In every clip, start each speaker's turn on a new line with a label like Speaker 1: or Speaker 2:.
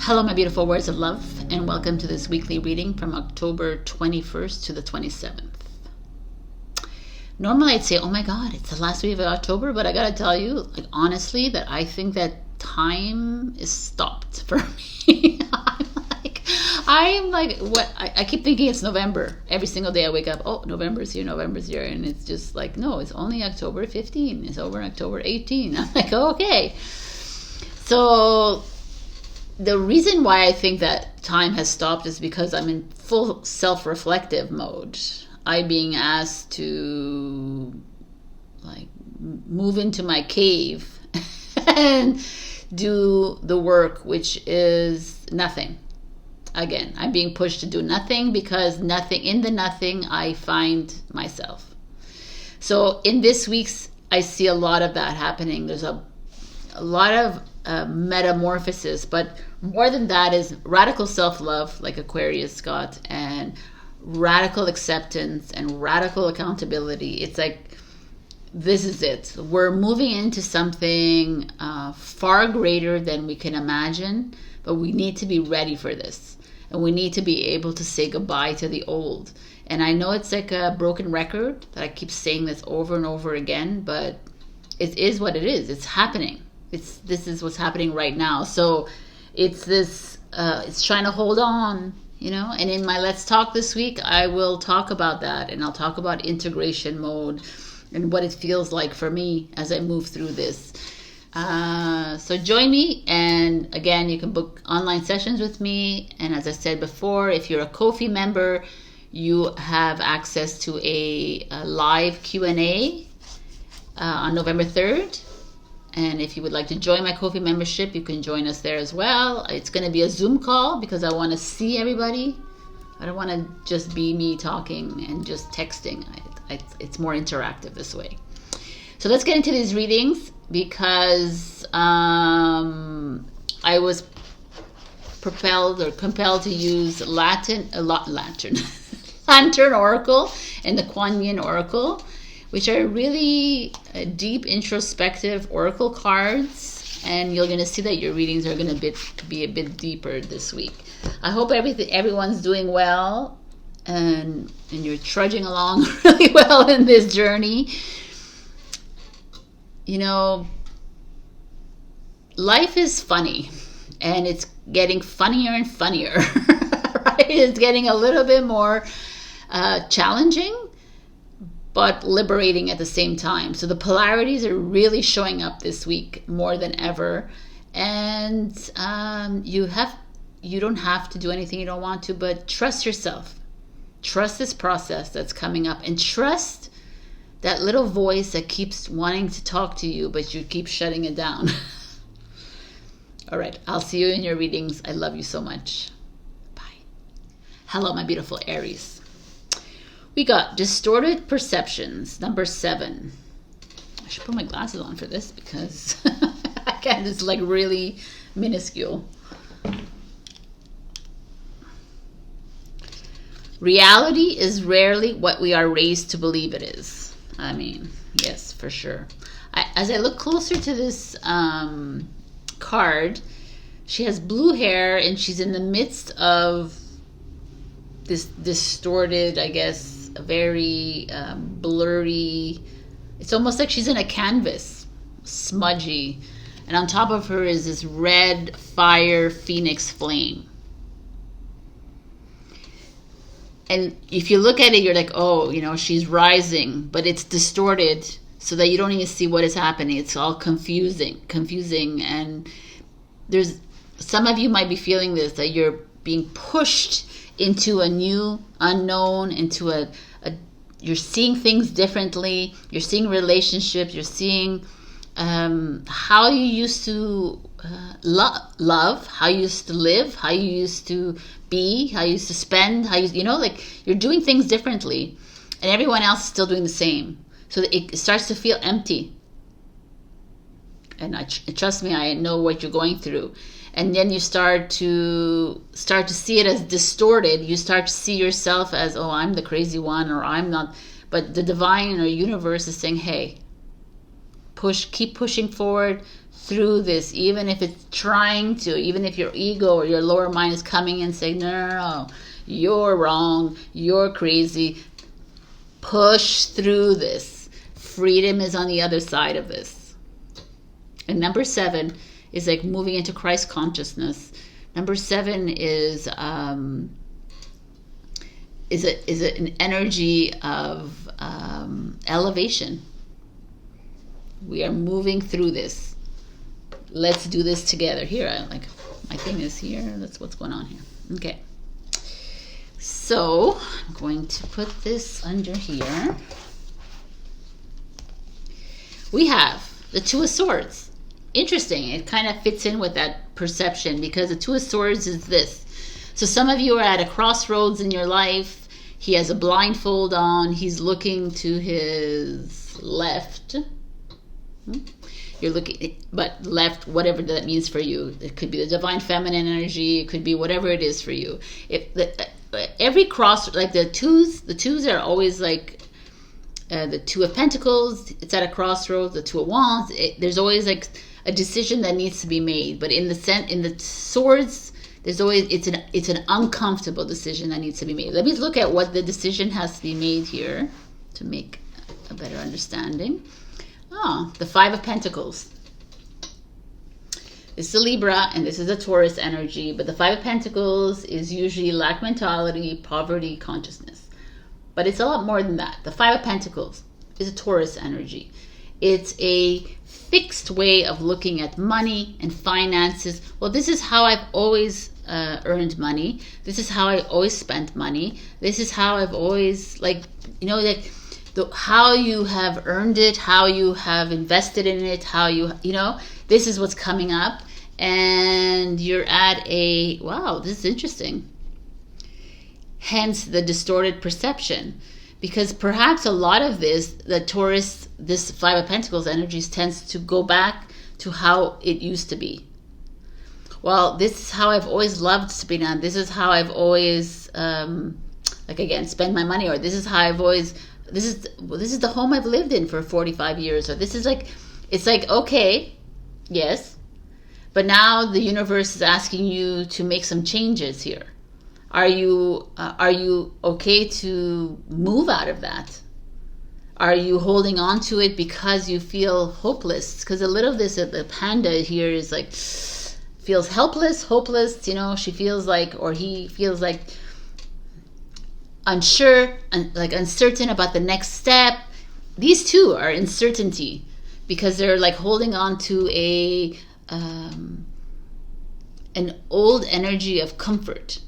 Speaker 1: Hello, my beautiful words of love, and welcome to this weekly reading from October 21st to the 27th. Normally, I'd say, oh my God, it's the last week of October, but I gotta tell you, like, honestly, that I think that time is stopped for me. I'm like, what? I keep thinking it's November. Every single day I wake up, oh, November's here, and it's just like, no, it's only October 15. It's over October 18. I'm like, oh, okay. So the reason why I think that time has stopped is because I'm in full self-reflective mode. I'm being asked to like move into my cave and do the work, which is nothing. Again, I'm being pushed to do nothing because in the nothing I find myself. So in this week's, I see a lot of that happening. There's a lot of metamorphosis, but more than that is radical self-love, like Aquarius got, and radical acceptance and radical accountability. It's like, this is it. We're moving into something far greater than we can imagine, but we need to be ready for this. And we need to be able to say goodbye to the old. And I know it's like a broken record that I keep saying this over and over again, but it is what it is. It's happening. This is what's happening right now. So it's this, it's trying to hold on, you know. And in my Let's Talk this week, I will talk about that. And I'll talk about integration mode and what it feels like for me as I move through this. So join me, and again, you can book online sessions with me. And as I said before, if you're a Ko-fi member, you have access to a live Q&A on November 3rd. And if you would like to join my Ko-fi membership, you can join us there as well. It's going to be a Zoom call because I want to see everybody. I don't want to just be me talking and just texting. It's more interactive this way. So let's get into these readings, because I was compelled to use Lantern Oracle and the Kuan Yin Oracle, which are really deep introspective oracle cards, and you're going to see that your readings are going to be a bit deeper this week. I hope everyone's doing well, and you're trudging along really well in this journey. You know, life is funny, and it's getting funnier and funnier, right? It's getting a little bit more challenging, but liberating at the same time. So the polarities are really showing up this week more than ever. And you don't have to do anything you don't want to, but trust yourself. Trust this process that's coming up, and trust that little voice that keeps wanting to talk to you, but you keep shutting it down. All right, I'll see you in your readings. I love you so much. Bye. Hello, my beautiful Aries. We got distorted perceptions, number 7. I should put my glasses on for this because I can't, it's like really minuscule. Reality is rarely what we are raised to believe it is. I mean, yes, for sure. As I look closer to this card, she has blue hair, and she's in the midst of this distorted, I guess, very blurry. It's almost like she's in a canvas, smudgy. And on top of her is this red fire phoenix flame. And if you look at it, you're like, oh, you know, she's rising, but it's distorted so that you don't even see what is happening. It's all confusing. And there's some of you might be feeling this, that you're being pushed into a new unknown, into you're seeing things differently. You're seeing relationships. You're seeing how you used to love, how you used to live, how you used to be, how you used to spend, like you're doing things differently, and everyone else is still doing the same. So it starts to feel empty. And trust me, I know what you're going through. And then you start to see it as distorted. You start to see yourself as, oh, I'm the crazy one, or I'm not. But the divine or universe is saying, hey, keep pushing forward through this, even if it's trying to, even if your ego or your lower mind is coming and saying, no, you're wrong, you're crazy. Push through this. Freedom is on the other side of this. And number 7 is like moving into Christ consciousness. Number 7 is an energy of elevation. We are moving through this. Let's do this together. Here, my thing is here. That's what's going on here. Okay. So I'm going to put this under here. We have the Two of Swords. Interesting. It kind of fits in with that perception, because the Two of Swords is this. So some of you are at a crossroads in your life. He has a blindfold on. He's looking to his left. You're looking, but left, whatever that means for you. It could be the divine feminine energy. It could be whatever it is for you. Every cross, like the twos are always like the Two of Pentacles. It's at a crossroads. The Two of Wands. There's always like a decision that needs to be made. But in the Swords, there's always it's an uncomfortable decision that needs to be made. Let me look at what the decision has to be made here to make a better understanding. The Five of Pentacles. This is a Libra and this is a Taurus energy, but the Five of Pentacles is usually lack mentality, poverty, consciousness. But it's a lot more than that. The Five of Pentacles is a Taurus energy. It's a fixed way of looking at money and finances. Well, this is how I've always earned money. This is how I always spent money. This is how I've always, how you have earned it, how you have invested in it, how this is what's coming up. And you're at wow, this is interesting. Hence the distorted perception. Because perhaps a lot of the Taurus, this Five of Pentacles energies tends to go back to how it used to be. Well, this is how I've always loved Sabrina. This is how I've always, spend my money. Or this is how I've always... This is the home I've lived in for 45 years. Or this is it's okay, yes, but now the universe is asking you to make some changes here. Are you okay to move out of that? Are you holding on to it because you feel hopeless? Because a little of this, the panda here is feels helpless, hopeless. She feels like, or he feels like, unsure and uncertain about the next step. These two are uncertainty because they're holding on to an old energy of comfort,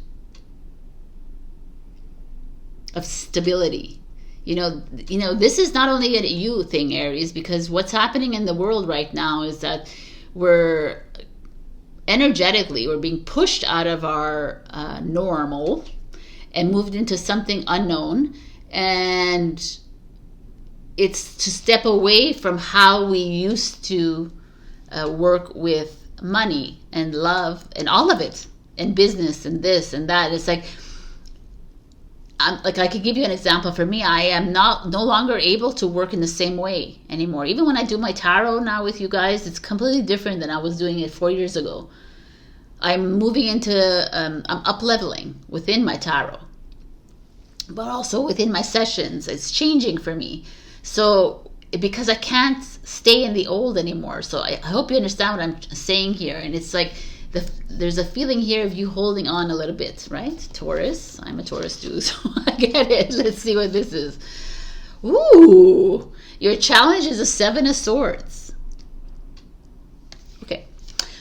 Speaker 1: of stability. This is not only a you thing, Aries, because what's happening in the world right now is that we're being pushed out of our normal and moved into something unknown, and it's to step away from how we used to work with money and love and all of it, and business and this and that. It's I could give you an example. For me, I am no longer able to work in the same way anymore. Even when I do my tarot now with you guys, it's completely different than I was doing it 4 years ago. I'm moving into, I'm up-leveling within my tarot, but also within my sessions. It's changing for me. So, because I can't stay in the old anymore. So I hope you understand what I'm saying here. And it's there's a feeling here of you holding on a little bit, right? Taurus. I'm a Taurus too, so I get it. Let's see what this is. Ooh, your challenge is a Seven of Swords. Okay.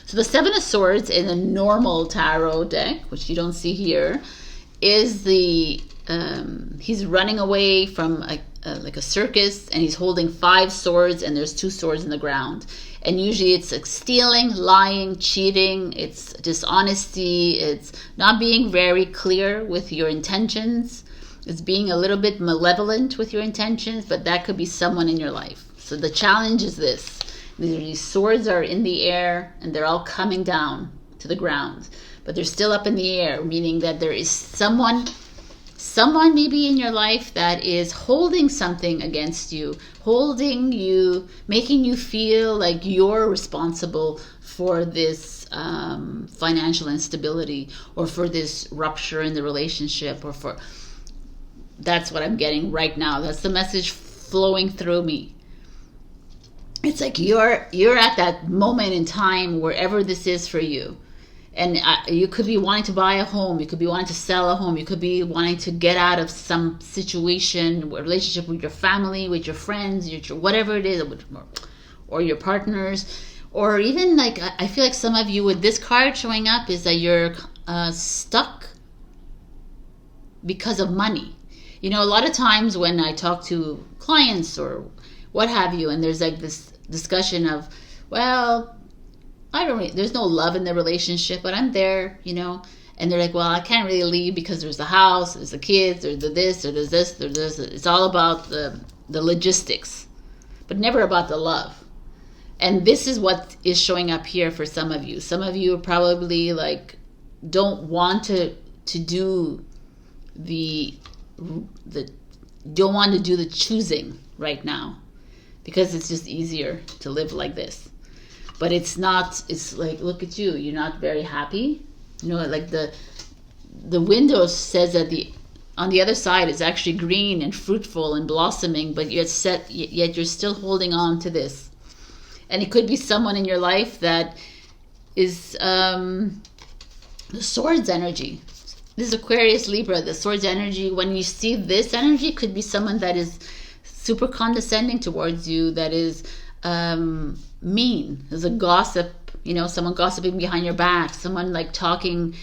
Speaker 1: So the Seven of Swords in a normal tarot deck, which you don't see here, is he's running away from a circus, and he's holding 5 swords, and there's 2 swords in the ground. And usually it's stealing, lying, cheating, it's dishonesty, it's not being very clear with your intentions, it's being a little bit malevolent with your intentions, but that could be someone in your life. So the challenge is this. These swords are in the air, and they're all coming down to the ground, but they're still up in the air, meaning that there is someone someone maybe in your life that is holding something against you, holding you, making you feel like you're responsible for this financial instability, or for this rupture in the relationship, or for, that's what I'm getting right now. That's the message flowing through me. It's like you're at that moment in time, wherever this is for you. And you could be wanting to buy a home. You could be wanting to sell a home. You could be wanting to get out of some situation, relationship with your family, with your friends, your whatever it is, or your partners. Or even like, I feel like some of you with this card showing up is that you're stuck because of money. You know, a lot of times when I talk to clients or what have you, and there's like this discussion of, well, there's no love in the relationship, but I'm there, you know, and they're like, well, I can't really leave because there's the house, there's the kids, there's the this, or there's this, there's this. It's all about the logistics, but never about the love. And this is what is showing up here for some of you. Some of you are probably like, don't want to do don't want to do the choosing right now, because it's just easier to live like this. But it's not, it's like, look at you, you're not very happy. You know, like the window says that on the other side is actually green and fruitful and blossoming, but yet you're still holding on to this. And it could be someone in your life that is the swords energy. This is Aquarius, Libra, the swords energy. When you see this energy, it could be someone that is super condescending towards you, that is mean. There's a gossip, you know, someone gossiping behind your back, someone like talking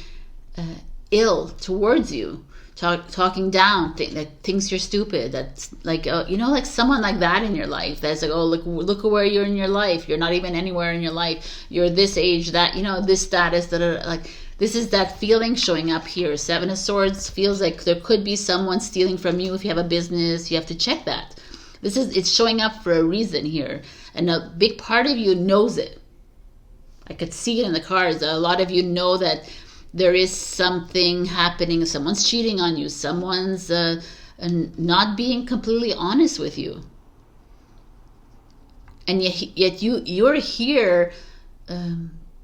Speaker 1: ill towards you, talking down, that thinks you're stupid. That's like, you know, like someone like that in your life. That's like, oh, look at where you're in your life. You're not even anywhere in your life. You're this age, that, you know, this status, that are like, this is that feeling showing up here. Seven of Swords feels like there could be someone stealing from you. If you have a business, you have to check that. It's showing up for a reason here. And a big part of you knows it. I could see it in the cards. A lot of you know that there is something happening. Someone's cheating on you. Someone's not being completely honest with you. And yet you're here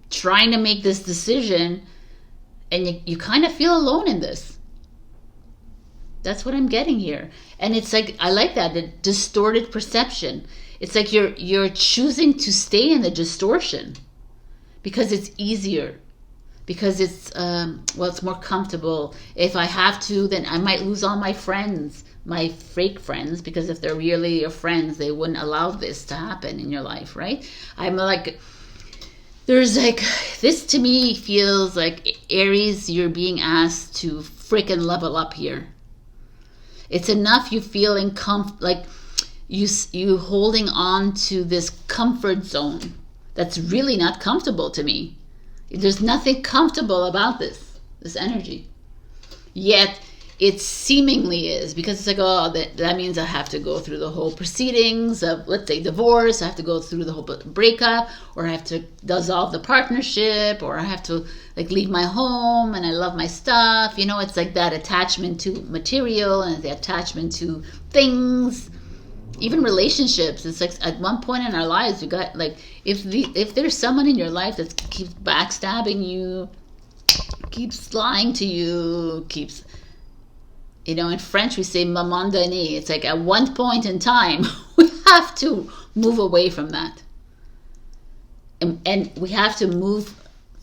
Speaker 1: trying to make this decision, and you kind of feel alone in this. That's what I'm getting here. And it's like, I like that, the distorted perception. It's like you're choosing to stay in the distortion because it's easier, because it's it's more comfortable. If I have to, then I might lose all my friends, my fake friends, because if they're really your friends, they wouldn't allow this to happen in your life, right? I'm like, there's like, this to me feels like, Aries, you're being asked to freaking level up here. It's enough you feeling like you holding on to this comfort zone that's really not comfortable to me. There's nothing comfortable about this energy. Yet it seemingly is, because it's like, oh, that means I have to go through the whole proceedings of, let's say, divorce. I have to go through the whole breakup, or I have to dissolve the partnership, or I have to like leave my home, and I love my stuff. You know, it's like that attachment to material and the attachment to things, even relationships. It's like at one point in our lives, we got like, if there's someone in your life that keeps backstabbing you, keeps lying to you, keeps, you know, in French we say maman donné. It's like at one point in time, we have to move away from that. And we have to move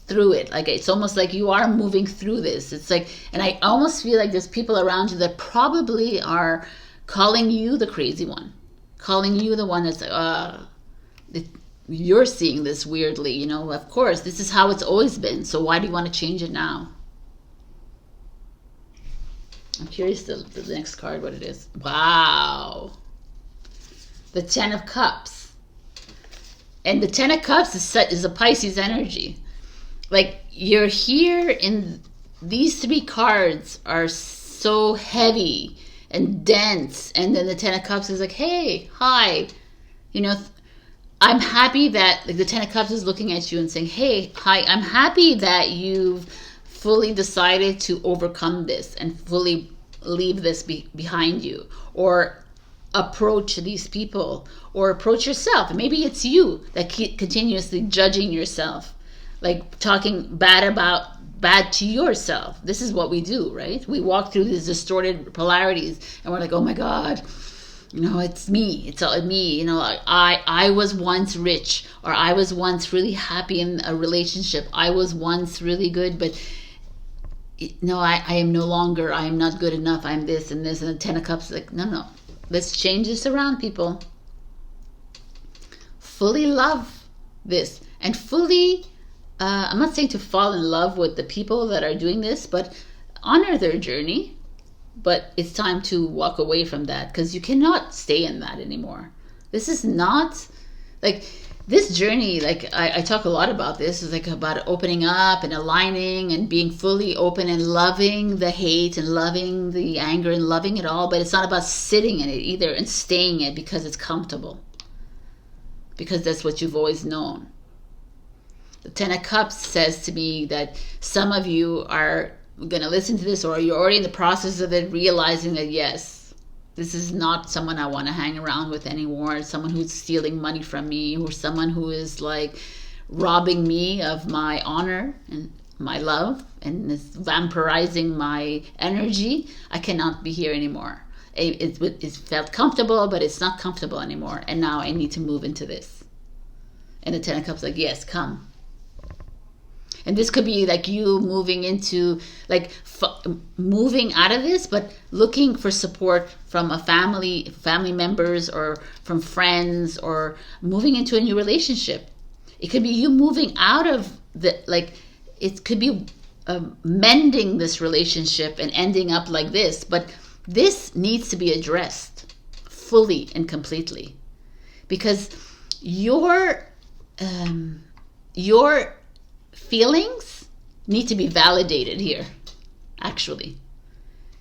Speaker 1: through it. Like, it's almost like you are moving through this. It's like, and I almost feel like there's people around you that probably are calling you the crazy one, calling you the one that's like, you're seeing this weirdly, you know, of course, this is how it's always been. So why do you want to change it now? I'm curious the next card, what it is. Wow. The Ten of Cups. And the Ten of Cups is a Pisces energy. Like, you're here, in these three cards are so heavy and dense. And then the Ten of Cups is like, hey, hi. You know, I'm happy that, like, the Ten of Cups is looking at you and saying, hey, hi, I'm happy that you've fully decided to overcome this and fully leave this behind you, or approach these people, or approach yourself. Maybe it's you that keep continuously judging yourself, like talking bad to yourself. This is what we do, right? We walk through these distorted polarities and we're like, oh my God, it's me. It's all me. I was once rich, or I was once really happy in a relationship. I was once really good, but no, I am no longer. I am not good enough. I'm this and this. And the 10 of Cups, like, no. Let's change this around, people. Fully love this. And fully, I'm not saying to fall in love with the people that are doing this, but honor their journey. But it's time to walk away from that, because you cannot stay in that anymore. This is not, like, this journey, like I talk a lot about this, is like about opening up and aligning and being fully open and loving the hate and loving the anger and loving it all. But it's not about sitting in it either and staying in it because it's comfortable, because that's what you've always known. The 10 of Cups says to me that some of you are going to listen to this, or you're already in the process of it, realizing that yes, this is not someone I want to hang around with anymore. Someone who's stealing money from me, or someone who is like robbing me of my honor and my love and is vampirizing my energy. I cannot be here anymore. It felt comfortable, but it's not comfortable anymore. And now I need to move into this. And the 10 of Cups, like, yes, come. And this could be like you moving into, like, moving out of this, but looking for support from a family members, or from friends, or moving into a new relationship. It could be you moving out of the, like, it could be mending this relationship and ending up like this. But this needs to be addressed fully and completely, because your feelings need to be validated here. Actually,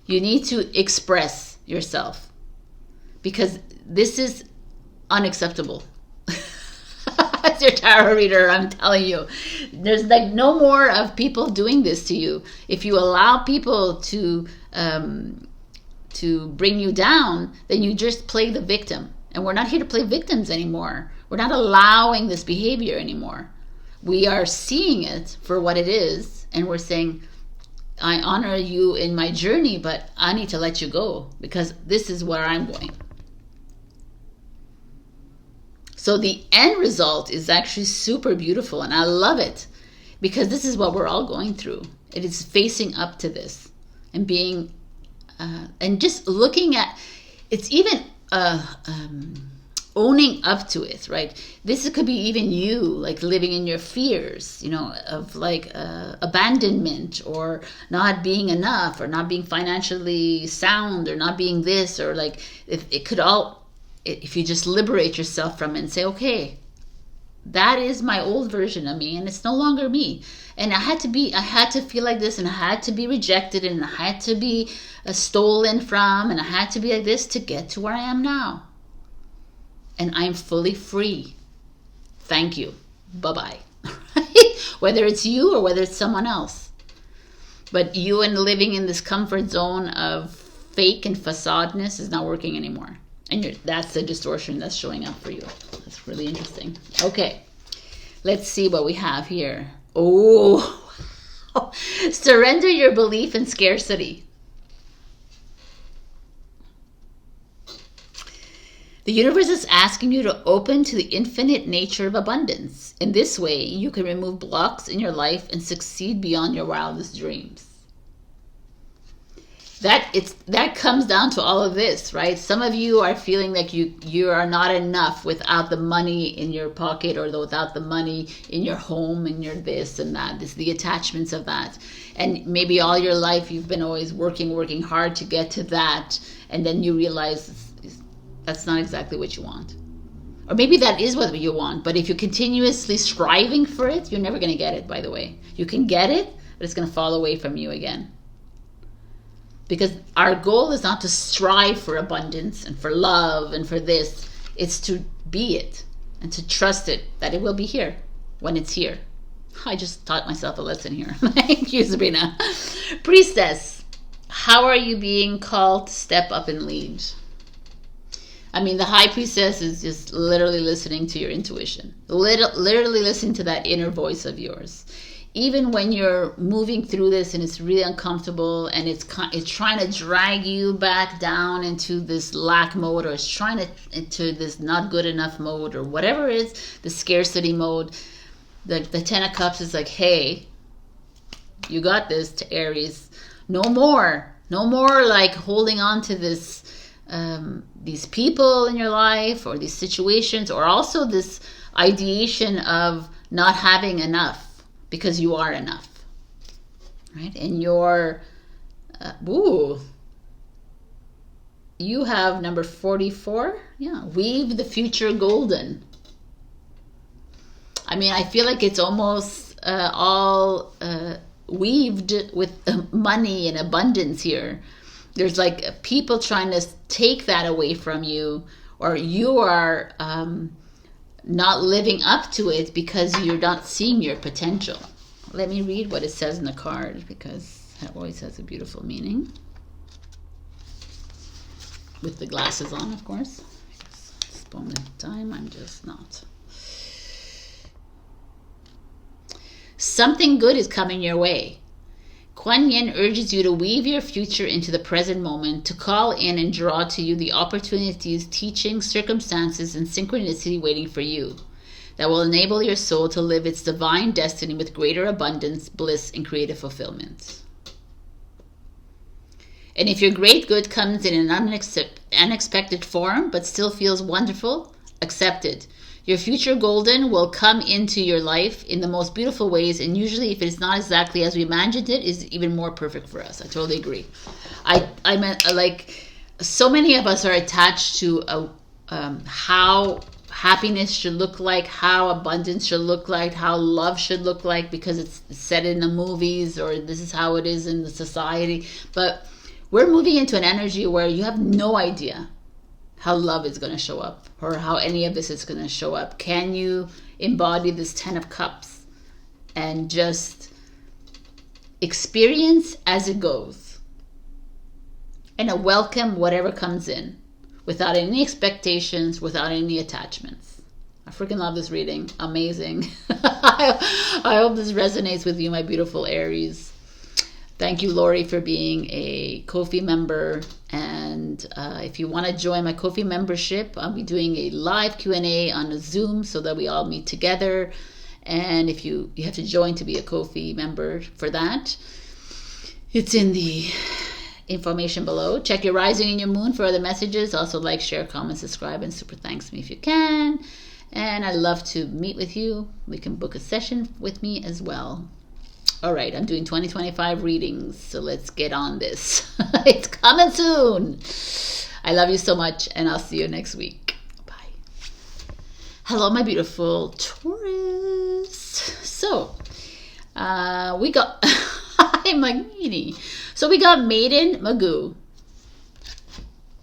Speaker 1: you need to express yourself, because this is unacceptable. As your tarot reader, I'm telling you, there's like no more of people doing this to you. If you allow people to bring you down, then you just play the victim. And we're not here to play victims anymore. We're not allowing this behavior anymore. We are seeing it for what it is, and we're saying, I honor you in my journey, but I need to let you go, because this is where I'm going. So the end result is actually super beautiful, and I love it, because this is what we're all going through. It is facing up to this and being, and just looking at, it's even owning up to it, right? This could be even you, like living in your fears, of like abandonment, or not being enough, or not being financially sound, or not being this, or like if you just liberate yourself from it and say, okay, that is my old version of me, and it's no longer me. And I had to feel like this, and I had to be rejected, and I had to be stolen from, and I had to be like this to get to where I am now. And I'm fully free. Thank you. Bye-bye. Whether it's you or whether it's someone else. But you and living in this comfort zone of fake and facadeness is not working anymore. And that's the distortion that's showing up for you. That's really interesting. Okay. Let's see what we have here. Oh. Surrender your belief in scarcity. The universe is asking you to open to the infinite nature of abundance. In this way, you can remove blocks in your life and succeed beyond your wildest dreams. That comes down to all of this, right? Some of you are feeling like you are not enough without the money in your pocket, or without the money in your home, and your this and that. This the attachments of that. And maybe all your life you've been always working hard to get to that, and then you realize that's not exactly what you want. Or maybe that is what you want, but if you're continuously striving for it, you're never going to get it, by the way. You can get it, but it's going to fall away from you again. Because our goal is not to strive for abundance and for love and for this. It's to be it and to trust it, that it will be here when it's here. I just taught myself a lesson here. Thank you, Sabrina. Priestess. how are you being called to step up and lead? I mean, the High Priestess is just literally listening to your intuition. Literally listening to that inner voice of yours. Even when you're moving through this and it's really uncomfortable and it's trying to drag you back down into this lack mode, or it's trying to into this not good enough mode, or whatever it is, the scarcity mode, the Ten of Cups is like, hey, you got this, to Aries. No more like holding on to this, these people in your life or these situations, or also this ideation of not having enough. Because you are enough, right? And you're, you have number 44. Yeah, weave the future golden. I mean, I feel like it's almost all weaved with money and abundance here. There's like people trying to take that away from you, or you are not living up to it because you're not seeing your potential. Let me read what it says in the card, because that always has a beautiful meaning. With the glasses on, of course. It's moment in time, I'm just not. Something good is coming your way. Kuan Yin urges you to weave your future into the present moment, to call in and draw to you the opportunities, teachings, circumstances, and synchronicity waiting for you that will enable your soul to live its divine destiny with greater abundance, bliss, and creative fulfillment. And if your great good comes in an unexpected form but still feels wonderful, accept it. Your future golden will come into your life in the most beautiful ways, and usually if it's not exactly as we imagined it, is even more perfect for us. I totally agree. I meant, like, so many of us are attached to how happiness should look like, how abundance should look like, how love should look like, because it's said in the movies, or this is how it is in the society. But we're moving into an energy where you have no idea how love is going to show up, or how any of this is going to show up. Can you embody this 10 of Cups and just experience as it goes, and welcome whatever comes in without any expectations, without any attachments? I freaking love this reading. Amazing. I hope this resonates with you, my beautiful Aries. Thank you, Laurie, for being a Ko-fi member. And if you want to join my Ko-fi membership, I'll be doing a live Q&A on a Zoom so that we all meet together. And if you have to join to be a Ko-fi member for that, it's in the information below. Check your rising and your moon for other messages. Also like, share, comment, subscribe, and super thanks to me if you can. And I'd love to meet with you. We can book a session with me as well. All right, I'm doing 2025 readings, so let's get on this. It's coming soon. I love you so much, and I'll see you next week. Bye. Hello, my beautiful Taurus. So, we got... I'm like, meanie. So we got Maiden Magoo.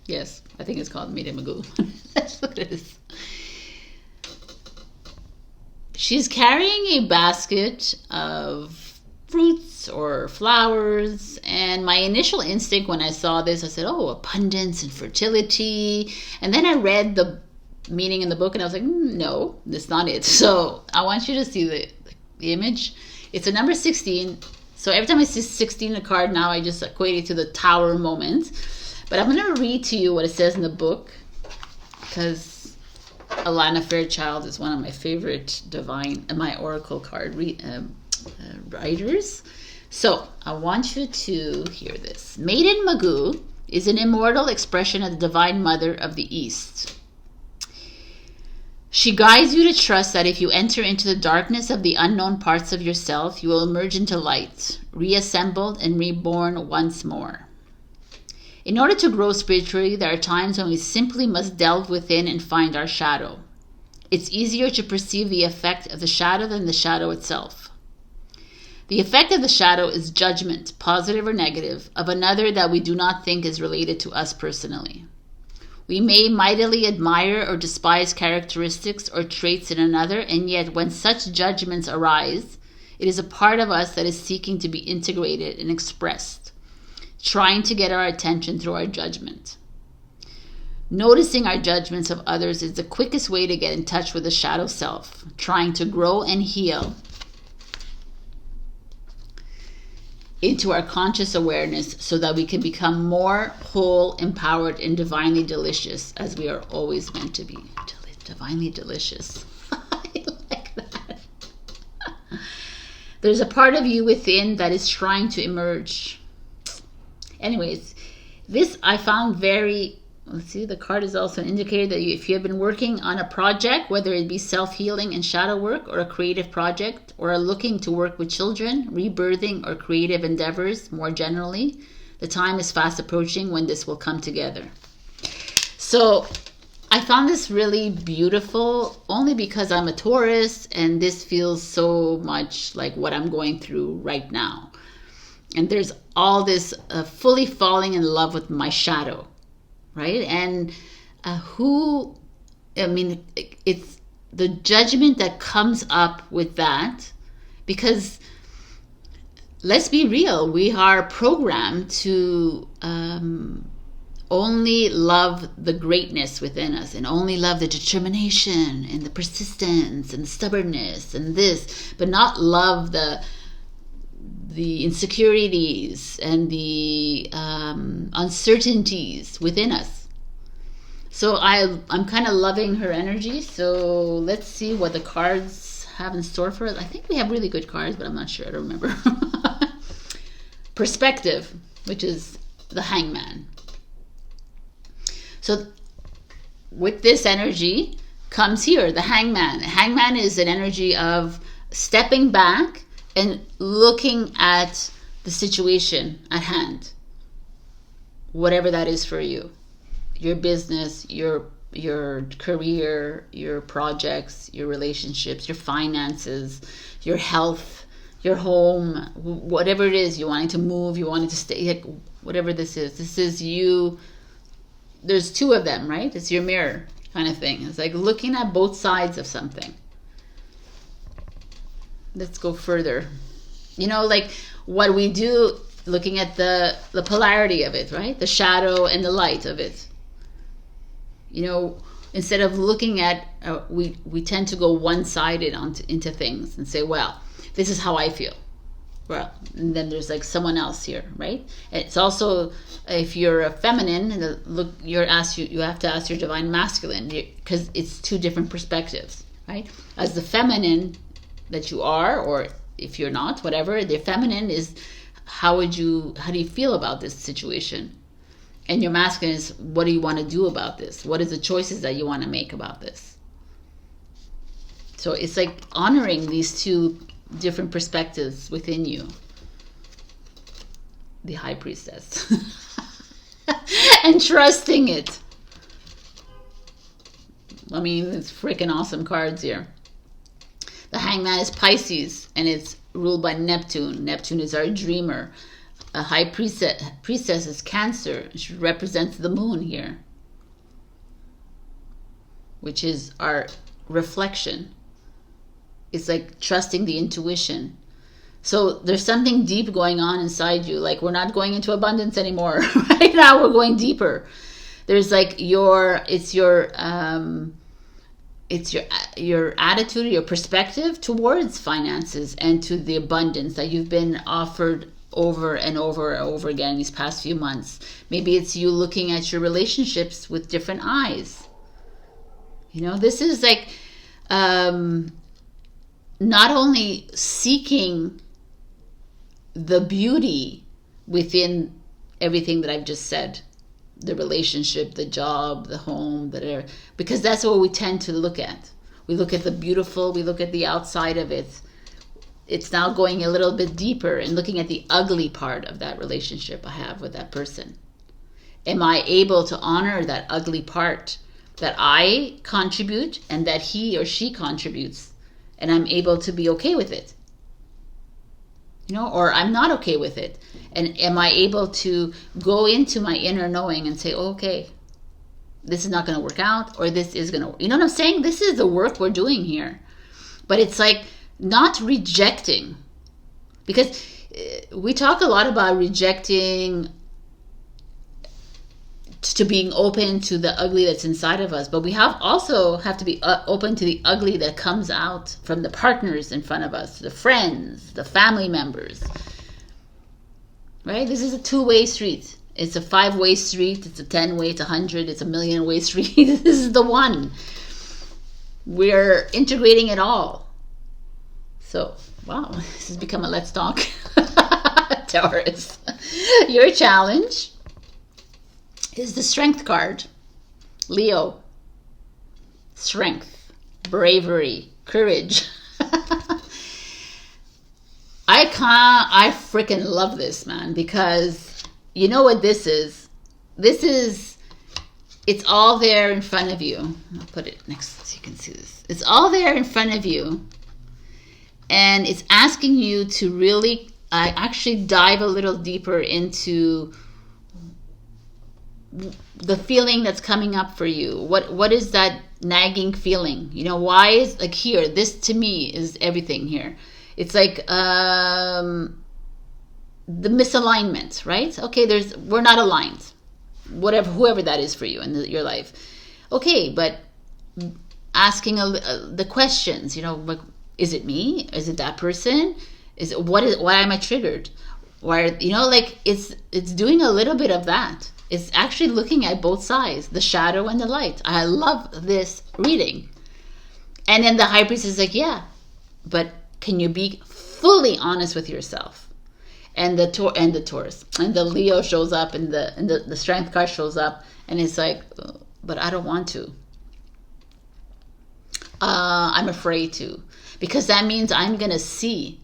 Speaker 1: Yes, I think it's called Maiden Magoo. Let's look at this. She's carrying a basket of fruits or flowers, and my initial instinct when I saw this, I said, oh, abundance and fertility. And then I read the meaning in the book, and I was like, no, that's not it. So I want you to see the image. It's a number 16. So every time I see 16 in a card now, I just equate it to the Tower moment. But I'm going to read to you what it says in the book, because Alana Fairchild is one of my favorite my oracle card writers. So I want you to hear this. Maiden Magoo is an immortal expression of the Divine Mother of the East. She guides you to trust that if you enter into the darkness of the unknown parts of yourself, you will emerge into light, reassembled and reborn once more. In order to grow spiritually, there are times when we simply must delve within and find our shadow. It's easier to perceive the effect of the shadow than the shadow itself. The effect of the shadow is judgment, positive or negative, of another that we do not think is related to us personally. We may mightily admire or despise characteristics or traits in another, and yet when such judgments arise, it is a part of us that is seeking to be integrated and expressed. trying to get our attention through our judgment. Noticing our judgments of others is the quickest way to get in touch with the shadow self, trying to grow and heal into our conscious awareness so that we can become more whole, empowered, and divinely delicious as we are always meant to be. Divinely delicious. I like that. There's a part of you within that is trying to emerge. Anyways, this I found very... Let's see, the card is also an indicator that if you have been working on a project, whether it be self-healing and shadow work or a creative project, or are looking to work with children, rebirthing, or creative endeavors more generally, the time is fast approaching when this will come together. So I found this really beautiful only because I'm a Taurus and this feels so much like what I'm going through right now. And there's all this fully falling in love with my shadow. Right? And it's the judgment that comes up with that, because let's be real, we are programmed to only love the greatness within us and only love the determination and the persistence and the stubbornness and this, but not love the insecurities and the uncertainties within us. So I'm kind of loving her energy. So let's see what the cards have in store for us. I think we have really good cards, but I'm not sure. I don't remember. Perspective, which is the Hangman. So with this energy comes here, the Hangman. The Hangman is an energy of stepping back and looking at the situation at hand, whatever that is for you, your business, your career, your projects, your relationships, your finances, your health, your home, whatever it is, you wanting to move, you wanting to stay, like, whatever this is you. There's two of them, right? It's your mirror kind of thing. It's like looking at both sides of something. Let's go further. Like what we do, looking at the polarity of it, right? The shadow and the light of it. Instead of looking at, we tend to go one-sided into things and say, well, this is how I feel. Well, and then there's like someone else here, right? It's also, if you're a feminine, you have to ask your divine masculine, because it's two different perspectives, right? As the feminine that you are, or if you're not, whatever, the feminine is how do you feel about this situation? And your masculine is, what do you want to do about this? What is the choices that you want to make about this? So it's like honoring these two different perspectives within you. The High Priestess. And trusting it. It's freaking awesome cards here. The Hangman is Pisces, and it's ruled by Neptune. Neptune is our dreamer. A High Priestess is Cancer. She represents the moon here, which is our reflection. It's like trusting the intuition. So there's something deep going on inside you. Like, we're not going into abundance anymore. Right now we're going deeper. There's like your attitude, your perspective towards finances and to the abundance that you've been offered over and over and over again these past few months. Maybe it's you looking at your relationships with different eyes. This is like not only seeking the beauty within everything that I've just said, the relationship, the job, the home, because that's what we tend to look at. We look at the beautiful, we look at the outside of it. It's now going a little bit deeper and looking at the ugly part of that relationship I have with that person. Am I able to honor that ugly part that I contribute and that he or she contributes, and I'm able to be okay with it? Or I'm not okay with it. And am I able to go into my inner knowing and say, okay, this is not going to work out, or this is going to, you know what I'm saying? This is the work we're doing here. But it's like not rejecting, because we talk a lot about rejecting to being open to the ugly that's inside of us, but we also have to be open to the ugly that comes out from the partners in front of us, the friends, the family members, right? This is a two-way street. It's a 5-way street. It's a 10-way. It's 100. It's a million-way street. This is the one. We're integrating it all. So, wow, this has become a let's talk. Taurus. Your challenge is the Strength card. Leo. Strength. Bravery. Courage. I freaking love this, man, because you know what this is? It's all there in front of you. I'll put it next so you can see this. It's all there in front of you. And it's asking you to really actually dive a little deeper into the feeling that's coming up for you. What is that nagging feeling? You know, why is, like, here, this to me is everything here. It's like the misalignment, right? Okay, we're not aligned. Whoever that is for you in your life. Okay, but asking the questions, you know, like, is it me? Is it that person? Why am I triggered? Why, you know, like, it's doing a little bit of that. It's actually looking at both sides, the shadow and the light. I love this reading. And then the High Priest is like, yeah, but can you be fully honest with yourself? And the Taurus and the Leo shows up, and the Strength card shows up, and it's like, but I don't want to. I'm afraid to, because that means I'm gonna see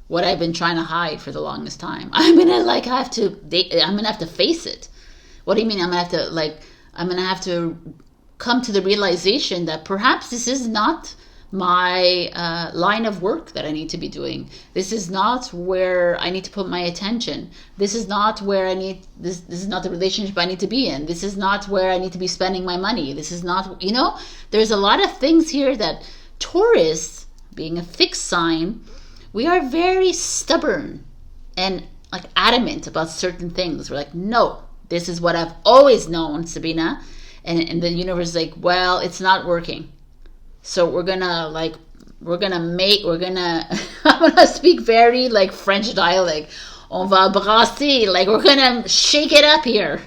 Speaker 1: what I've been trying to hide for the longest time. I'm gonna have to face it. What do you mean? I'm gonna have to come to the realization that perhaps this is not my line of work that I need to be doing. This is not where I need to put my attention. This is not where this is not the relationship I need to be in. This is not where I need to be spending my money. This is not, you know, there's a lot of things here that Taurus, being a fixed sign, we are very stubborn and like adamant about certain things. We're like, no, this is what I've always known, Sabrina. And the universe is like, well, it's not working. So I'm gonna speak very like French dialect. On va brasser, like we're gonna shake it up here.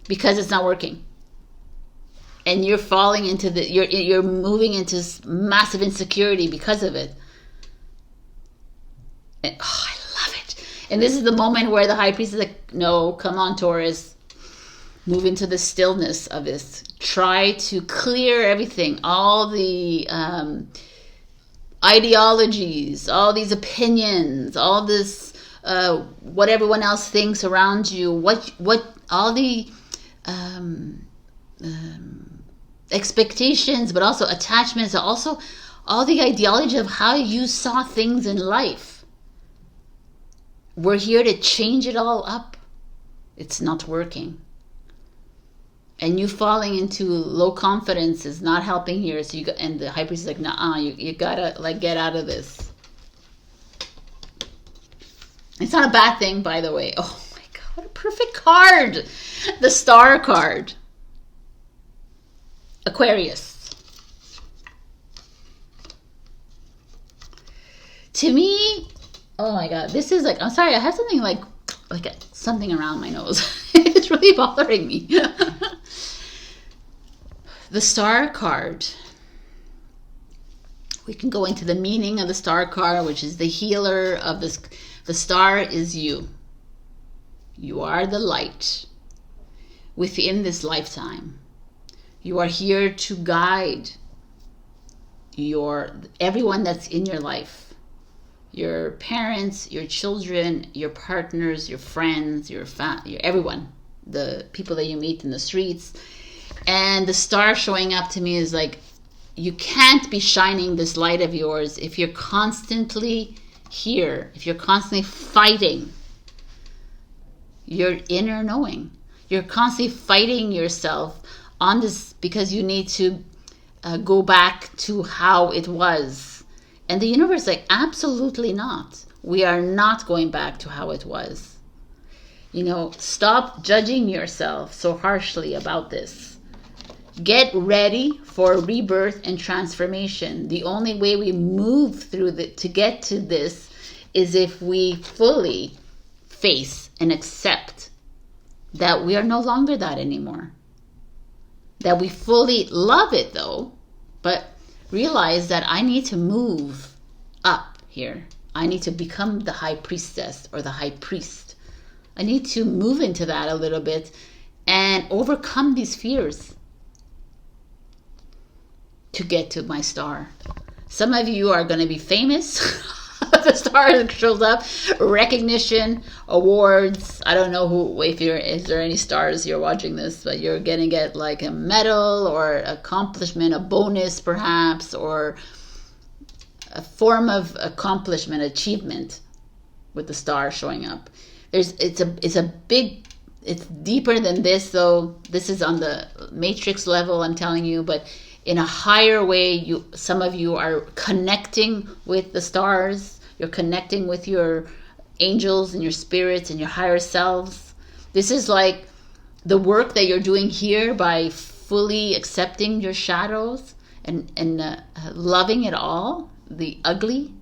Speaker 1: Because it's not working. And you're falling into you're moving into massive insecurity because of it. And I love it. And this is the moment where the High Priest is like, no, come on, Taurus. Move into the stillness of this. Try to clear everything, all the ideologies, all these opinions, all this what everyone else thinks around you, what all the expectations, but also attachments, also all the ideology of how you saw things in life. We're here to change it all up. It's not working. And you falling into low confidence is not helping here. So and the High Priest is like, nah, you gotta like get out of this. It's not a bad thing, by the way. Oh my God, what a perfect card! The Star card. Aquarius. To me, oh my God, this is like, I'm sorry, I have something like something around my nose. It's really bothering me. The Star card. We can go into the meaning of the Star card, which is the healer of this. The star is you. You are the light within this lifetime. You are here to guide everyone that's in your life. Your parents, your children, your partners, your friends, your everyone. The people that you meet in the streets. And the star showing up to me is like, you can't be shining this light of yours if you're constantly here, if you're constantly fighting your inner knowing. You're constantly fighting yourself on this because you need to go back to how it was. And the universe is like, absolutely not. We are not going back to how it was. Stop judging yourself so harshly about this. Get ready for rebirth and transformation. The only way we move through to get to this is if we fully face and accept that we are no longer that anymore. That we fully love it though, but realize that I need to move up here. I need to become the high priestess or the high priest. I need to move into that a little bit and overcome these fears to get to my star. Some of you are going to be famous. The star shows up, recognition, awards. I don't know is there any stars you're watching this, but you're going to get like a medal or accomplishment, a bonus perhaps, or a form of accomplishment, achievement with the star showing up. It's deeper than this though. This is on the matrix level, I'm telling you, but in a higher way, some of you are connecting with the stars. You're connecting with your angels and your spirits and your higher selves. This is like the work that you're doing here by fully accepting your shadows and loving it all, the ugly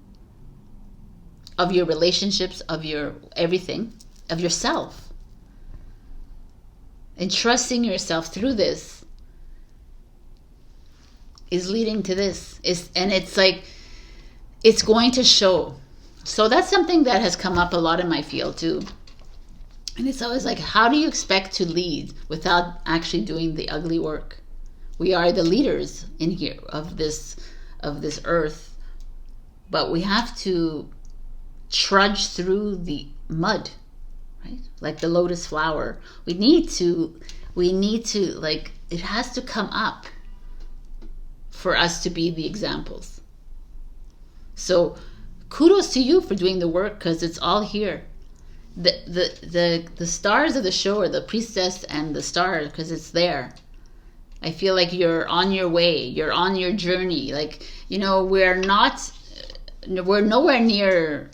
Speaker 1: of your relationships, of your everything, of yourself. And trusting yourself through this is leading to this. It's going to show. So that's something that has come up a lot in my field too. And it's always like, how do you expect to lead without actually doing the ugly work? We are the leaders in here of this earth, but we have to trudge through the mud, right? Like the lotus flower. We need to like, it has to come up for us to be the examples. So kudos to you for doing the work, because it's all here. The stars of the show are the priestess and the star, because it's there. I feel like you're on your way, you're on your journey. Like, we're nowhere near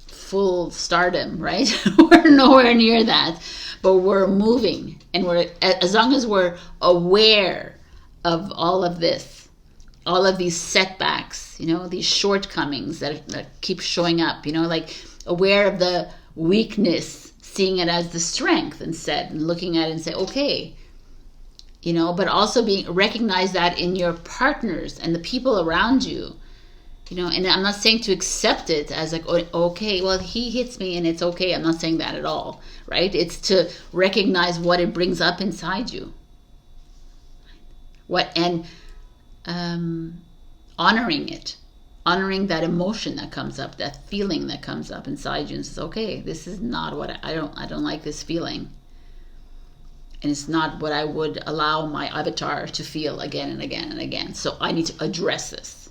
Speaker 1: full stardom, right? We're nowhere near that, but we're moving, and as long as we're aware of all of this, all of these setbacks, these shortcomings that keep showing up, like aware of the weakness, seeing it as the strength instead, and looking at it and say, okay, but also recognize that in your partners and the people around you, and I'm not saying to accept it as like, okay, well, he hits me and it's okay. I'm not saying that at all, right? It's to recognize what it brings up inside you. Honoring it, honoring that emotion that comes up, that feeling that comes up inside you, and says, okay, this is not what I don't like this feeling, and it's not what I would allow my avatar to feel again and again and again. So I need to address this,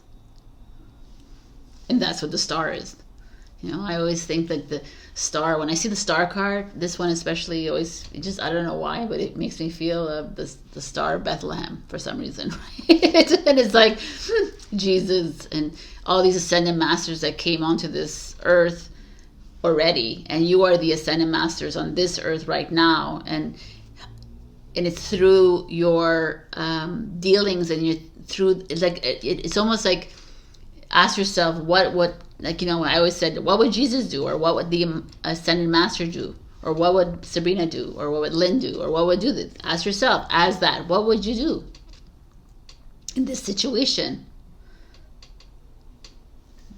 Speaker 1: and that's what the star is. I always think that the star, when I see the star card, this one especially, I don't know why, but it makes me feel of the star of Bethlehem for some reason. Right? And it's like Jesus and all these ascended masters that came onto this earth already, and you are the ascended masters on this earth right now, and it's through your dealings, and it's almost like, ask yourself what I always said, what would Jesus do, or what would the ascended master do, or what would Sabrina do, or what would Lynn do, or what would do this? Ask yourself, as that, what would you do in this situation?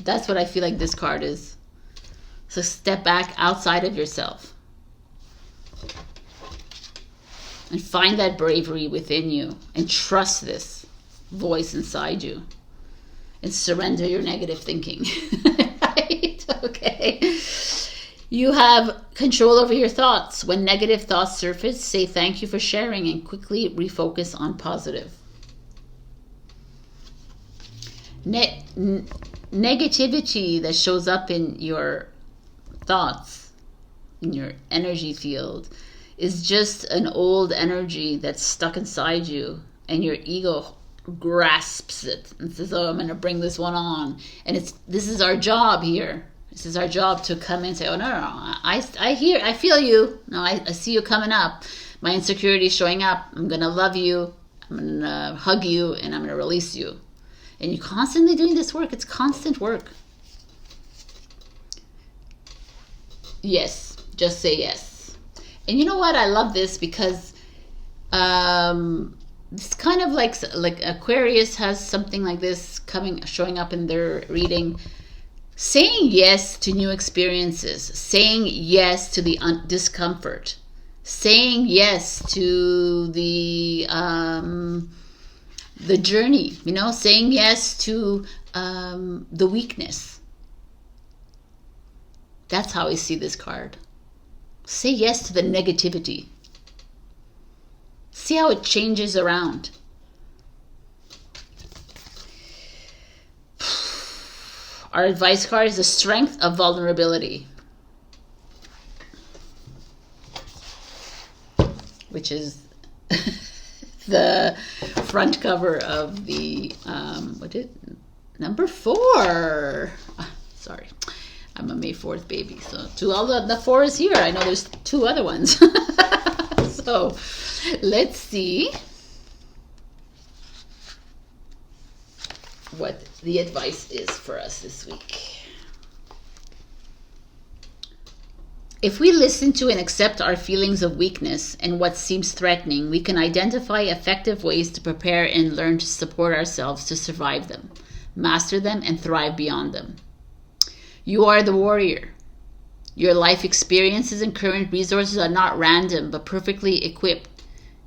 Speaker 1: That's what I feel like this card is. So step back outside of yourself and find that bravery within you, and trust this voice inside you, and surrender your negative thinking. Right? Okay. You have control over your thoughts. When negative thoughts surface, say thank you for sharing and quickly refocus on positive. Negativity that shows up in your thoughts, in your energy field, is just an old energy that's stuck inside you, and your ego grasps it and says, oh, I'm going to bring this one on, and this is our job here. This is our job to come in and say, oh, no. I feel you. No, I see you coming up. My insecurity is showing up. I'm going to love you. I'm going to hug you, and I'm going to release you. And you're constantly doing this work. It's constant work. Yes. Just say yes. And you know what? I love this because it's kind of like Aquarius has something like this showing up in their reading. Saying yes to new experiences, saying yes to the discomfort, saying yes to the journey, saying yes to the weakness. That's how I see this card. Say yes to the negativity. See how it changes around. Our advice card is the strength of vulnerability, which is the front cover of the, number 4. Sorry, I'm a May 4th baby. So to all the 4 is here. I know there's 2 other ones. So let's see what the advice is for us this week. If we listen to and accept our feelings of weakness and what seems threatening, we can identify effective ways to prepare and learn to support ourselves to survive them, master them, and thrive beyond them. You are the warrior. Your life experiences and current resources are not random, but perfectly equipped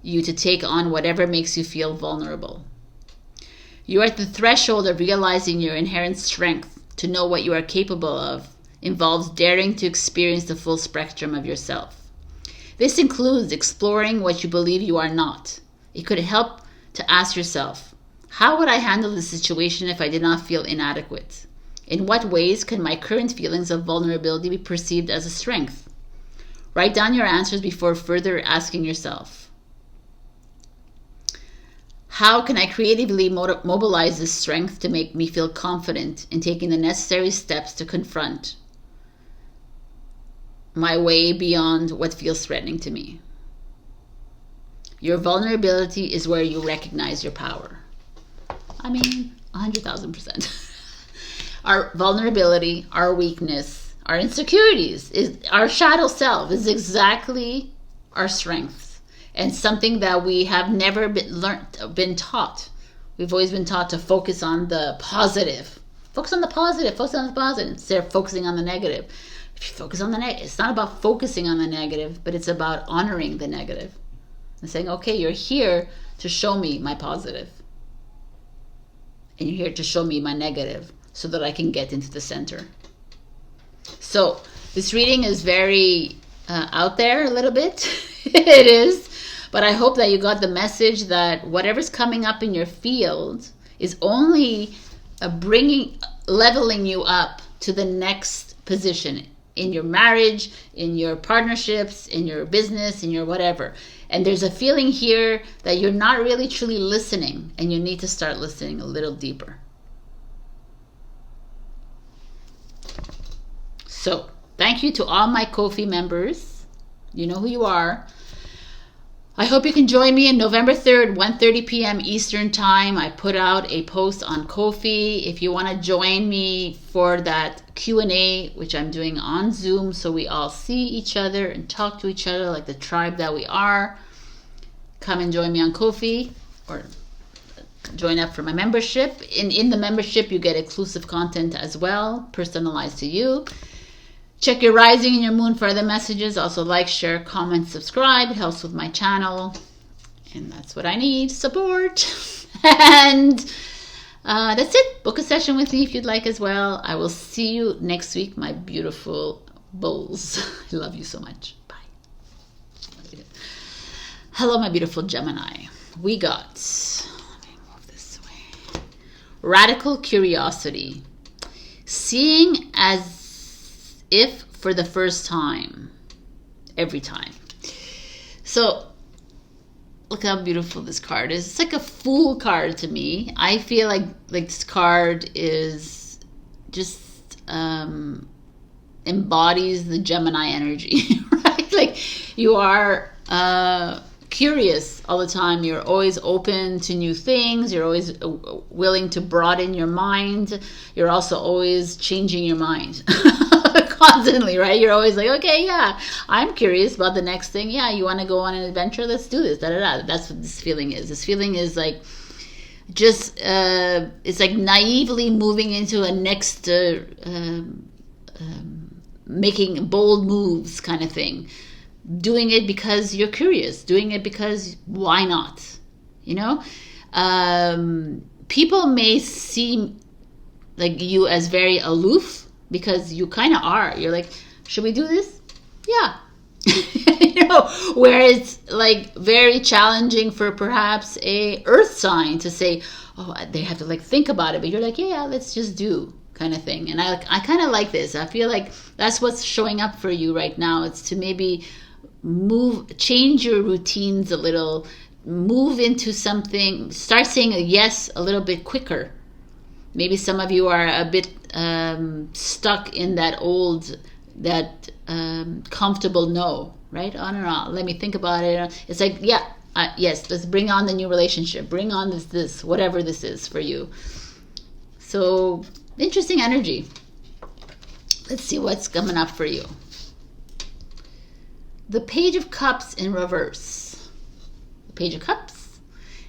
Speaker 1: you to take on whatever makes you feel vulnerable. You are at the threshold of realizing your inherent strength. To know what you are capable of involves daring to experience the full spectrum of yourself. This includes exploring what you believe you are not. It could help to ask yourself, how would I handle this situation if I did not feel inadequate? In what ways can my current feelings of vulnerability be perceived as a strength? Write down your answers before further asking yourself, how can I creatively mobilize this strength to make me feel confident in taking the necessary steps to confront my way beyond what feels threatening to me? Your vulnerability is where you recognize your power. 100,000%. Our vulnerability, our weakness, our insecurities, our shadow self is exactly our strength. And something that we have never been taught. We've always been taught to focus on the positive. Focus on the positive. Focus on the positive instead of focusing on the negative. If you focus on the negative, it's not about focusing on the negative, but it's about honoring the negative. And saying, okay, you're here to show me my positive. And you're here to show me my negative so that I can get into the center. So this reading is very out there a little bit. It is. But I hope that you got the message that whatever's coming up in your field is only leveling you up to the next position in your marriage, in your partnerships, in your business, in your whatever. And there's a feeling here that you're not really truly listening, and you need to start listening a little deeper. So, thank you to all my Ko-fi members. You know who you are. I hope you can join me on November 3rd, 1:30 p.m. Eastern Time. I put out a post on Ko-fi. If you want to join me for that Q&A, which I'm doing on Zoom, so we all see each other and talk to each other like the tribe that we are, come and join me on Ko-fi or join up for my membership. In the membership, you get exclusive content as well, personalized to you. Check your rising and your moon for other messages. Also like, share, comment, subscribe. It helps with my channel. And that's what I need, support. And that's it. Book a session with me if you'd like as well. I will see you next week, my beautiful bulls. I love you so much. Bye. Hello, my beautiful Gemini. We got, let me move this way. Radical curiosity. Seeing as if for the first time, every time. So, look how beautiful this card is. It's like a fool card to me. I feel like this card is just embodies the Gemini energy, right? Like you are curious all the time. You're always open to new things. You're always willing to broaden your mind. You're also always changing your mind constantly, right? You're always like, okay, yeah, I'm curious about the next thing. Yeah, you want to go on an adventure? Let's do this. Da da da. That's what this feeling is. This feeling is like just it's like naively moving into a next making bold moves kind of thing. Doing it because you're curious, doing it because why not, you know? People may see like you as very aloof because you kind of are. You're like, should we do this? Yeah. You know, where it's like very challenging for perhaps a earth sign to say, oh, they have to like think about it, but you're like, yeah, let's just do kind of thing. And I kind of like this. I feel like that's what's showing up for you right now. It's to maybe change your routines a little, move into something, start saying a yes a little bit quicker. Maybe some of you are a bit stuck in that old, comfortable no, right? On or off. Let me think about it. It's like, yeah, yes, let's bring on the new relationship. Bring on this, whatever this is for you. So, interesting energy. Let's see what's coming up for you. The Page of Cups in reverse. The Page of Cups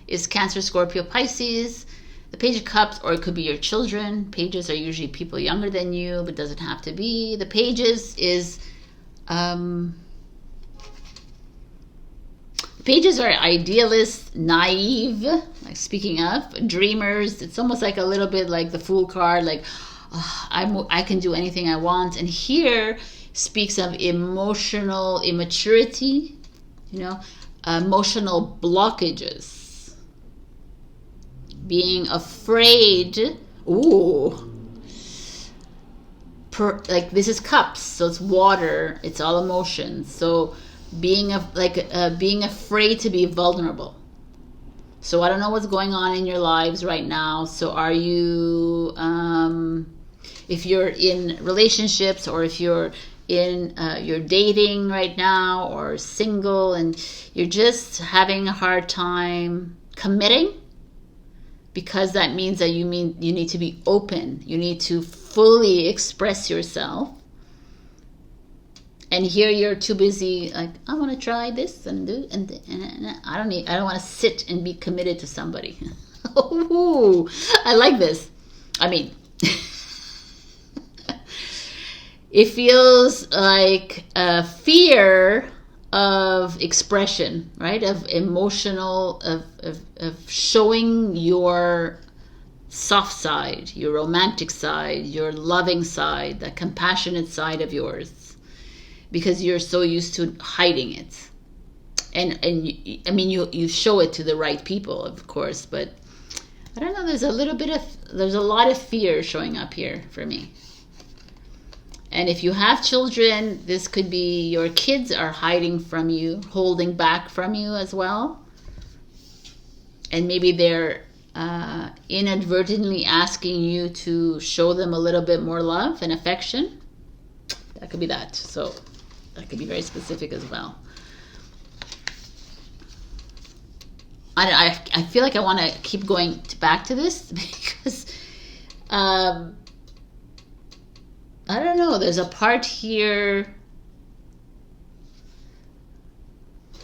Speaker 1: is Cancer, Scorpio, Pisces. The Page of Cups, or it could be your children. Pages are usually people younger than you, but doesn't have to be. The Pages is... Pages are idealists, naive, like speaking of, dreamers. It's almost like a little bit like the Fool card, like, I can do anything I want. And here speaks of emotional immaturity, you know, emotional blockages, being afraid. Like this is cups, so it's water, it's all emotions. So being afraid to be vulnerable. So I don't know what's going on in your lives right now. So are you, if you're in relationships, or if you're in you're dating right now, or single, and you're just having a hard time committing, because that means that you need to be open, you need to fully express yourself. And here you're too busy, like, I want to try this and do, and I don't want to sit and be committed to somebody. Ooh, I like this. I mean, it feels like a fear of expression, right? Of emotional, of showing your soft side, your romantic side, your loving side, that compassionate side of yours, because you're so used to hiding it. And I mean, you show it to the right people, of course, but I don't know, there's a lot of fear showing up here for me. And if you have children, this could be your kids are hiding from you, holding back from you as well. And maybe they're inadvertently asking you to show them a little bit more love and affection. That could be that. So that could be very specific as well. I feel like I want to keep going back to this because I don't know, there's a part here,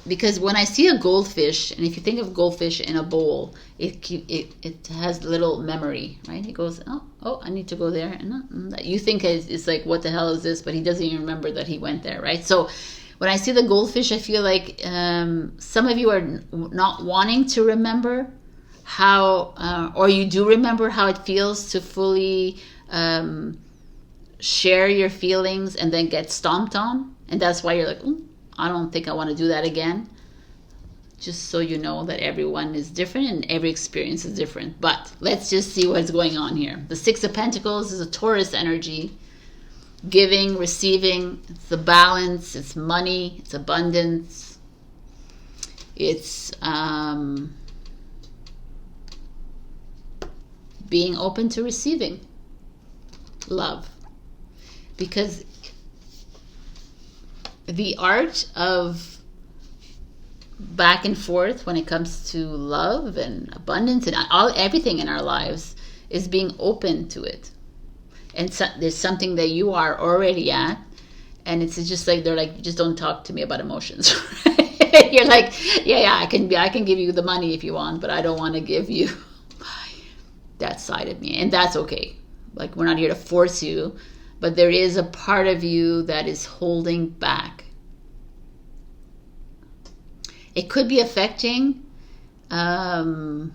Speaker 1: because when I see a goldfish, and if you think of goldfish in a bowl, it has little memory, right? It goes, oh, I need to go there, and you think it's like, what the hell is this? But he doesn't even remember that he went there, right? So when I see the goldfish, I feel like some of you are not wanting to remember how, or you do remember how it feels to fully share your feelings and then get stomped on. And that's why you're like, I don't think I want to do that again. Just so you know that everyone is different and every experience is different. But let's just see what's going on here. The Six of Pentacles is a Taurus energy. Giving, receiving, it's the balance, it's money, it's abundance. It's being open to receiving love. Because the art of back and forth when it comes to love and abundance and everything in our lives is being open to it. And so, there's something that you are already at, and it's just like they're like, just don't talk to me about emotions. You're like, yeah, I can give you the money if you want, but I don't want to give you that side of me, and that's okay. Like, we're not here to force you, but there is a part of you that is holding back. It could be affecting the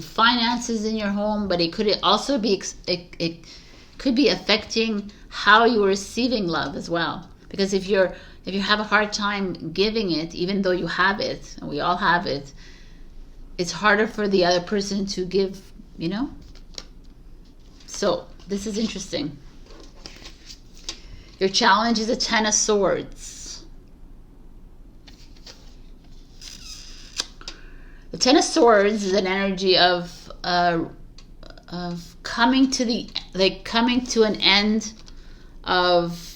Speaker 1: finances in your home, but it could also be it could be affecting how you are receiving love as well. Because if you have a hard time giving it, even though you have it, and we all have it, it's harder for the other person to give, you know? So this is interesting. Your challenge is a 10 of Swords. The 10 of Swords is an energy of coming to an end of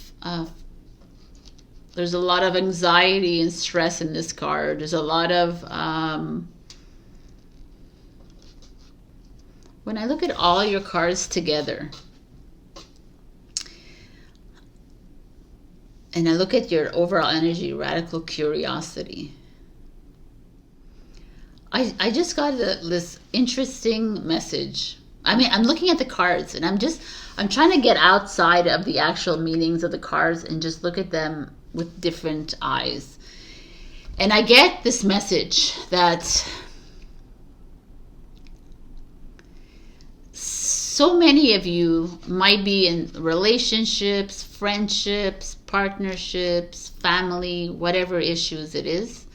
Speaker 1: there's a lot of anxiety and stress in this card. There's a lot of when I look at all your cards together and I look at your overall energy, radical curiosity, I just got this interesting message. I mean, I'm looking at the cards and I'm trying to get outside of the actual meanings of the cards and just look at them with different eyes. And I get this message that so many of you might be in relationships, friendships, partnerships, family, whatever issues it is,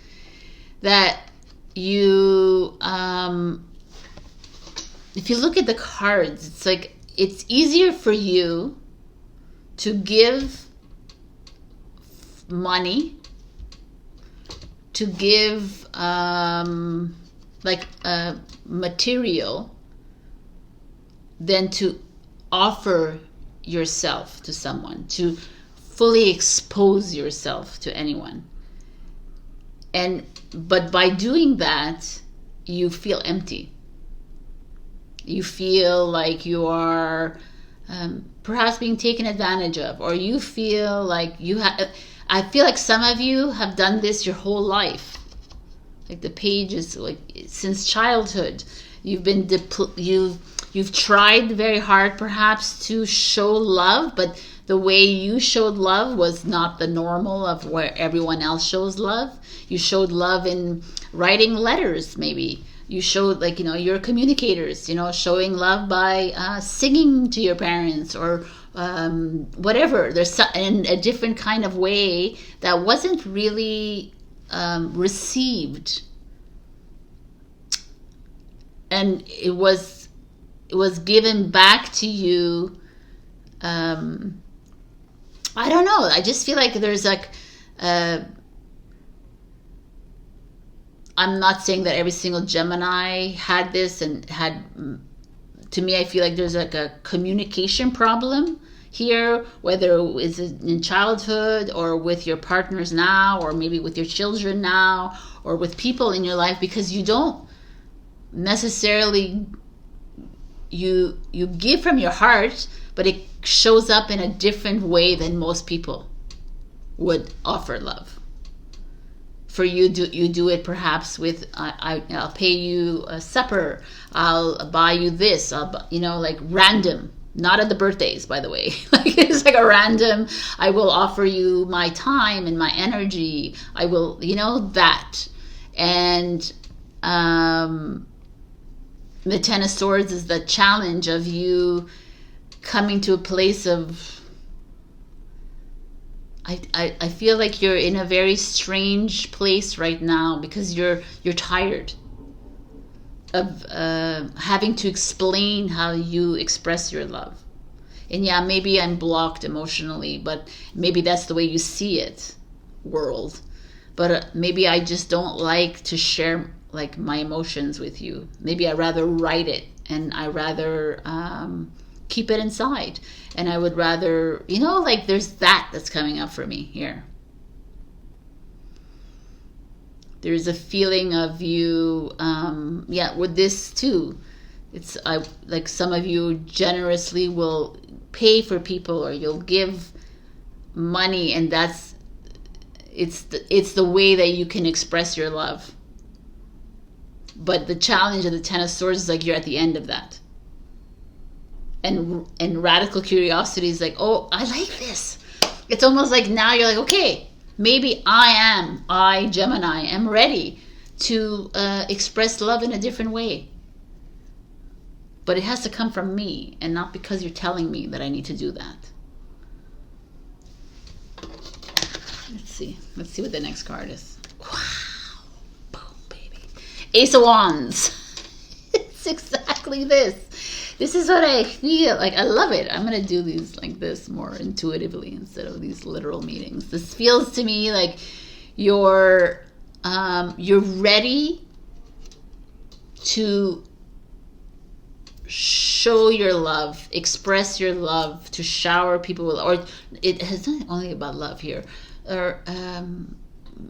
Speaker 1: that you if you look at the cards, it's like it's easier for you to give money, to give material, than to offer yourself to someone, to fully expose yourself to anyone. But by doing that, you feel empty. You feel like you are perhaps being taken advantage of, or you feel like I feel like some of you have done this your whole life. Like the page is like since childhood, you've been you've tried very hard perhaps to show love, but the way you showed love was not the normal of where everyone else shows love. You showed love in writing letters, maybe. You showed, like, you know, you're communicators, you know, showing love by singing to your parents or whatever. There's in a different kind of way that wasn't really received. And it was given back to you. I don't know. I just feel like there's like, I'm not saying that every single Gemini had this and had, to me, I feel like there's like a communication problem here, whether it's in childhood or with your partners now, or maybe with your children now, or with people in your life, because you don't necessarily, you give from your heart, but it shows up in a different way than most people would offer love. For you, you do it perhaps with I'll pay you a supper, I'll buy you this, like random, not at the birthdays, by the way. Like it's like a random, I will offer you my time and my energy, I will, that. And the 10 of Swords is the challenge of you coming to a place of, I feel like you're in a very strange place right now because you're tired of having to explain how you express your love. And yeah, maybe I'm blocked emotionally, but maybe that's the way you see it, world. But maybe I just don't like to share like my emotions with you. Maybe I rather write it, and I rather keep it inside. And I would rather, you know, like there's that's coming up for me here. There's a feeling of you, with this too. It's like some of you generously will pay for people, or you'll give money, and it's the way that you can express your love. But the challenge of the Ten of Swords is like you're at the end of that. And radical curiosity is like, oh, I like this. It's almost like now you're like, okay, maybe I, Gemini, am ready to express love in a different way. But it has to come from me, and not because you're telling me that I need to do that. Let's see what the next card is. Wow. Boom, baby. Ace of Wands. It's exactly this. This is what I feel like. I love it. I'm going to do these like this more intuitively instead of these literal meetings. This feels to me like you're ready to show your love, express your love, to shower people with, or it has not only about love here, or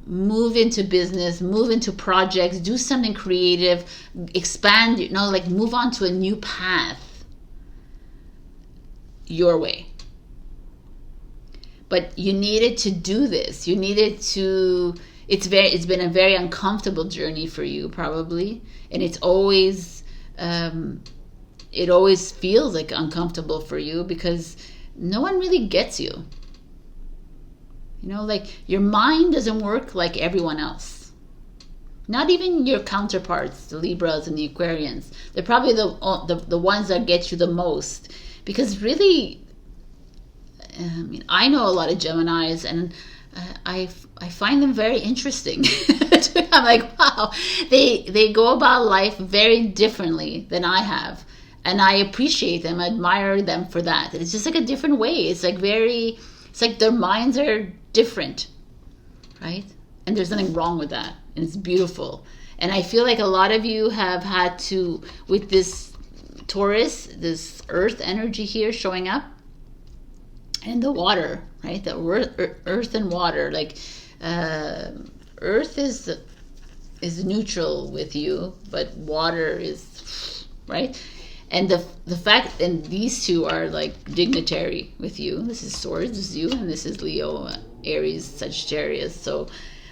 Speaker 1: move into business, move into projects, do something creative, expand, like move on to a new path your way. But you needed to do this. You needed to, it's been a very uncomfortable journey for you probably, and it always feels like uncomfortable for you because no one really gets you. Like your mind doesn't work like everyone else. Not even your counterparts, the Libras and the Aquarians. They're probably the ones that get you the most. Because really, I know a lot of Geminis, and I find them very interesting. I'm like, wow, they go about life very differently than I have. And I appreciate them, admire them for that. It's just like a different way. It's like their minds are different, right? And there's nothing wrong with that. And it's beautiful. And I feel like a lot of you have had to, with this Taurus, this earth energy here showing up, and the water, right? The earth and water. Like earth is neutral with you, but water is, right? And the fact, and these two are like dignitary with you. This is Swords, this is you, and this is Leo, Aries, Sagittarius. So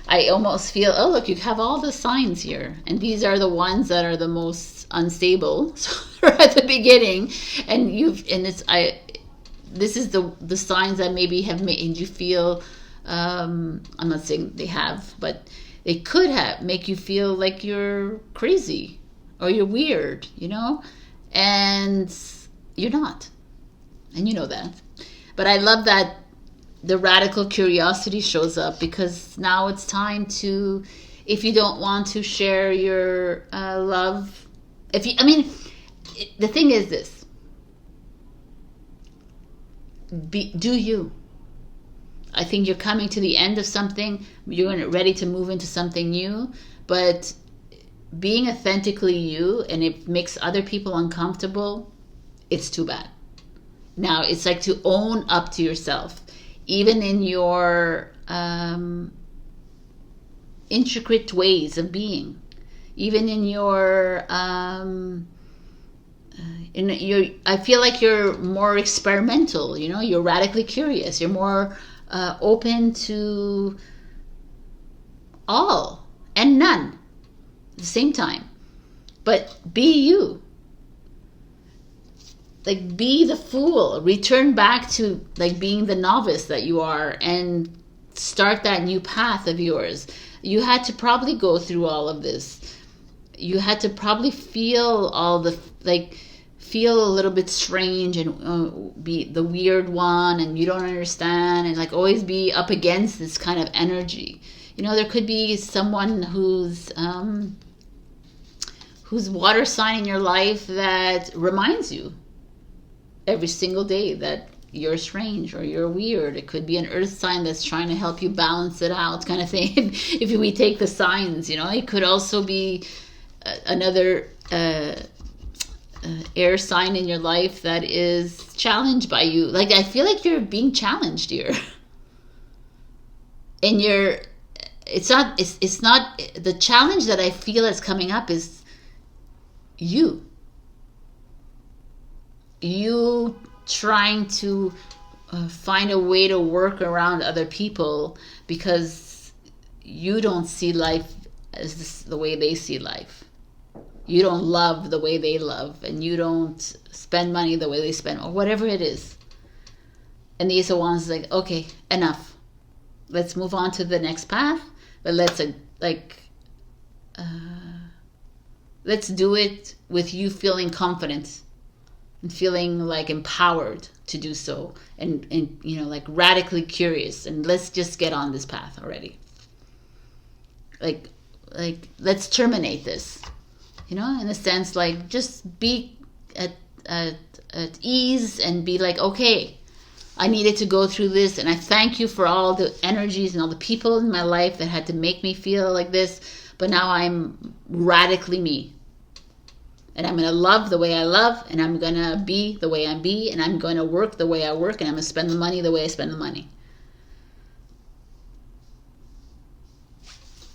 Speaker 1: I almost feel, oh look, you have all the signs here, and these are the ones that are the most unstable at the beginning. And this is the signs that maybe have made you feel. I'm not saying they have, but they could make you feel like you're crazy or you're weird, and you're not, and you know that. But I love that the radical curiosity shows up, because now it's time to, if you don't want to share your love, the thing is this: do you? I think you're coming to the end of something. You're ready to move into something new, but being authentically you, and it makes other people uncomfortable, it's too bad. Now it's like to own up to yourself, even in your intricate ways of being, even in your I feel like you're more experimental. You're radically curious. You're more open to all and none at the same time. But be you. Like, be the fool. Return back to like being the novice that you are, and start that new path of yours. You had to probably go through all of this. You had to probably feel feel a little bit strange, and be the weird one, and you don't understand, and like always be up against this kind of energy. There could be someone who's water sign in your life that reminds you every single day that you're strange or you're weird. It could be an earth sign that's trying to help you balance it out, kind of thing. If we take the signs, it could also be another air sign in your life that is challenged by you. Like, I feel like you're being challenged here. And it's not the challenge that I feel is coming up is you trying to find a way to work around other people because you don't see life as the way they see life. You don't love the way they love, and you don't spend money the way they spend, or whatever it is. And the Ace of Wands is like, okay, enough. Let's move on to the next path, but let's do it with you feeling confident and feeling like empowered to do so, and you know, like radically curious, and let's just get on this path already. Like let's terminate this, you know, in a sense, like just be at ease and be like, okay, I needed to go through this, and I thank you for all the energies and all the people in my life that had to make me feel like this, but now I'm radically me. And I'm going to love the way I love, and I'm going to be the way I be, and I'm going to work the way I work, and I'm going to spend the money the way I spend the money.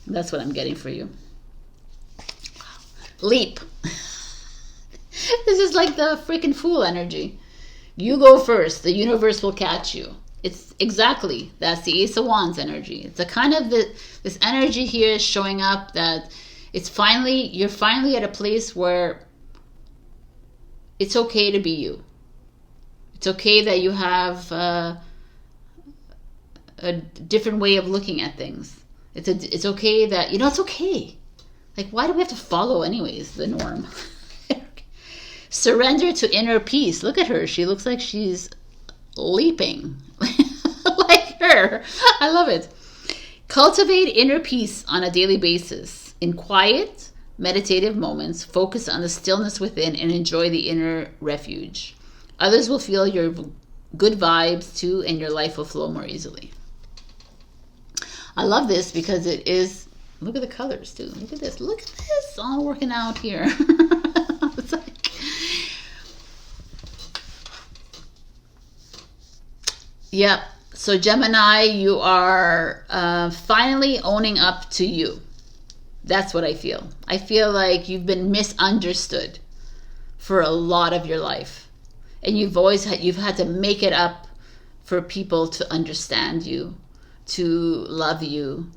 Speaker 1: That's what I'm getting for you. Leap. This is like the freaking Fool energy. You go first. The universe will catch you. It's exactly, that's the Ace of Wands energy. It's a kind of this energy here is showing up that you're finally at a place where it's okay to be you. It's okay that you have a different way of looking at things. It's okay that, you know, it's okay. Like, why do we have to follow anyways the norm? Surrender to inner peace. Look at her. She looks like she's leaping. Like her. I love it. Cultivate inner peace on a daily basis. In quiet, meditative moments, focus on the stillness within and enjoy the inner refuge. Others will feel your good vibes too, and your life will flow more easily. I love this because it is, look at the colors too. Look at this. Look at this. All working out here. It's like, yep. So Gemini, you are finally owning up to you. That's what I feel. I feel like you've been misunderstood for a lot of your life, and you've had to make it up for people to understand you, to love you,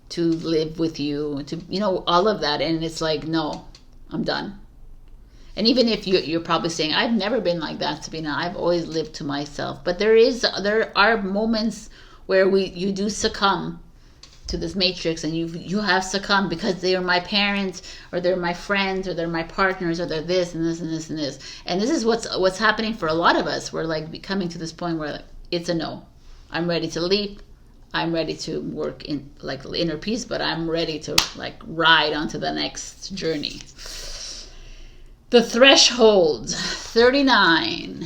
Speaker 1: to live with you, to, you know, all of that. And it's like, no, I'm done. And even if you're probably saying, I've never been like that, Sabrina, I've always lived to myself. But there are moments where you do succumb to this matrix, and you have succumbed because they are my parents, or they're my friends, or they're my partners, or they're this and this and this and this. And this is what's happening for a lot of us. We're like coming to this point where, like, it's a no. I'm ready to leap. I'm ready to work in like inner peace, but I'm ready to like ride onto the next journey. The threshold, 39,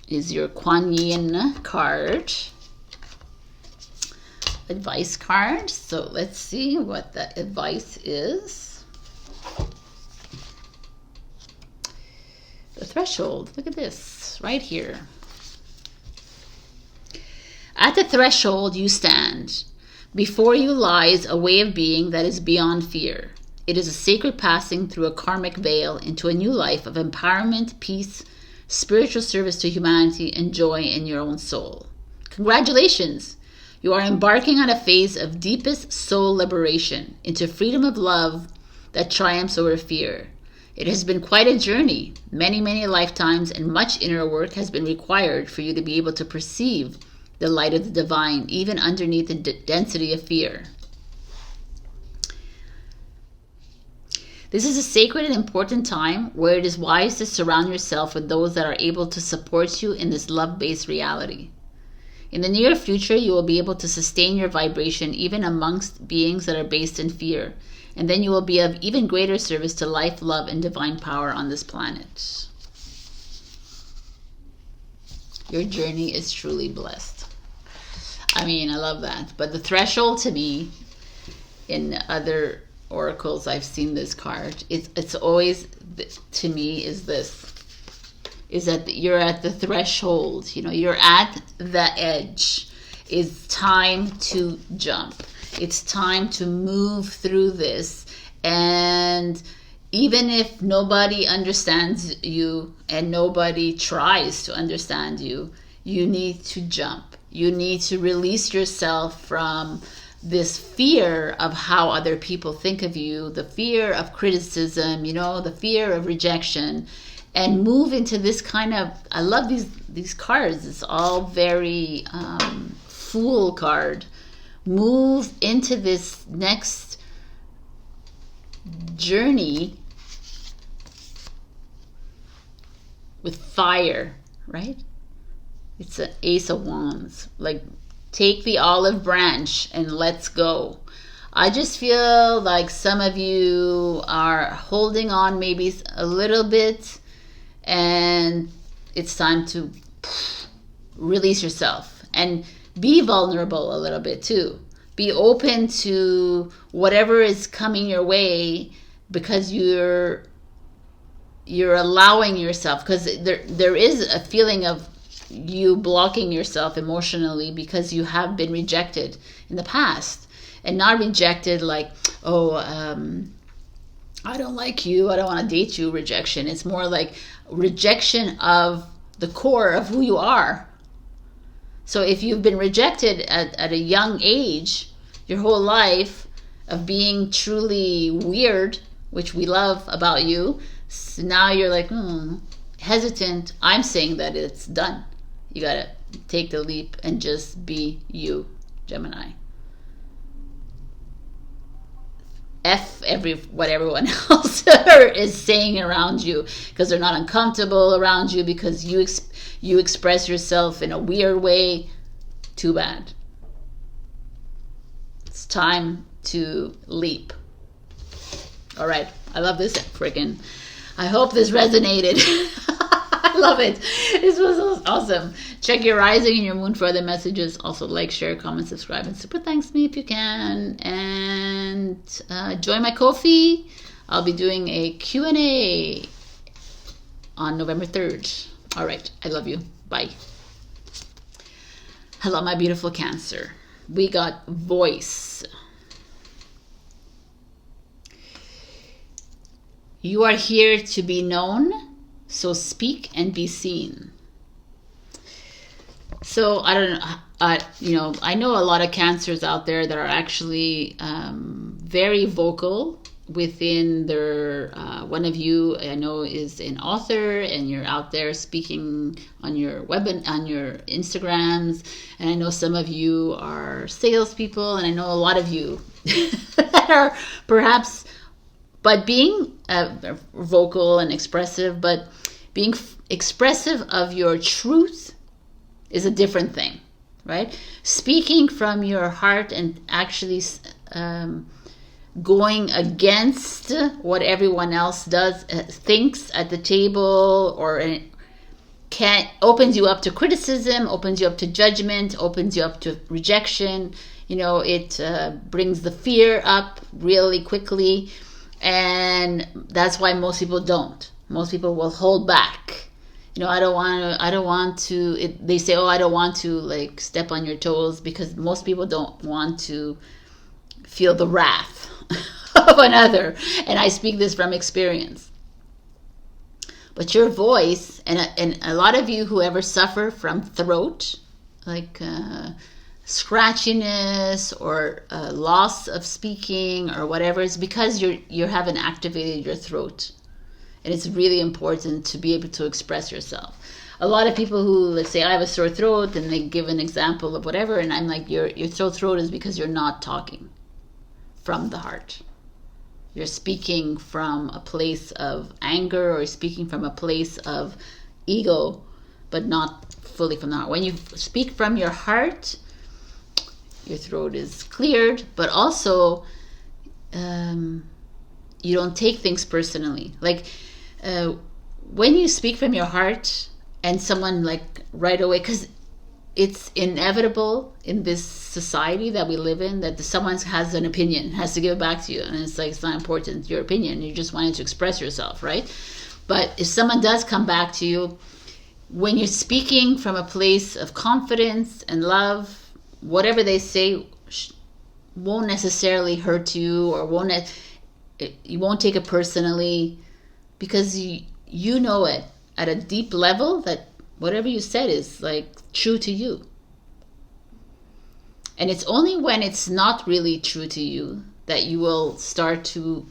Speaker 1: is your Kuan Yin card. Advice card. So let's see what the advice is. The threshold. Look at this right here. At the threshold you stand. Before you lies a way of being that is beyond fear. It is a sacred passing through a karmic veil into a new life of empowerment, peace, spiritual service to humanity, and joy in your own soul. Congratulations! You are embarking on a phase of deepest soul liberation into freedom of love that triumphs over fear. It has been quite a journey. Many, many lifetimes and much inner work has been required for you to be able to perceive the light of the divine, even underneath the density of fear. This is a sacred and important time where it is wise to surround yourself with those that are able to support you in this love-based reality. In the near future, you will be able to sustain your vibration even amongst beings that are based in fear, and then you will be of even greater service to life, love, and divine power on this planet. Your journey is truly blessed. I mean, I love that. But the threshold, to me, in other oracles I've seen this card, it's always to me is this, is that you're at the threshold, you know, you're at the edge. It's time to jump. It's time to move through this. And even if nobody understands you and nobody tries to understand you, you need to jump. You need to release yourself from this fear of how other people think of you, the fear of criticism, you know, the fear of rejection, and move into this kind of, I love these cards. It's all very Fool card. Move into this next journey with fire, right? It's an Ace of Wands. Like, take the olive branch and let's go. I just feel like some of you are holding on maybe a little bit, and it's time to release yourself and be vulnerable a little bit too. Be open to whatever is coming your way, because you're allowing yourself, because there is a feeling of you blocking yourself emotionally because you have been rejected in the past. And not rejected like, oh, I don't like you, I don't want to date you, rejection. It's more like rejection of the core of who you are. So if you've been rejected at a young age, your whole life, of being truly weird, which we love about you, so now you're like, hesitant. I'm saying that it's done. You gotta take the leap and just be you, Gemini. F what everyone else is saying around you, because they're not uncomfortable around you, because you express yourself in a weird way. Too bad. It's time to leap. All right. I love this freaking. I hope this resonated. I love it. This was awesome. Check your rising and your moon for other messages. Also, like, share, comment, subscribe, and super thanks me if you can. And join my Ko-fi. I'll be doing a Q&A on November 3rd. All right. I love you. Bye. Hello, my beautiful Cancer. We got voice. You are here to be known, so speak and be seen. So I don't know, I know a lot of Cancers out there that are actually very vocal within their, one of you I know is an author, and you're out there speaking on your on your Instagrams, and I know some of you are salespeople, and I know a lot of you that are perhaps, but being vocal and expressive, but being expressive of your truth is a different thing, right? Speaking from your heart and actually going against what everyone else does, thinks at the table, or opens you up to criticism, opens you up to judgment, opens you up to rejection. You know, it brings the fear up really quickly, and that's why most people don't. Most people will hold back. You know, I don't want to, they say, oh, I don't want to like step on your toes, because most people don't want to feel the wrath of another. And I speak this from experience. But your voice, and a lot of you who ever suffer from throat, like scratchiness or loss of speaking or whatever, it's because you haven't activated your throat. And it's really important to be able to express yourself. A lot of people who, let's say, I have a sore throat, and they give an example of whatever, and I'm like, your sore throat is because you're not talking from the heart. You're speaking from a place of anger, or speaking from a place of ego, but not fully from the heart. When you speak from your heart, your throat is cleared, but also you don't take things personally. Like when you speak from your heart, and someone like right away, because it's inevitable in this society that we live in that someone has an opinion, has to give it back to you. And it's like, it's not important, your opinion. You just wanted to express yourself, right? But if someone does come back to you, when you're speaking from a place of confidence and love, whatever they say won't necessarily hurt you, or you won't take it personally, because you know it at a deep level that whatever you said is like true to you. And it's only when it's not really true to you that you will start to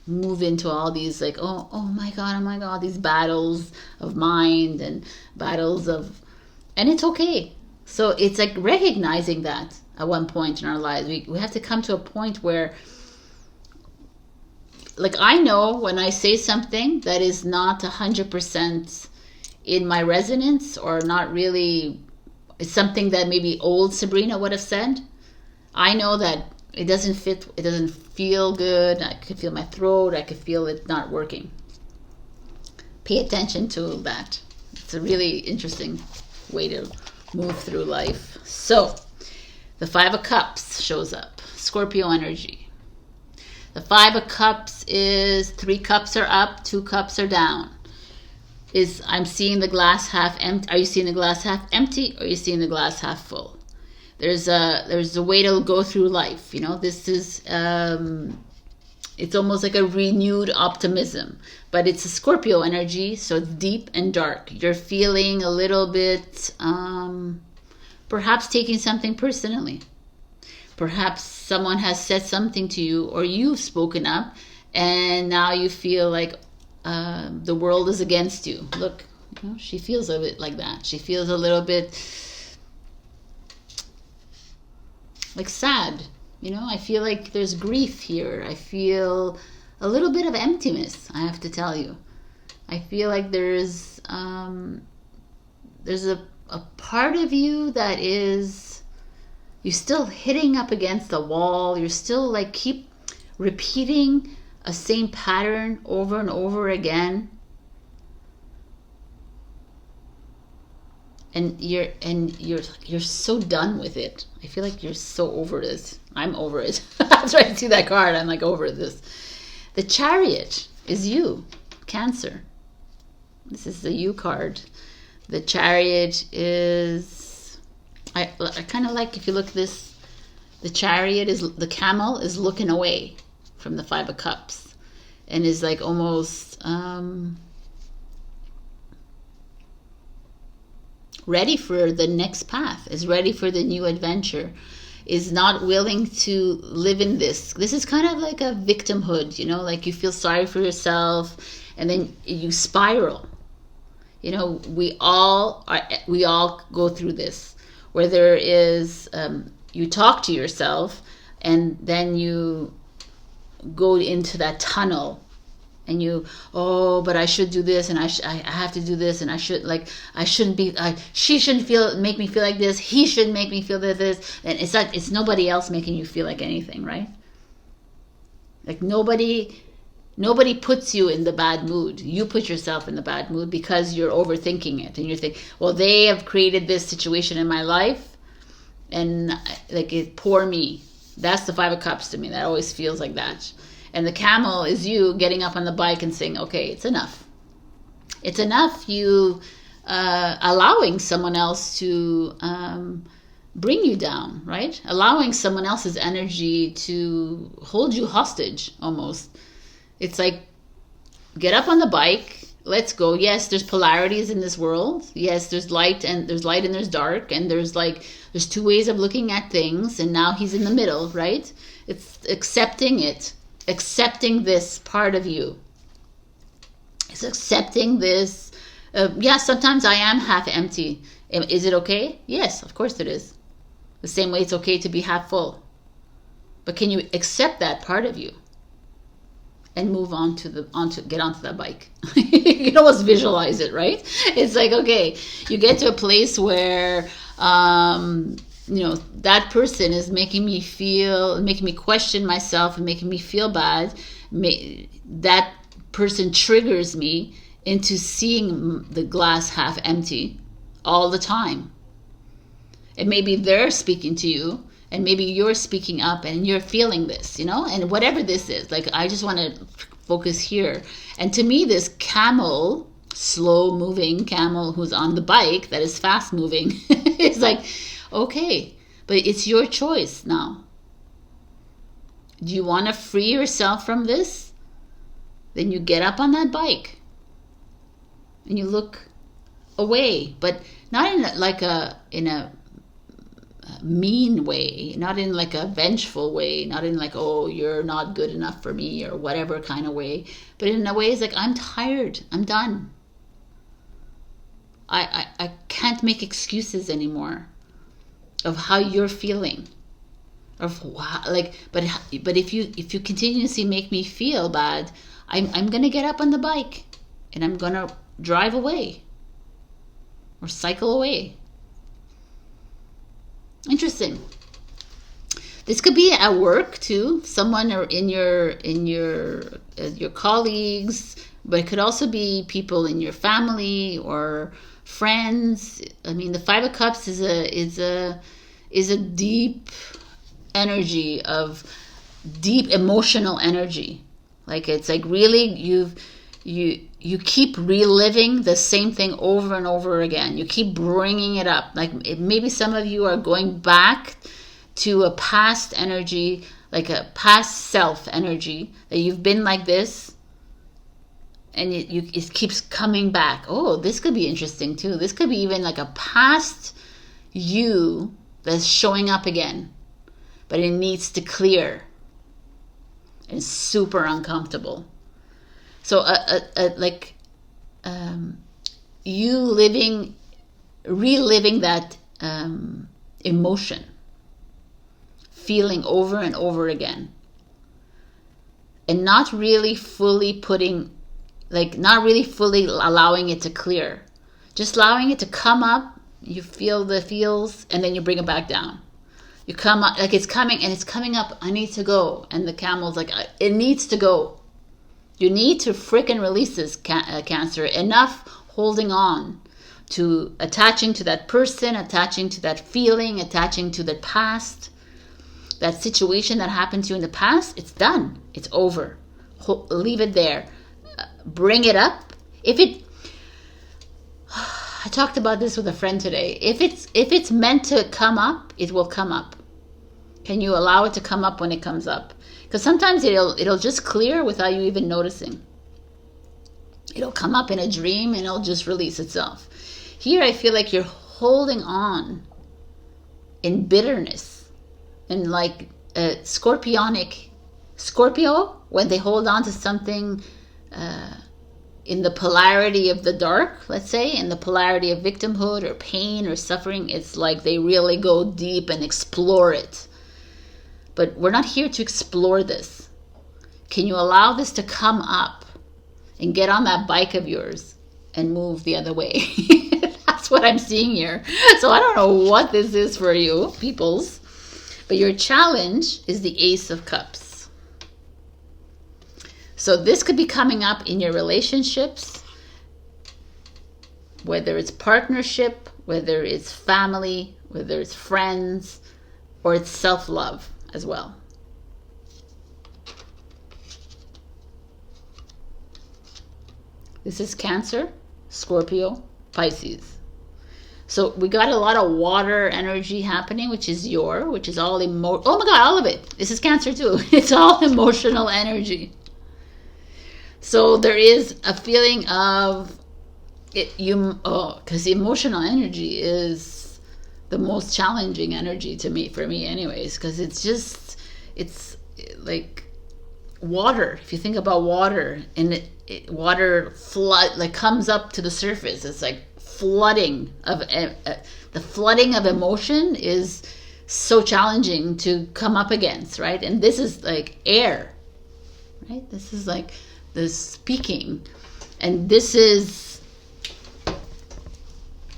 Speaker 1: move into all these like, oh my god, these battles of mind and battles of, and it's okay. So it's like recognizing that at one point in our lives, we have to come to a point where, like, I know when I say something that is not 100% in my resonance, or not really, it's something that maybe old Sabrina would have said. I know that it doesn't fit, it doesn't feel good. I could feel my throat, I could feel it not working. Pay attention to that. It's a really interesting way to move through life. So, the Five of Cups shows up. Scorpio energy. The Five of Cups is 3 cups are up, 2 cups are down. I'm seeing the glass half empty. Are you seeing the glass half empty, or are you seeing the glass half full? There's a way to go through life. You know, this is it's almost like a renewed optimism, but it's a Scorpio energy, so it's deep and dark. You're feeling a little bit, perhaps taking something personally. Perhaps someone has said something to you, or you've spoken up, and now you feel like the world is against you. Look, you know, she feels a bit like that. She feels a little bit like sad. You know, I feel like there's grief here. I feel a little bit of emptiness, I have to tell you. I feel like there's a part of you that is, you're still hitting up against the wall. You're still like keep repeating a same pattern over and over again. And you're so done with it. I feel like you're so over this. I'm over it. That's why I see that card. I'm like over this. The Chariot is you, Cancer. This is the you card. The Chariot is, I kind of like, if you look at this, the Chariot is, the camel is looking away from the Five of Cups, and is like almost ready for the next path, is ready for the new adventure, is not willing to live in this. This is kind of like a victimhood, you know, like you feel sorry for yourself and then you spiral. You know, we all go through this, where there is, you talk to yourself and then you go into that tunnel, and you, but I should do this, and I have to do this, and she shouldn't make me feel like this, he shouldn't make me feel this, and it's nobody else making you feel like anything, right? Like nobody puts you in the bad mood. You put yourself in the bad mood because you're overthinking it, and you think, well, they have created this situation in my life, and like, poor me. That's the Five of Cups to me. That always feels like that. And the camel is you getting up on the bike and saying, okay, it's enough. It's enough. You allowing someone else to bring you down, right? Allowing someone else's energy to hold you hostage, almost. It's like, get up on the bike. Let's go. Yes, there's polarities in this world. Yes, there's light and there's dark, and there's two ways of looking at things, and now he's in the middle, right? It's accepting it. Accepting this part of you. It's accepting this. Sometimes I am half empty. Is it okay? Yes, of course it is. The same way it's okay to be half full. But can you accept that part of you and move on get onto that bike? You can almost visualize it, right? It's like, okay, you get to a place where that person is making me question myself and making me feel bad. That person triggers me into seeing the glass half empty all the time. And maybe they're speaking to you, and maybe you're speaking up and you're feeling this, you know, and whatever this is, like, I just want to focus here. And to me, this camel, slow moving camel who's on the bike that is fast moving, it's like, okay, but it's your choice now. Do you want to free yourself from this? Then you get up on that bike and you look away, but not in a mean way, not in like a vengeful way, not in like, oh, you're not good enough for me or whatever kind of way, but in a way it's like, I'm tired, I'm done. I can't make excuses anymore of how you're feeling, of like, but if you continuously make me feel bad, I'm gonna get up on the bike and I'm gonna drive away or cycle away. Interesting. This could be at work too, someone or in your colleagues, but it could also be people in your family or friends. I mean, the Five of Cups is a deep energy, of deep emotional energy. Like, it's like really you keep reliving the same thing over and over again. You keep bringing it up. Like, maybe some of you are going back to a past energy, like a past self energy, that you've been like this, and it keeps coming back. Oh, this could be interesting too. This could be even like a past you that's showing up again, but it needs to clear. It's super uncomfortable. So, you reliving that emotion, feeling over and over again, and not really fully allowing it to clear, just allowing it to come up. You feel the feels, and then you bring it back down. You come up, like, it's coming, and it's coming up. I need to go, and the camel's like, it needs to go. You need to frickin' release this, Cancer. Enough holding on to attaching to that person, attaching to that feeling, attaching to the past, that situation that happened to you in the past. It's done. It's over. Leave it there. Bring it up. I talked about this with a friend today. If it's meant to come up, it will come up. Can you allow it to come up when it comes up? Because sometimes it'll just clear without you even noticing. It'll come up in a dream and it'll just release itself. Here I feel like you're holding on in bitterness, and like Scorpio, when they hold on to something in the polarity of the dark, let's say, in the polarity of victimhood or pain or suffering, it's like they really go deep and explore it. But we're not here to explore this. Can you allow this to come up and get on that bike of yours and move the other way? That's what I'm seeing here. So I don't know what this is for you, peoples. But your challenge is the Ace of Cups. So this could be coming up in your relationships, whether it's partnership, whether it's family, whether it's friends, or it's self-love as well. This is Cancer, Scorpio, Pisces. So we got a lot of water energy happening, which is all oh my God, all of it. This is Cancer too. It's all emotional energy. So there is a feeling of it, because emotional energy is the most challenging energy for me anyways, because it's like water. If you think about water, and water flood, like, comes up to the surface, it's like flooding of the flooding of emotion is so challenging to come up against, right? And this is like air, right? This is like the speaking, and this is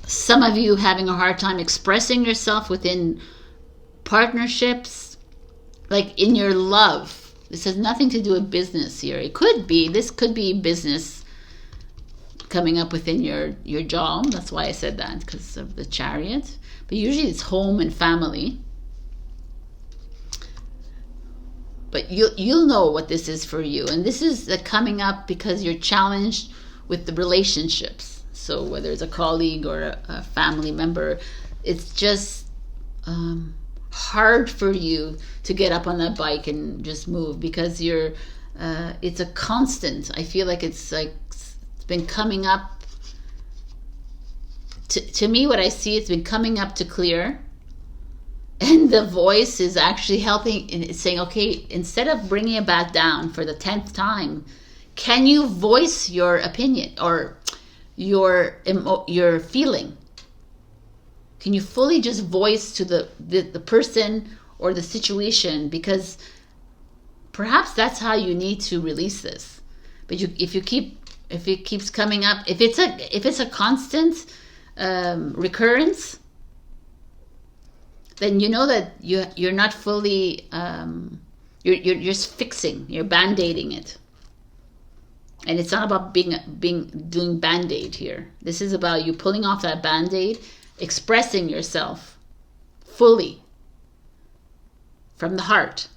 Speaker 1: some of you having a hard time expressing yourself within partnerships, like in your love. This has nothing to do with business here. This could be business, coming up within your jaw. That's why I said that, because of the Chariot. But usually it's home and family. But you'll know what this is for you. And this is coming up because you're challenged with the relationships. So whether it's a colleague or a family member, it's just hard for you to get up on that bike and just move, because you're it's a constant. I feel like it's been coming up to me. What I see, it's been coming up to clear, and the voice is actually helping, and it's saying, okay, instead of bringing it back down for the 10th time, can you voice your opinion or your feeling? Can you fully just voice to the person or the situation? Because perhaps that's how you need to release this. But if it keeps coming up, if it's a constant recurrence, then you know that you're not fully you're just fixing, you're band-aiding it. And it's not about doing band-aid here. This is about you pulling off that band-aid, expressing yourself fully from the heart,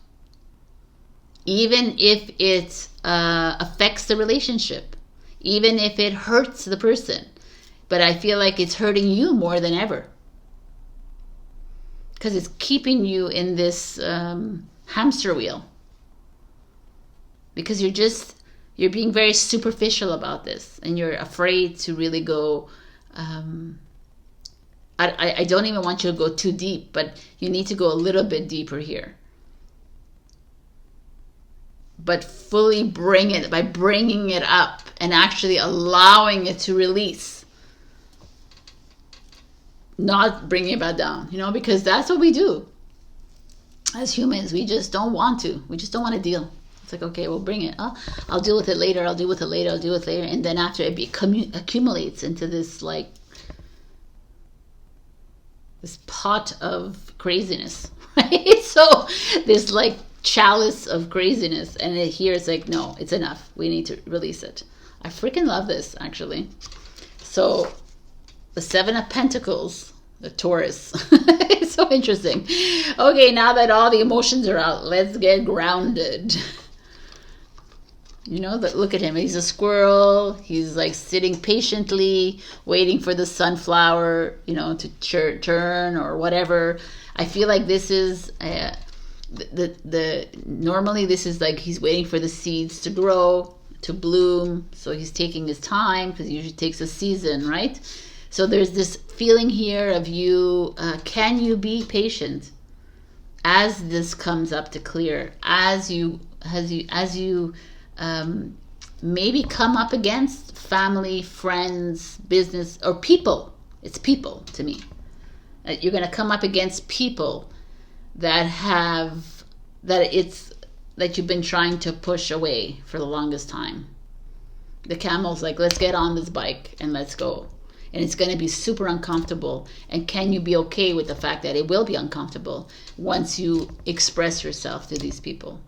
Speaker 1: even if it affects the relationship, even if it hurts the person. But I feel like it's hurting you more than ever, because it's keeping you in this hamster wheel, because you're being very superficial about this, and you're afraid to really go I don't even want you to go too deep, but you need to go a little bit deeper here. But fully bring it, by bringing it up and actually allowing it to release. Not bringing it back down, because that's what we do. As humans, we just don't want to. We just don't want to deal. It's like, okay, we'll bring it. Oh, I'll deal with it later. I'll deal with it later. I'll deal with it later. And then after it accumulates into this this pot of craziness, right? So this chalice of craziness, and here it's like, no, it's enough. We need to release it. I freaking love this, actually. So the 7 of Pentacles, the Taurus. It's so interesting. Okay, now that all the emotions are out, let's get grounded. Look at him. He's a squirrel. He's sitting patiently, waiting for the sunflower, to turn or whatever. I feel like this is normally this is he's waiting for the seeds to grow, to bloom. So he's taking his time, because it usually takes a season, right? So there's this feeling here of you. Can you be patient as this comes up to clear? As you maybe come up against family, friends, business, or people. It's people to me. You're going to come up against people that you've been trying to push away for the longest time. The camel's let's get on this bike and let's go. And it's going to be super uncomfortable. And can you be okay with the fact that it will be uncomfortable once you express yourself to these people?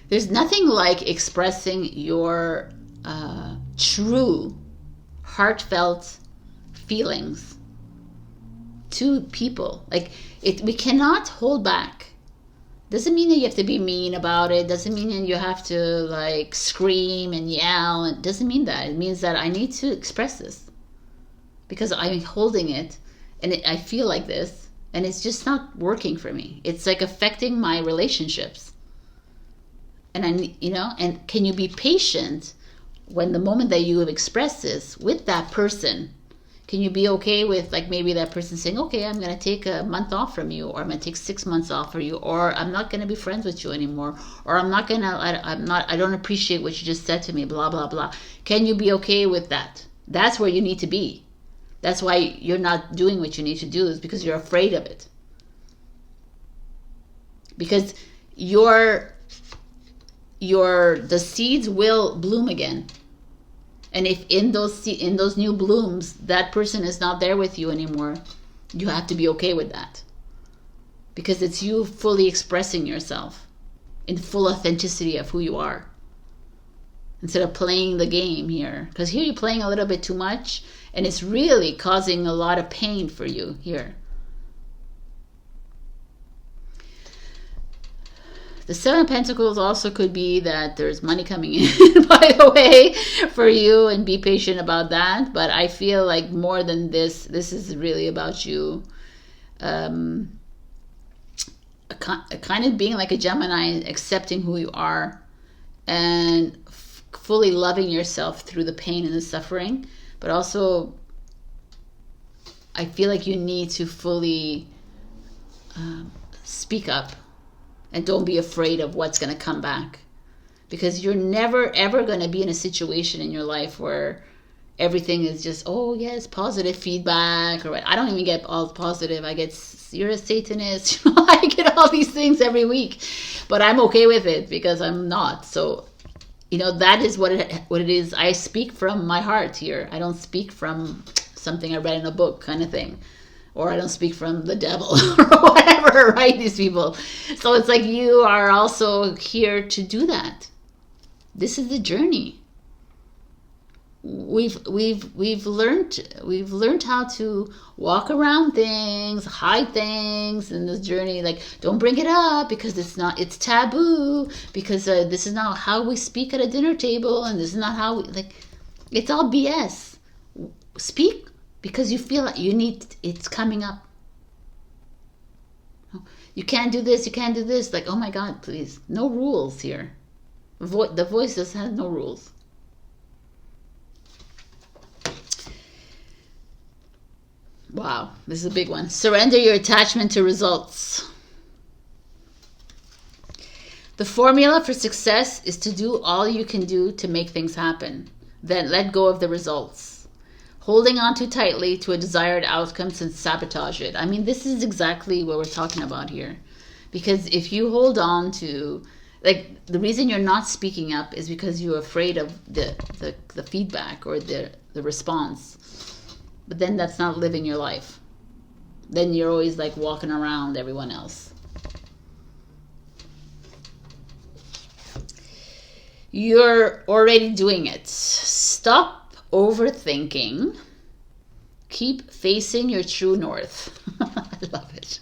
Speaker 1: There's nothing like expressing your true, heartfelt feelings to people. We cannot hold back. Doesn't mean that you have to be mean about it. Doesn't mean that you have to scream and yell. It doesn't mean that. It means that I need to express this because I'm holding it, and I feel like this, and it's just not working for me. It's affecting my relationships. And and can you be patient when the moment that you have expressed this with that person? Can you be okay with maybe that person saying, okay, I'm going to take a month off from you, or I'm going to take 6 months off from you, or I'm not going to be friends with you anymore, or I don't appreciate what you just said to me, blah, blah, blah. Can you be okay with that? That's where you need to be. That's why you're not doing what you need to do, is because you're afraid of it. Because the seeds will bloom again. And if in those new blooms, that person is not there with you anymore, you have to be okay with that. Because it's you fully expressing yourself in full authenticity of who you are. instead of playing the game here. Because here you're playing a little bit too much, and it's really causing a lot of pain for you here. The Seven of Pentacles also could be that there's money coming in, by the way, for you, and be patient about that. But I feel like more than this, this is really about you kind of being like a Gemini, accepting who you are and fully loving yourself through the pain and the suffering. But also, I feel like you need to fully speak up. And don't be afraid of what's going to come back. Because you're never, ever going to be in a situation in your life where everything is just, oh, yes, positive feedback. Or I don't even get all positive. I get, you're a Satanist. I get all these things every week. But I'm okay with it because I'm not. So, that is what it is. I speak from my heart here. I don't speak from something I read in a book kind of thing. Or I don't speak from the devil or whatever, right? These people. So it's like you are also here to do that. This is the journey. We've learned how to walk around things, hide things in this journey. Like, don't bring it up because it's taboo. Because this is not how we speak at a dinner table, and this is not how it's all BS. Speak. Because you feel like it's coming up. You can't do this, you can't do this. Like, oh my God, please. No rules here. The voices have no rules. Wow, this is a big one. Surrender your attachment to results. The formula for success is to do all you can do to make things happen. Then let go of the results. Holding on too tightly to a desired outcome can sabotage it. I mean, this is exactly what we're talking about here. Because if you hold on to, the reason you're not speaking up is because you're afraid of the feedback or the response. But then that's not living your life. Then you're always walking around everyone else. You're already doing it. Stop overthinking. Keep facing your true north. I love it.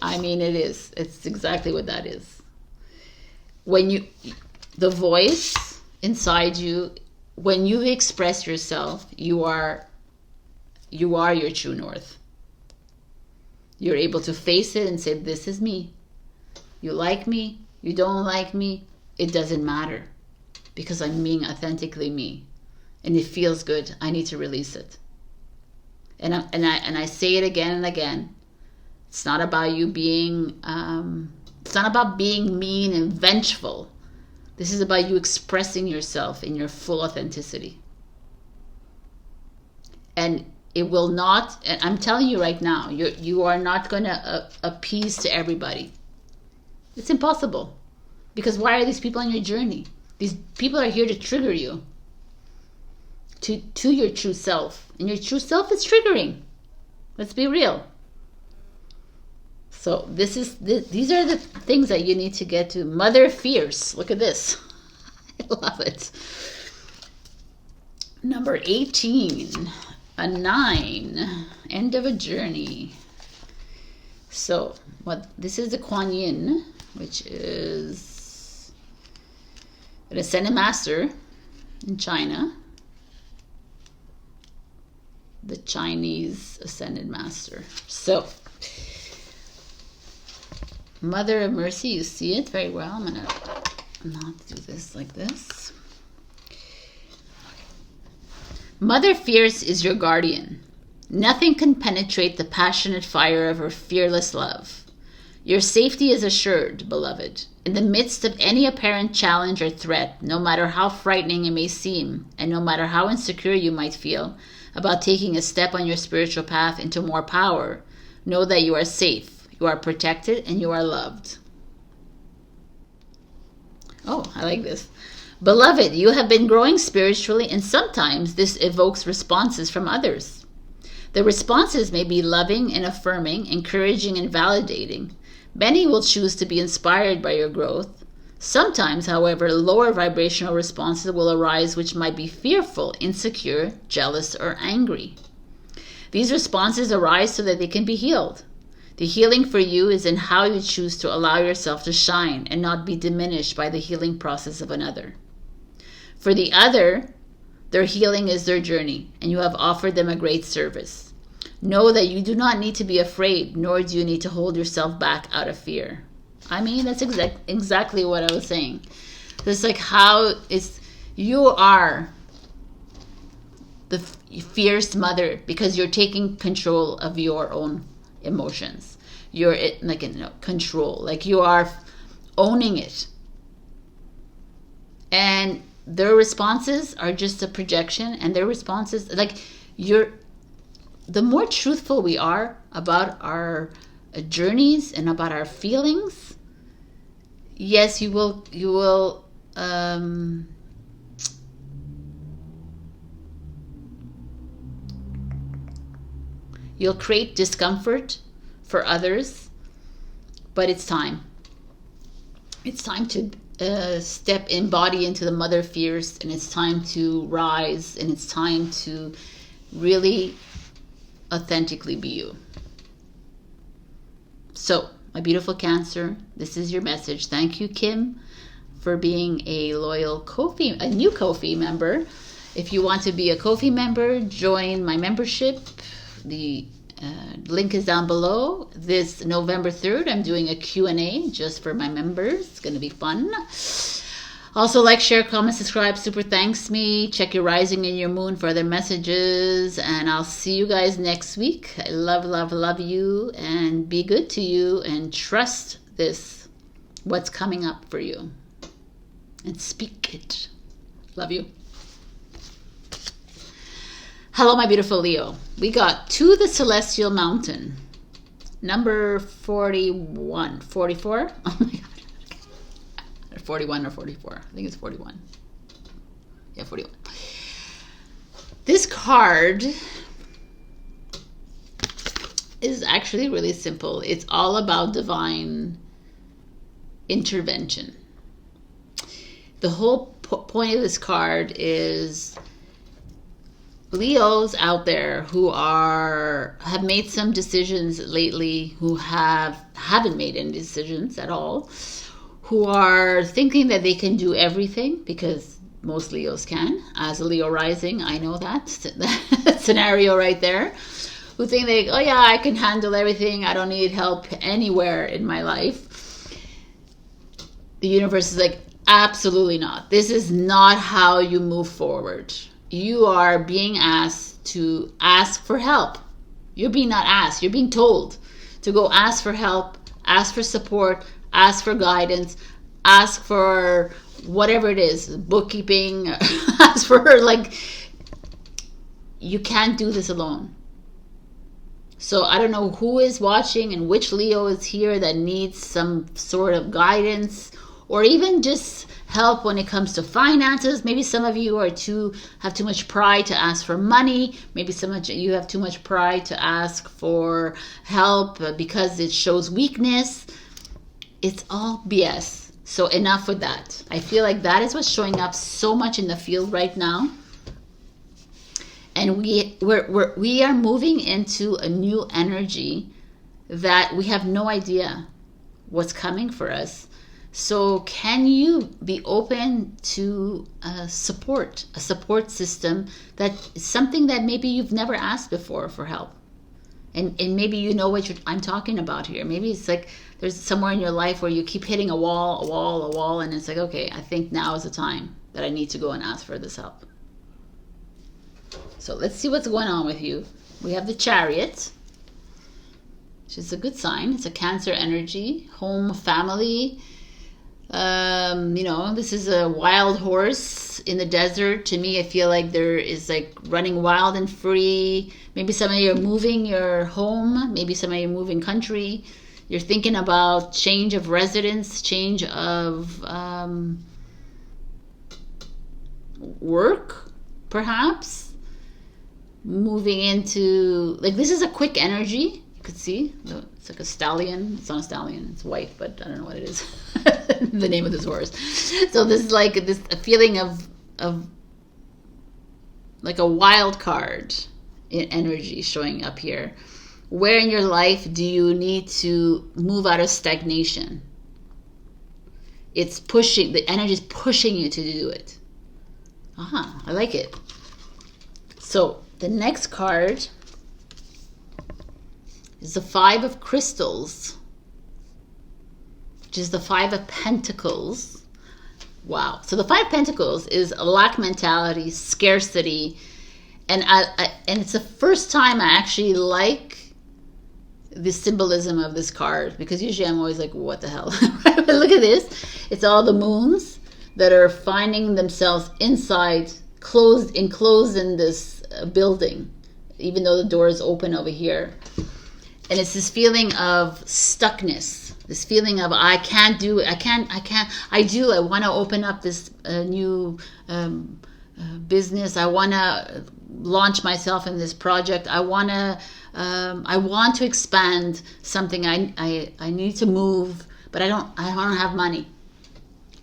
Speaker 1: I mean, it is. It's exactly what that is. When the voice inside you, when you express yourself, you are your true north. You're able to face it and say, this is me. You like me, you don't like me, it doesn't matter. Because I'm being authentically me. And it feels good. I need to release it. And I say it again and again. It's not about you being. It's not about being mean and vengeful. This is about you expressing yourself in your full authenticity. And it will not. And I'm telling you right now, you are not going to appease to everybody. It's impossible. Because why are these people on your journey? These people are here to trigger you. To your true self. And your true self is triggering. Let's be real. So these are the things that you need to get to. Mother fierce. Look at this. I love it. Number 18. A 9. End of a journey. So this is the Kuan Yin, which is an ascended master in China. The Chinese ascended master. So, Mother of Mercy, you see it very well. I'm going to not do this like this. Mother Fierce is your guardian. Nothing can penetrate the passionate fire of her fearless love. Your safety is assured, beloved, in the midst of any apparent challenge or threat, no matter how frightening it may seem, and no matter how insecure you might feel about taking a step on your spiritual path into more power. Know that you are safe, you are protected, and you are loved. Oh, I like this. Beloved, you have been growing spiritually, and sometimes this evokes responses from others. The responses may be loving and affirming, encouraging and validating. Many will choose to be inspired by your growth, Sometimes, however, lower vibrational responses will arise which might be fearful, insecure, jealous, or angry. These responses arise so that they can be healed. The healing for you is in how you choose to allow yourself to shine and not be diminished by the healing process of another. For the other, their healing is their journey, and you have offered them a great service. Know that you do not need to be afraid, nor do you need to hold yourself back out of fear. I mean, that's exactly what I was saying. It's like how you are the fierce mother because you're taking control of your own emotions. You're like in control, like you are owning it. And their responses are just a projection, and their responses, like the more truthful we are about our journeys and about our feelings, yes, you will you'll create discomfort for others, but it's time. It's time to embody into the mother fierce, and it's time to rise, and it's time to really authentically be you. So, my beautiful Cancer, this is your message. Thank you, Kim, for being a loyal new Ko-fi member. If you want to be a Ko-fi member, join my membership. The link is down below. This November 3rd, I'm doing a Q&A just for my members. It's going to be fun. Also, like, share, comment, subscribe. Super thanks me. Check your rising and your moon for other messages. And I'll see you guys next week. I love, love, love you. And be good to you. And trust what's coming up for you. And speak it. Love you. Hello, my beautiful Leo. We got To the Celestial Mountain. Number 41. 44? Oh my God. 41 or 44. I think it's 41. Yeah, 41. This card is actually really simple. It's all about divine intervention. The whole point of this card is Leos out there who have made some decisions lately, who haven't made any decisions at all, who are thinking that they can do everything, because most Leos can. As a Leo rising, I know that scenario right there. Who think oh yeah, I can handle everything. I don't need help anywhere in my life. The universe is like, absolutely not. This is not how you move forward. You are being asked to ask for help. You're being not asked. You're being told to go ask for help, ask for support, ask for guidance, ask for whatever it is, bookkeeping, ask for, like, you can't do this alone. So I don't know who is watching and which Leo is here that needs some sort of guidance, or even just help when it comes to finances. Maybe some of you have too much pride to ask for money. Maybe you have too much pride to ask for help because it shows weakness. It's all BS. So enough with that. I feel like that is what's showing up so much in the field right now. And we are moving into a new energy that we have no idea what's coming for us. So can you be open to a support system that is something that maybe you've never asked before for help? And maybe you know what I'm talking about here. Maybe it's like there's somewhere in your life where you keep hitting a wall, and it's like, okay, I think now is the time that I need to go and ask for this help. So let's see what's going on with you. We have the Chariot, which is a good sign. It's a Cancer energy, home, family. This is a wild horse in the desert. To me, I feel like there is like running wild and free. Maybe some of you are moving your home. Maybe some of you are moving country. You're thinking about change of residence, change of work, perhaps. Moving into, like, this is a quick energy. could see. It's like a stallion. It's not a stallion. It's white, but I don't know what it is. The name of this horse. So this is like this a feeling of like a wild card in energy showing up here. Where in your life do you need to move out of stagnation? It's pushing, the energy is pushing you to do it. I like it. So the next card is the Five of Crystals, which is the Five of Pentacles. Wow. So the Five of Pentacles is a lack mentality, scarcity, and it's the first time I actually like the symbolism of this card, because usually I'm always like, what the hell? Look at this. It's all the moons that are finding themselves inside, enclosed in this building, even though the door is open over here. And it's this feeling of stuckness, this feeling of I can't do it, I want to open up this new business. I want to launch myself in this project. I want to expand something. I need to move, but I don't have money.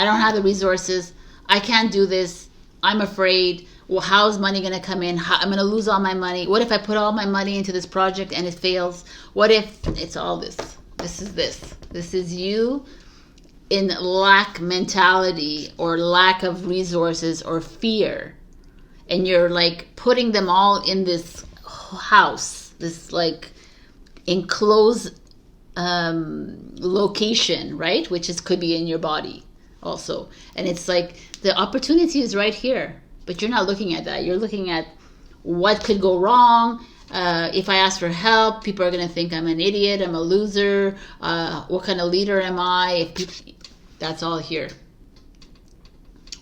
Speaker 1: I don't have the resources. I can't do this. I'm afraid. Well, how's money going to come in? I'm going to lose all my money. What if I put all my money into this project and it fails? What if it's all this? This is you in lack mentality or lack of resources or fear. And you're like putting them all in this house, this like enclosed location, right? Which could be in your body also. And it's like the opportunity is right here. But you're not looking at that. You're looking at what could go wrong. If I ask for help, people are going to think I'm an idiot, I'm a loser. What kind of leader am I? That's all here.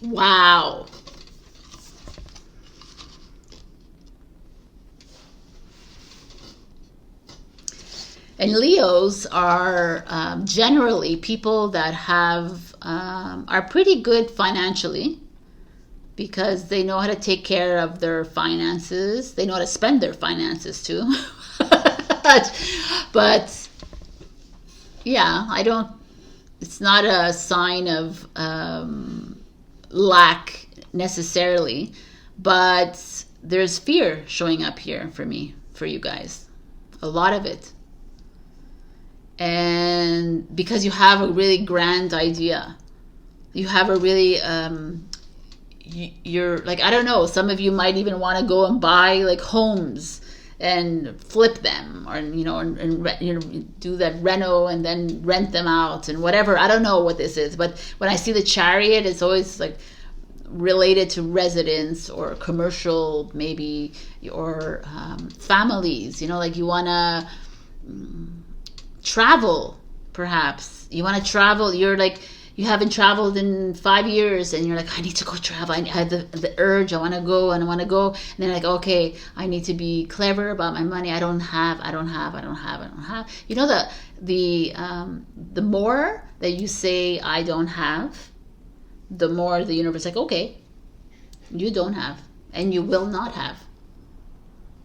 Speaker 1: Wow. And Leos are generally people that are pretty good financially, because they know how to take care of their finances. They know how to spend their finances too. But yeah, it's not a sign of lack necessarily, but there's fear showing up here for you guys. A lot of it. And because you have a really grand idea, you have a really you're like, I don't know, some of you might even want to go and buy like homes and flip them, or and do that reno and then rent them out and whatever. I don't know what this is, but when I see the Chariot, it's always like related to residence or commercial maybe, or families, like you want to travel, perhaps you want to travel. You're like, you haven't traveled in 5 years and you're like, I need to go travel. I have the urge. I want to go. And then like, okay, I need to be clever about my money. I don't have. The more that you say I don't have, the more the universe is like, okay, you don't have, and you will not have,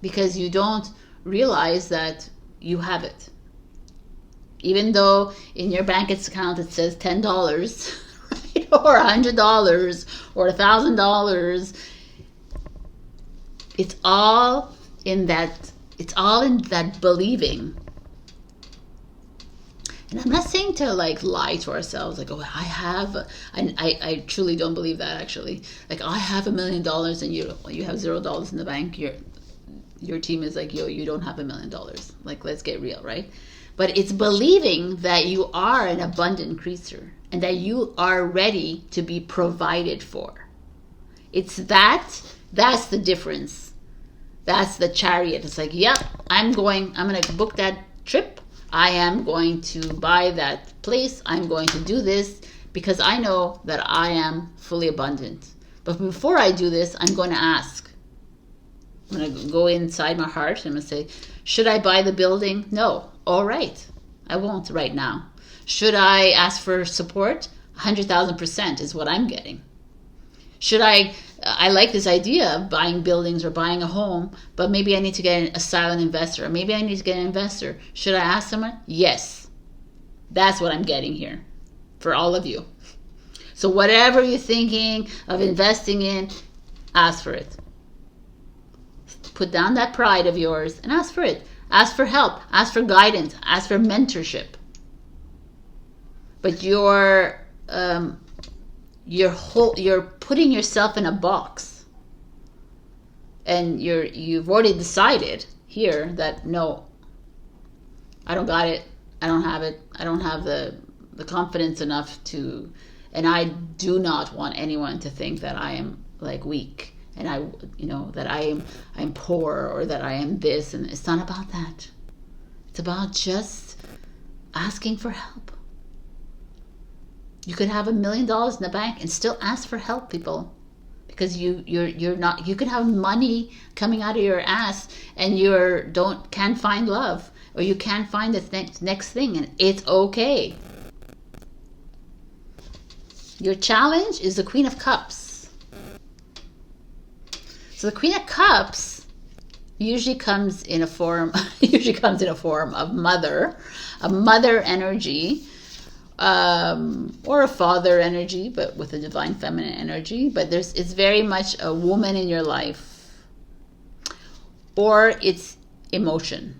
Speaker 1: because you don't realize that you have it. Even though in your bank account it says $10, right? Or $100 or $1,000, it's all in that believing. And I'm not saying to like lie to ourselves, like, oh, I truly don't believe that, actually. Like, I have $1 million and you have $0 in the bank. Your team is like, yo, you don't have $1 million. Like, let's get real, right? But it's believing that you are an abundant creature and that you are ready to be provided for. It's that's the difference. That's the Chariot. It's like, yep, I'm going to book that trip. I am going to buy that place. I'm going to do this because I know that I am fully abundant. But before I do this, I'm going to ask. I'm going to go inside my heart. I'm going to say, should I buy the building? No. All right, I won't right now. Should I ask for support? 100,000% is what I'm getting. Should I I like this idea of buying buildings or buying a home, but maybe I need to get a silent investor, or maybe I need to get an investor. Should I ask someone? Yes. That's what I'm getting here for all of you. So whatever you're thinking of investing in, ask for it. Put down that pride of yours and ask for it. Ask for help. Ask for guidance. Ask for mentorship. But you're putting yourself in a box, and you've already decided here that no, I don't got it. I don't have it. I don't have the confidence enough to, and I do not want anyone to think that I am like weak, and that I'm poor, or that I am this. And it's not about that. It's about just asking for help. You could have $1 million in the bank and still ask for help, people, because you're not. You can have money coming out of your ass and can't find love, or you can't find the next thing, and it's okay. Your challenge is the Queen of Cups. So the Queen of Cups usually comes in a form of a mother energy, or a father energy, but with a divine feminine energy. But it's very much a woman in your life, or it's emotion.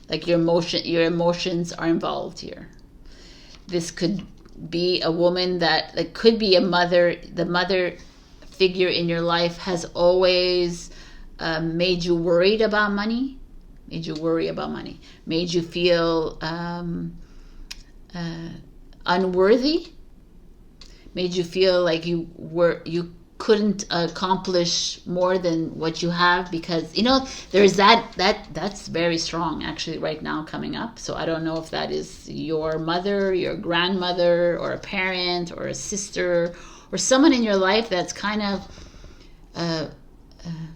Speaker 1: Like your emotions are involved here. This could be a woman that could be a mother. The mother figure in your life has always made you worried about money, made you feel unworthy, made you feel like you couldn't accomplish more than what you have, because there's that's very strong actually right now coming up. So I don't know if that is your mother, your grandmother, or a parent, or a sister, or someone in your life that's kind of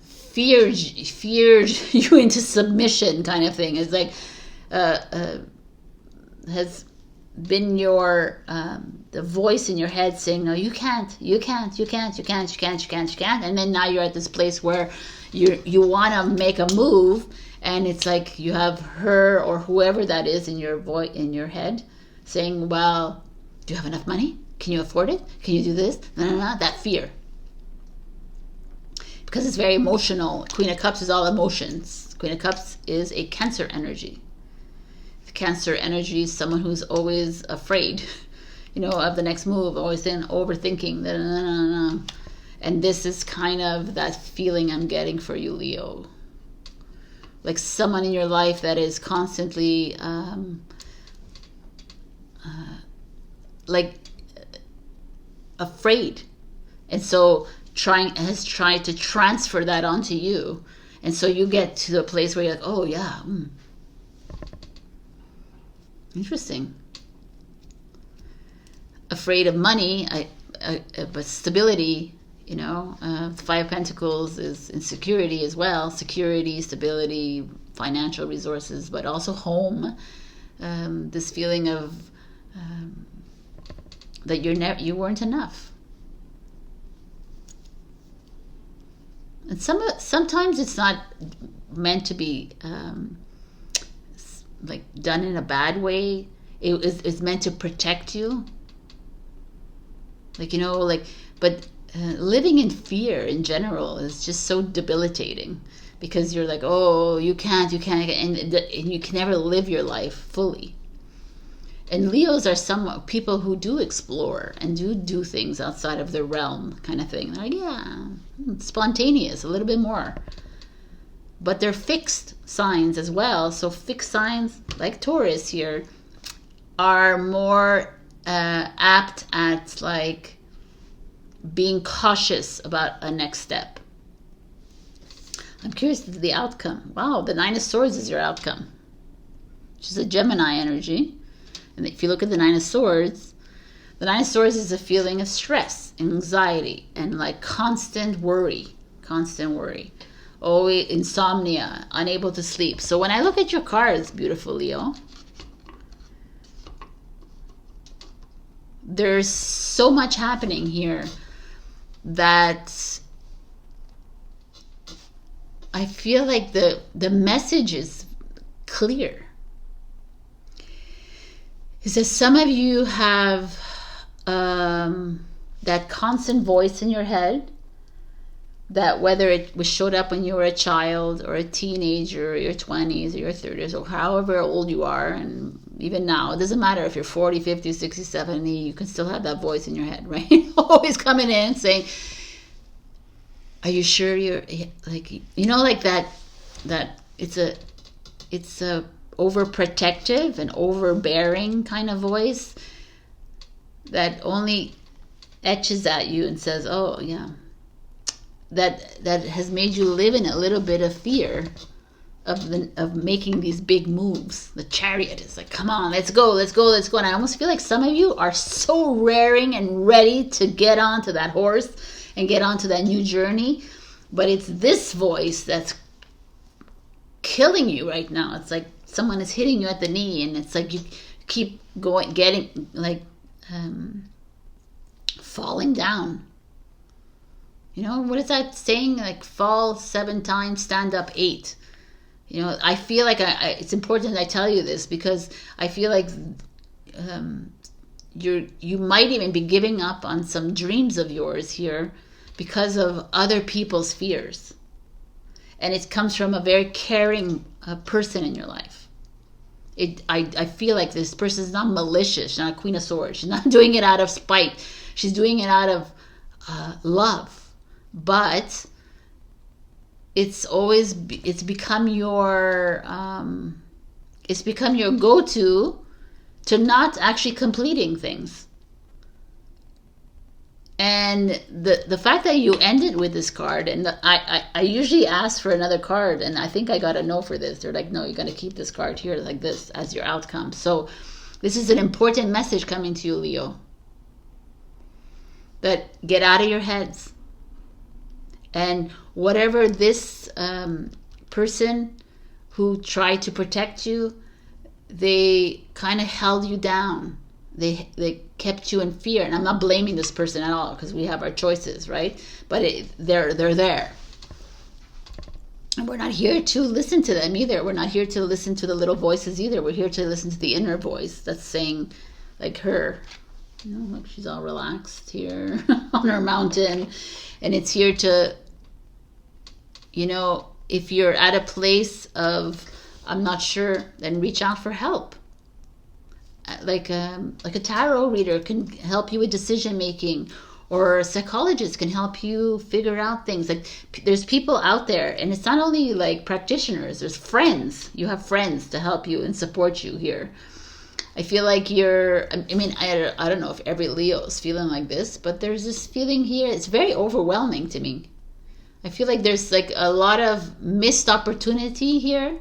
Speaker 1: feared you into submission, kind of thing. It's like has been your the voice in your head saying, no, you can't, and then now you're at this place where you want to make a move, and it's like you have her or whoever that is in your head saying, well, do you have enough money? Can you afford it? Can you do this? No, that fear. Because it's very emotional. Queen of Cups is all emotions. Queen of Cups is a Cancer energy. Cancer energy is someone who's always afraid, of the next move, always overthinking. And this is kind of that feeling I'm getting for you, Leo. Like someone in your life that is constantly afraid, and so has tried to transfer that onto you, and so you get to the place where you're like, oh yeah, interesting. Afraid of money, but stability. The Five of Pentacles is insecurity as well. Security, stability, financial resources, but also home. This feeling of that you weren't enough. And sometimes it's not meant to be done in a bad way. It's meant to protect you. But living in fear in general is just so debilitating, because you're like, oh, you can't, and you can never live your life fully. And Leos are some people who do explore and do things outside of their realm, kind of thing. They're like, yeah, spontaneous, a little bit more. But they're fixed signs as well. So fixed signs, like Taurus here, are more apt at being cautious about a next step. I'm curious to the outcome. Wow, the Nine of Swords is your outcome, which is a Gemini energy. And if you look at the Nine of Swords is a feeling of stress, anxiety, and constant worry. Always insomnia, unable to sleep. So when I look at your cards, beautiful Leo, there's so much happening here. that I feel like the message is clear. Is that some of you have that constant voice in your head, that whether it was showed up when you were a child or a teenager or your 20s or your 30s or however old you are, and even now, it doesn't matter if you're 40, 50, 60, 70, you can still have that voice in your head, right? Always coming in saying, are you sure you're, like, you know, like that it's a overprotective and overbearing kind of voice that only etches at you and says, oh yeah, that has made you live in a little bit of fear of making these big moves. The Chariot is like, come on, let's go. And I almost feel like some of you are so raring and ready to get onto that horse and get onto that new journey, but it's this voice that's killing you right now. It's like someone is hitting you at the knee, and it's like you keep going, getting like falling down. You know, what is that saying? Like, fall 7 times, stand up 8. You know, I feel like it's important I tell you this, because I feel like you might even be giving up on some dreams of yours here because of other people's fears. And it comes from a very caring person in your life. I feel like this person is not malicious. She's not a Queen of Swords. She's not doing it out of spite. She's doing it out of love. But it's become your go-to to not actually completing things. And the fact that you ended with this card, and I usually ask for another card, and I think I got a no for this. They're like, no, you're going to keep this card here like this as your outcome. So this is an important message coming to you, Leo. That get out of your heads. And whatever this person who tried to protect you, they kind of held you down. They kept you in fear. And I'm not blaming this person at all, because we have our choices, right? But they're there. And we're not here to listen to them either. We're not here to listen to the little voices either. We're here to listen to the inner voice that's saying, like her, you know, like she's all relaxed here on her mountain. And it's here to, you know, if you're at a place of, I'm not sure, then reach out for help. Like a tarot reader can help you with decision making, or a psychologist can help you figure out things. Like, there's people out there, and it's not only like practitioners, there's friends. You have friends to help you and support you here. I feel like I don't know if every Leo is feeling like this, but there's this feeling here. It's very overwhelming to me. I feel like there's like a lot of missed opportunity here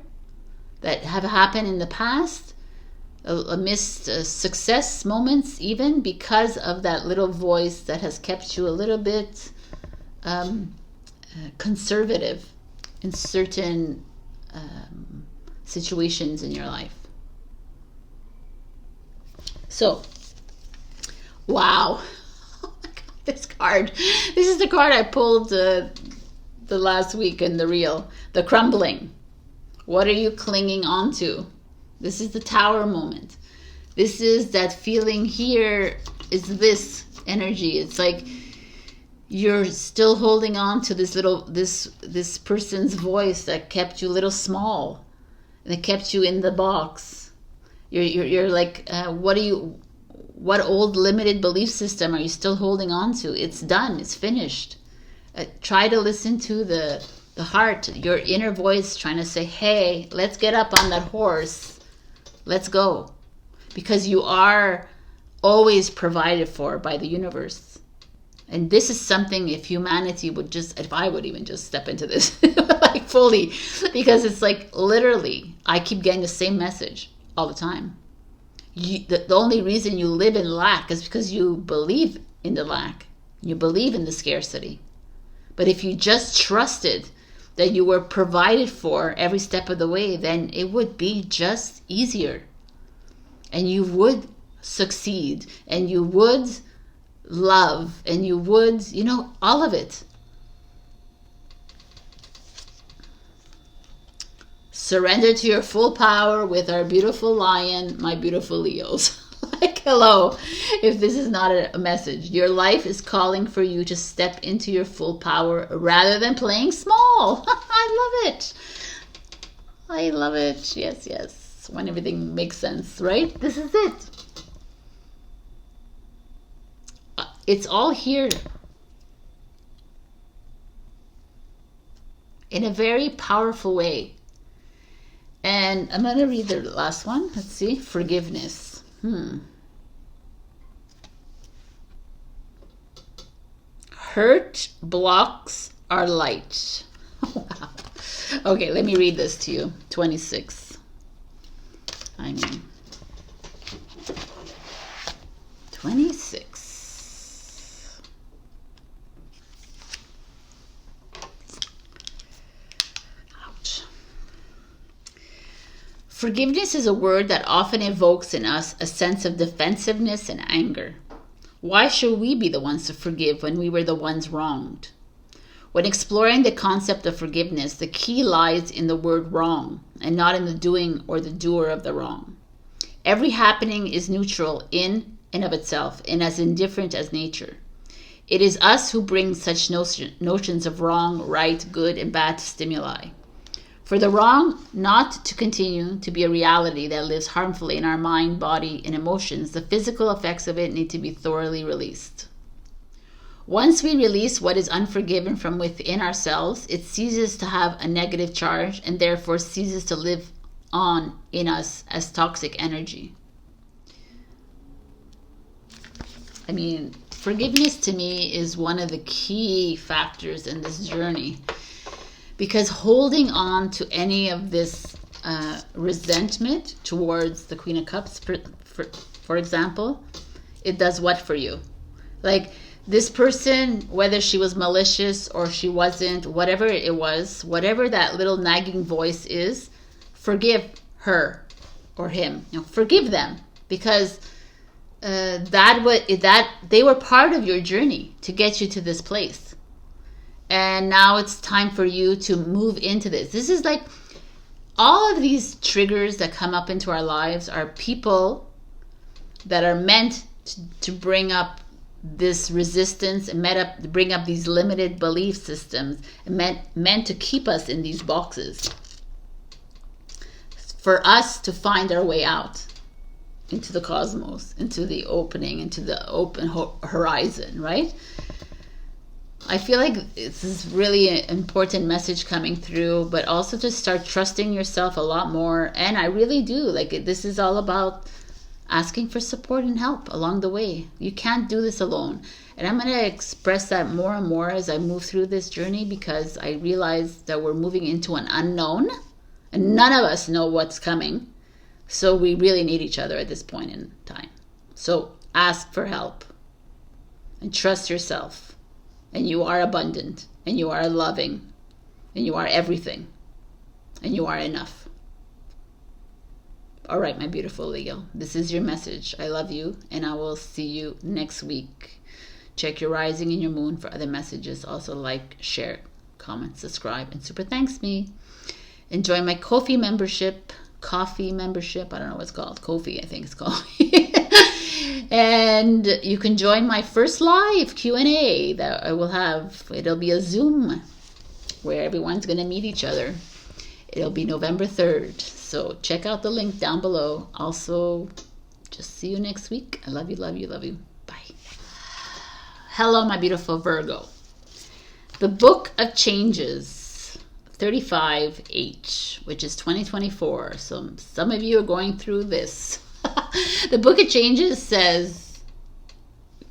Speaker 1: that have happened in the past, a missed success moments, even because of that little voice that has kept you a little bit conservative in certain situations in your life. So, wow. Oh my God, this card. This is the card I pulled the last week in the reel. The crumbling. What are you clinging on to? This is the Tower moment. This is that feeling here, is this energy. It's like you're still holding on to this person's voice that kept you a little small, that kept you in the box. You're like, what old limited belief system are you still holding on to? It's done. It's finished. Try to listen to the heart, your inner voice trying to say, hey, let's get up on that horse. Let's go. Because you are always provided for by the universe. And this is something, if humanity would just, if I would even just step into this like fully, because it's like literally, I keep getting the same message all the time. The only reason you live in lack is because you believe in the lack. You believe in the scarcity. But if you just trusted that you were provided for every step of the way, then it would be just easier. And you would succeed. And you would love, and you would, you know, all of it. Surrender to your full power with our beautiful lion, my beautiful Leos. Like, hello, if this is not a message. Your life is calling for you to step into your full power rather than playing small. I love it. I love it. Yes, yes. When everything makes sense, right? This is it. It's all here. In a very powerful way. And I'm going to read the last one. Let's see. Forgiveness. Hurt blocks our light. Wow. Okay, let me read this to you. 26. 26. Ouch. Forgiveness is a word that often evokes in us a sense of defensiveness and anger. Why should we be the ones to forgive when we were the ones wronged? When exploring the concept of forgiveness, the key lies in the word wrong and not in the doing or the doer of the wrong. Every happening is neutral in and of itself and as indifferent as nature. It is us who bring such notions of wrong, right, good, and bad stimuli. For the wrong not to continue to be a reality that lives harmfully in our mind, body, and emotions, the physical effects of it need to be thoroughly released. Once we release what is unforgiven from within ourselves, it ceases to have a negative charge and therefore ceases to live on in us as toxic energy. I mean, forgiveness to me is one of the key factors in this journey. Because holding on to any of this resentment towards the Queen of Cups, for example, it does what for you? Like, this person, whether she was malicious or she wasn't, whatever it was, whatever that little nagging voice is, forgive her or him. You know, forgive them, because that they were part of your journey to get you to this place. And now it's time for you to move into this. This is like all of these triggers that come up into our lives are people that are meant to bring up this resistance and bring up these limited belief systems and meant to keep us in these boxes. For us to find our way out into the cosmos, into the opening, into the open horizon, right? I feel like this is really an important message coming through, but also to start trusting yourself a lot more. And I really do. Like, this is all about asking for support and help along the way. You can't do this alone. And I'm going to express that more and more as I move through this journey, because I realize that we're moving into an unknown and none of us know what's coming. So we really need each other at this point in time. So ask for help and trust yourself. And you are abundant, and you are loving, and you are everything, and you are enough. All right, my beautiful Leo, this is your message. I love you, and I will see you next week. Check your rising and your moon for other messages. Also like, share, comment, subscribe, and super thanks me. Enjoy my coffee membership. I don't know what it's called. Ko-fi, I think it's called. And you can join my first live Q&A that I will have. It'll be a Zoom where everyone's going to meet each other. It'll be November 3rd. So check out the link down below. Also, just see you next week. I love you, love you, love you. Bye. Hello, my beautiful Virgo. The Book of Changes, 35H, which is 2024. So some of you are going through this. The Book of Changes says,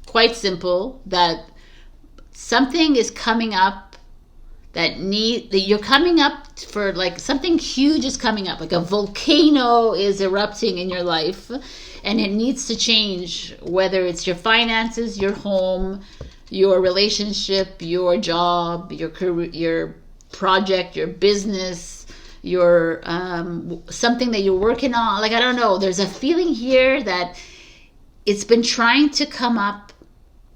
Speaker 1: quite simple, that something is coming up that you're coming up for, like, something huge is coming up, like a volcano is erupting in your life, and it needs to change, whether it's your finances, your home, your relationship, your job, your career, your project, your business, your something that you're working on. Like, I don't know, there's a feeling here that it's been trying to come up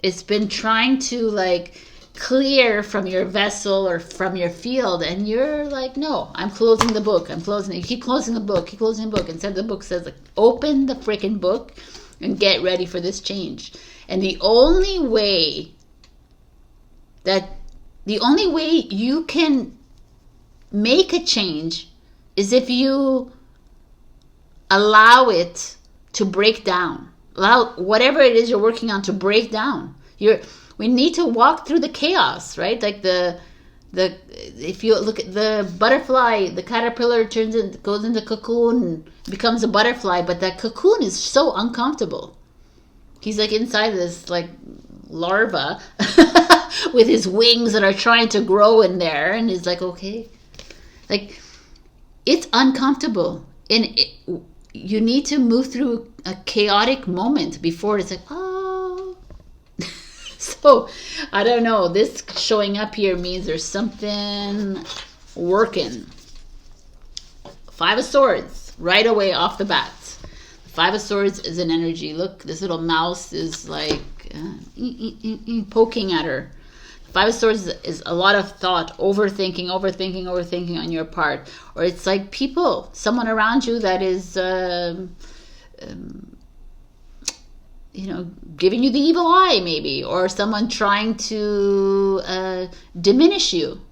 Speaker 1: it's been trying to like clear from your vessel or from your field, and you're like, no, I'm closing the book. I'm closing it. You keep closing the book. Keep closing the book. Instead, the book says, like, open the freaking book and get ready for this change. And the only way you can make a change is if you allow it to break down. Allow whatever it is you're working on to break down. We need to walk through the chaos, right? Like if you look at the butterfly, the caterpillar goes into cocoon and becomes a butterfly, but that cocoon is so uncomfortable. He's like inside this like larva with his wings that are trying to grow in there, and he's like, okay, like it's uncomfortable, and you need to move through a chaotic moment before it's like, oh. So I don't know, this showing up here means there's something working. Five of Swords right away off the bat. Five of Swords is an energy. Look, this little mouse is like poking at her. Five of Swords is a lot of thought, overthinking on your part. Or it's like someone around you that is, giving you the evil eye maybe. Or someone trying to diminish you,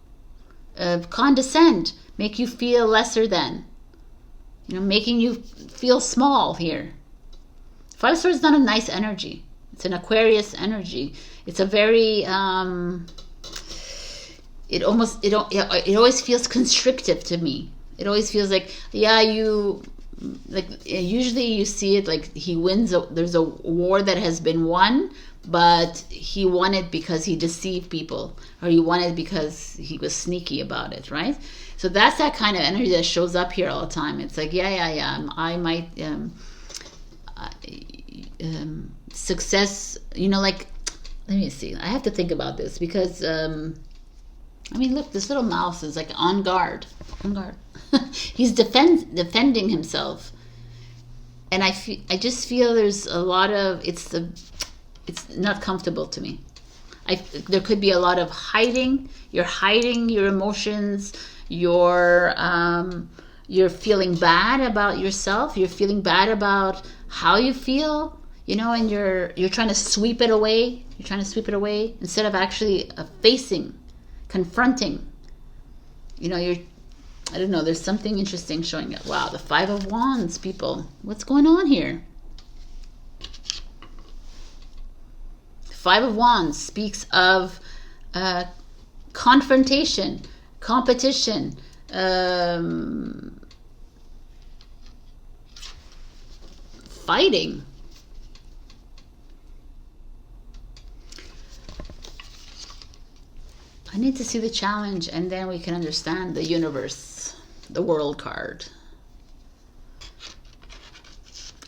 Speaker 1: condescend, make you feel lesser than. Making you feel small here. Five of Swords is not a nice energy. It's an Aquarius energy. It's a very, it always feels constrictive to me. It always feels like, usually you see it like he wins, there's a war that has been won, but he won it because he deceived people, or he won it because he was sneaky about it, right? So that's that kind of energy that shows up here all the time. It's like, I might, success, like, let me see. I have to think about this because, look, this little mouse is like on guard. He's defending himself. And I just feel there's a lot of, it's not comfortable to me. There could be a lot of hiding. You're hiding your emotions. You're feeling bad about yourself. You're feeling bad about how you feel, and you're trying to sweep it away. You're trying to sweep it away instead of actually facing, confronting. I don't know, there's something interesting showing up. Wow, the Five of Wands, people. What's going on here? Five of Wands speaks of confrontation, competition, fighting. I need to see the challenge, and then we can understand the universe, the world card,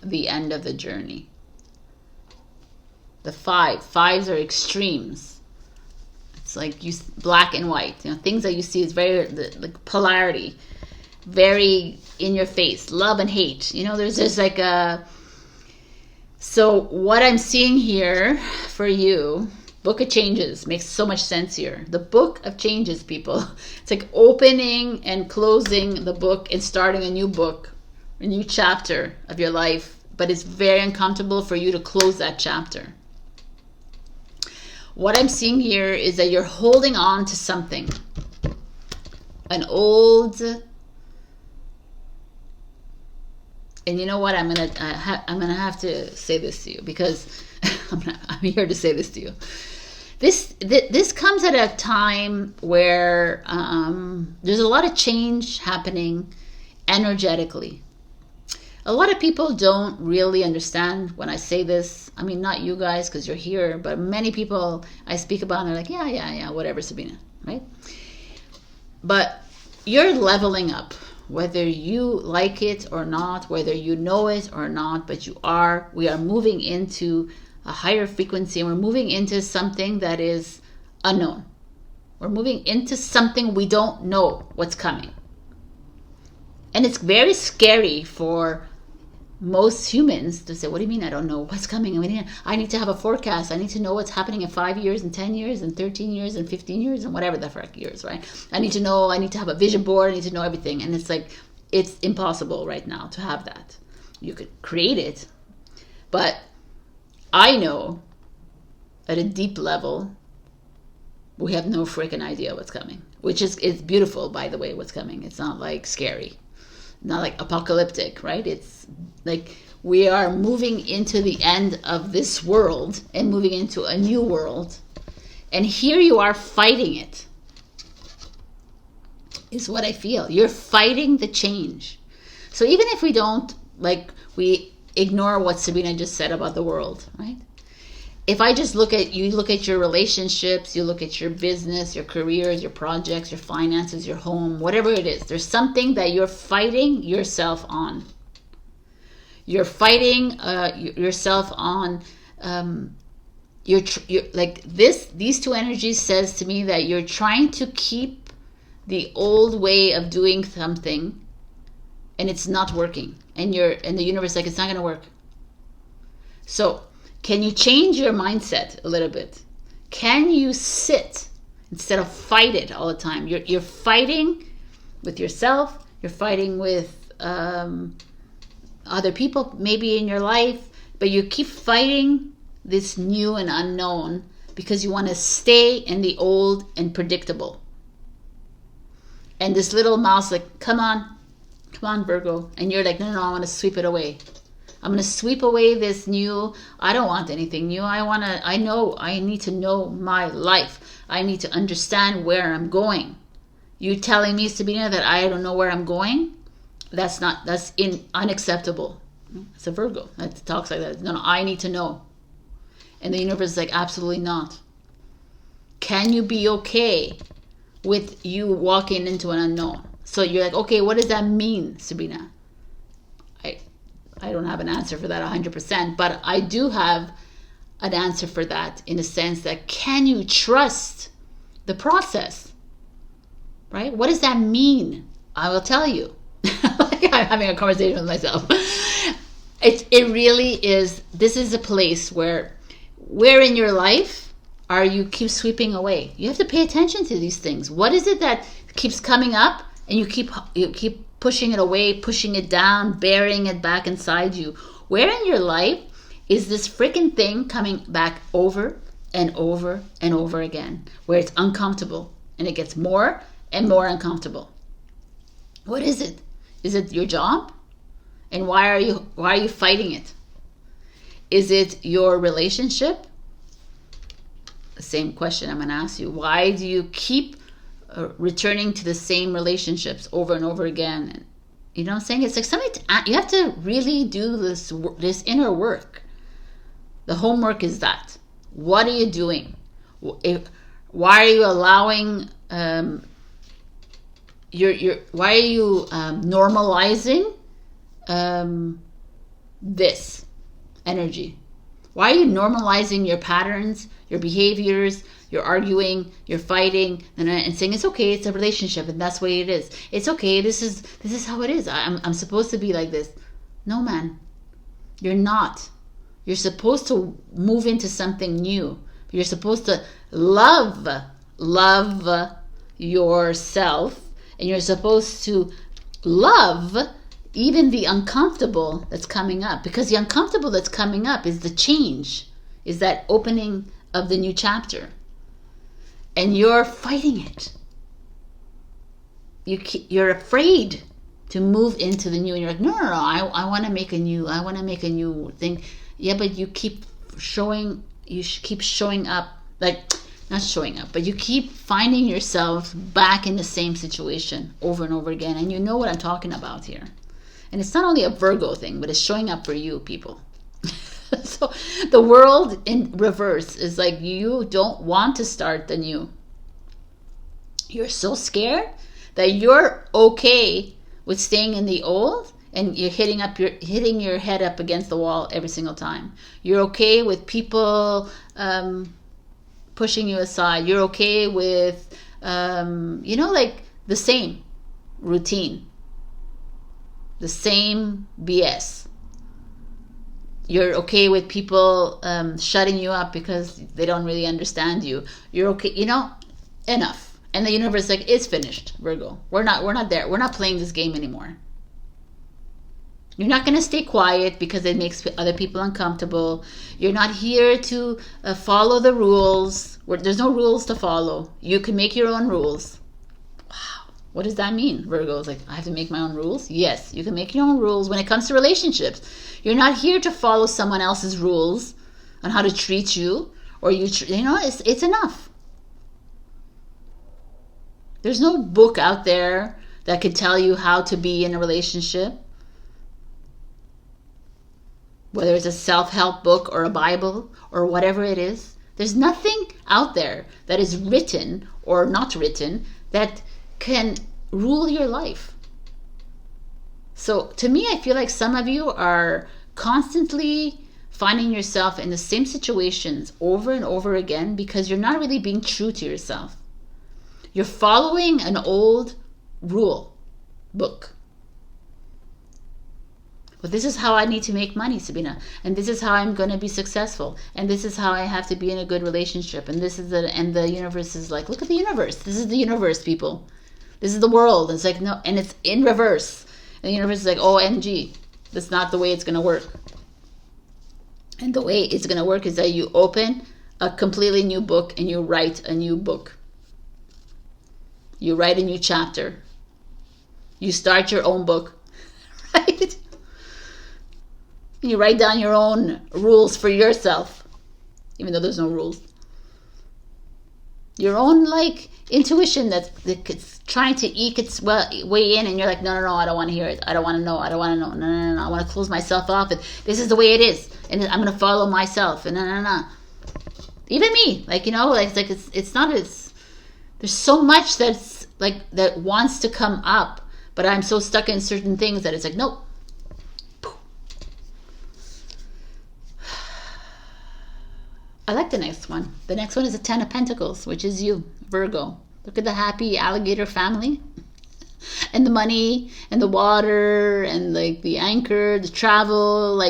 Speaker 1: the end of the journey. The fives are extremes. It's like black and white. Things that you see is very like polarity, very in your face, love and hate. There's just like a. So what I'm seeing here for you. Book of Changes makes so much sense here. The Book of Changes, people. It's like opening and closing the book and starting a new book, a new chapter of your life. But it's very uncomfortable for you to close that chapter. What I'm seeing here is that you're holding on to something. An old... And you know what? I'm gonna have to say this to you because I'm here to say this to you. This comes at a time where there's a lot of change happening energetically. A lot of people don't really understand when I say this. Not you guys because you're here, but many people I speak about and they're like, yeah, whatever, Sabrina, right? But you're leveling up. Whether you like it or not, whether you know it or not, but we are moving into a higher frequency, and we're moving into something that is unknown. We're moving into something we don't know what's coming. And it's very scary for most humans to say, what do you mean I don't know what's coming? I need to have a forecast. I need to know what's happening in 5 years and 10 years and 13 years and 15 years and whatever the frick years, right? I need to know, I need to have a vision board. I need to know everything. And it's like, it's impossible right now to have that. You could create it, but I know at a deep level, we have no freaking idea what's coming, which is, it's beautiful, by the way, what's coming. It's not like scary, not like apocalyptic, right? It's like we are moving into the end of this world and moving into a new world. And here you are fighting it, is what I feel. You're fighting the change. So even if we don't, like, we ignore what Sabrina just said about the world, right? If I just look at your relationships, you look at your business, your careers, your projects, your finances, your home, whatever it is, there's something that you're fighting yourself on. You're fighting yourself on. You're like this. These two energies says to me that you're trying to keep the old way of doing something, and it's not working. And the universe like, it's not going to work. So can you change your mindset a little bit? Can you sit instead of fight it all the time? You're fighting with yourself. You're fighting with other people maybe in your life, but you keep fighting this new and unknown because you want to stay in the old and predictable. And this little mouse like, come on, Virgo. And you're like, no, I want to sweep it away. I'm going to sweep away this new. I don't want anything new. I need to know my life. I need to understand where I'm going. You telling me, Sabrina, that I don't know where I'm going? That's unacceptable. It's a Virgo that talks like that. No, I need to know. And the universe is like, absolutely not. Can you be okay with you walking into an unknown? So you're like, okay, what does that mean, Sabrina? I don't have an answer for that 100%, but I do have an answer for that in a sense that, can you trust the process? Right? What does that mean? I will tell you. Like I'm having a conversation with myself. It really is. This is a place where in your life are you keep sweeping away? You have to pay attention to these things. What is it that keeps coming up and you keep pushing it away, pushing it down, burying it back inside you? Where in your life is this freaking thing coming back over and over and over again, where it's uncomfortable and it gets more and more uncomfortable? What is it? Is it your job? And why are you fighting it? Is it your relationship? The same question I'm going to ask you. Why do you keep returning to the same relationships over and over again? And, you know what I'm saying? It's like something you have to really do this inner work. The homework is that. What are you doing? Why are you allowing why are you normalizing this energy? Why are you normalizing your patterns, your behaviors, you're arguing, you're fighting, and saying it's okay, it's a relationship, and that's the way it is. It's okay, this is how it is. I'm supposed to be like this. No, man, you're not. You're supposed to move into something new. You're supposed to love yourself, and you're supposed to love even the uncomfortable that's coming up, because the uncomfortable that's coming up is the change, is that opening of the new chapter. And you're fighting it. You're afraid to move into the new. And you're like, no, I want to make a new thing. Yeah, but you keep showing up, like, not showing up, but you keep finding yourself back in the same situation over and over again. And you know what I'm talking about here. And it's not only a Virgo thing, but it's showing up for you, people. So the world in reverse is like, you don't want to start the new. You're so scared that you're okay with staying in the old, and you're hitting your head up against the wall every single time. You're okay with people pushing you aside. You're okay with like the same routine, the same BS. You're okay with people shutting you up because they don't really understand you. You're okay, enough. And the universe is like, it's finished, Virgo. We're not there. We're not playing this game anymore. You're not going to stay quiet because it makes other people uncomfortable. You're not here to follow the rules. There's no rules to follow. You can make your own rules. Wow. What does that mean? Virgo's like, I have to make my own rules? Yes, you can make your own rules when it comes to relationships. You're not here to follow someone else's rules on how to treat you. Or it's enough. There's no book out there that could tell you how to be in a relationship. Whether it's a self-help book or a Bible or whatever it is, there's nothing out there that is written or not written that can rule your life. So to me, I feel like some of you are constantly finding yourself in the same situations over and over again because you're not really being true to yourself. You're following an old rule book. But this is how I need to make money, Sabrina. And this is how I'm going to be successful. And this is how I have to be in a good relationship. And and the universe is like, look at the universe. This is the universe, people. This is the world. It's like, no, and it's in reverse. And the universe is like, OMG. That's not the way it's going to work. And the way it's going to work is that you open a completely new book and you write a new book. You write a new chapter. You start your own book. Right? You write down your own rules for yourself, even though there's no rules. Your own intuition that's trying to eke its way in, and you're like, no, I don't want to hear it. I don't want to know. No. I want to close myself off. And this is the way it is, and I'm going to follow myself. And no. Even me, it's not as. There's so much that's that wants to come up, but I'm so stuck in certain things that it's like, nope. I like the next one. The next one is the 10 of Pentacles, which is you, Virgo. Look at the happy alligator family. And the money, and the water, and the anchor, the travel.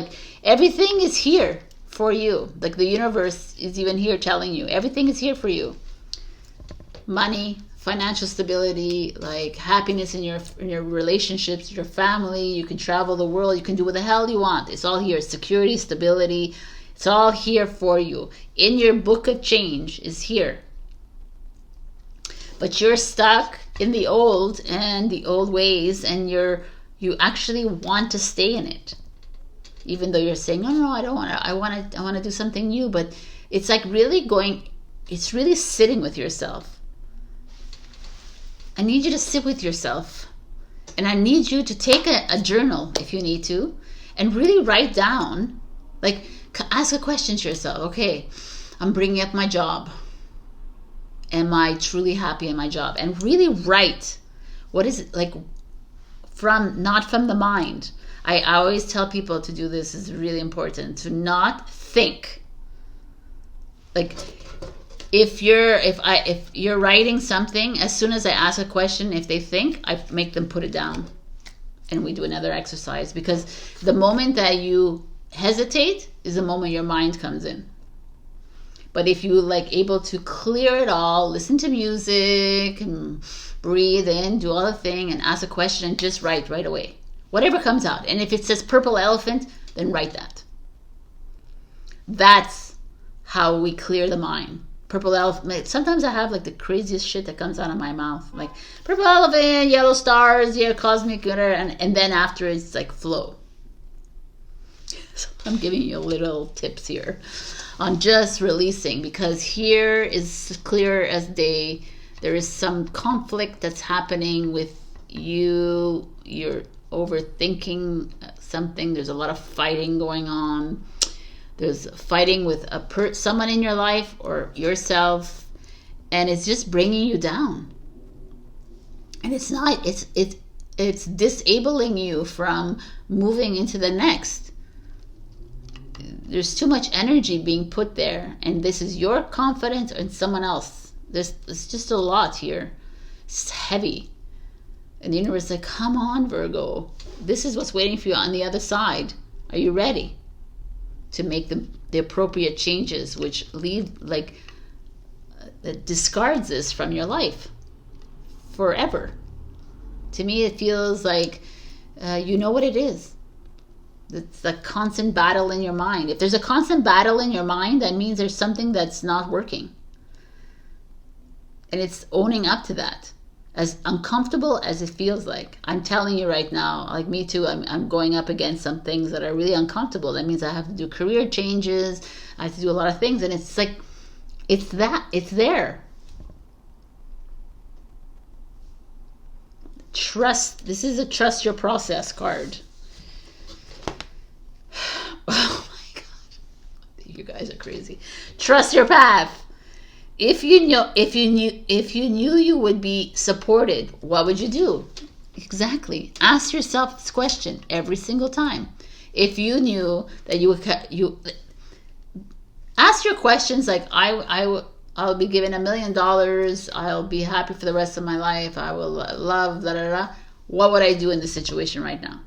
Speaker 1: Everything is here for you. The universe is even here telling you. Everything is here for you. Money, financial stability, happiness in your relationships, your family. You can travel the world. You can do what the hell you want. It's all here. Security, stability. It's all here for you. In your book of change is here. But you're stuck in the old and the old ways, and you actually want to stay in it. Even though you're saying, no, I don't want to. I want to do something new, but it's it's really sitting with yourself. I need you to sit with yourself. And I need you to take a journal if you need to and really write down, ask a question to yourself. Okay, I'm bringing up my job. Am I truly happy in my job? And really write what is it not from the mind. I always tell people to do this. Is really important to not think. If you're writing something, as soon as I ask a question, if they think, I make them put it down, and we do another exercise, because the moment that you hesitate is the moment your mind comes in. But if you able to clear it all, listen to music and breathe in, do all the thing, and ask a question and just write right away. Whatever comes out. And if it says purple elephant, then write that. That's how we clear the mind. Purple elephant. Sometimes I have the craziest shit that comes out of my mouth. Purple elephant, yellow stars, cosmic, and then after it's flow. So I'm giving you little tips here on just releasing, because here is clear as day. There is some conflict that's happening with you. You're overthinking something. There's a lot of fighting going on. There's fighting with someone in your life or yourself, and it's just bringing you down. And it's not. It's disabling you from moving into the next. There's too much energy being put there, and this is your confidence and someone else. It's just a lot here. It's heavy. And the universe is like, come on, Virgo. This is what's waiting for you on the other side. Are you ready? to make the appropriate changes, which that discards this from your life forever. To me, it feels like you know what it is. It's a constant battle in your mind. If there's a constant battle in your mind, that means there's something that's not working. And it's owning up to that. As uncomfortable as it feels like. I'm telling you right now, like me too, I'm going up against some things that are really uncomfortable. That means I have to do career changes. I have to do a lot of things. And it's like, it's there. Trust. This is a trust your process card. Oh my God. You guys are crazy. Trust your path. If you knew you would be supported, what would you do? Exactly. Ask yourself this question every single time. If you knew that you ask your questions like I'll be given $1 million. I'll be happy for the rest of my life. I will love da da da. What would I do in this situation right now?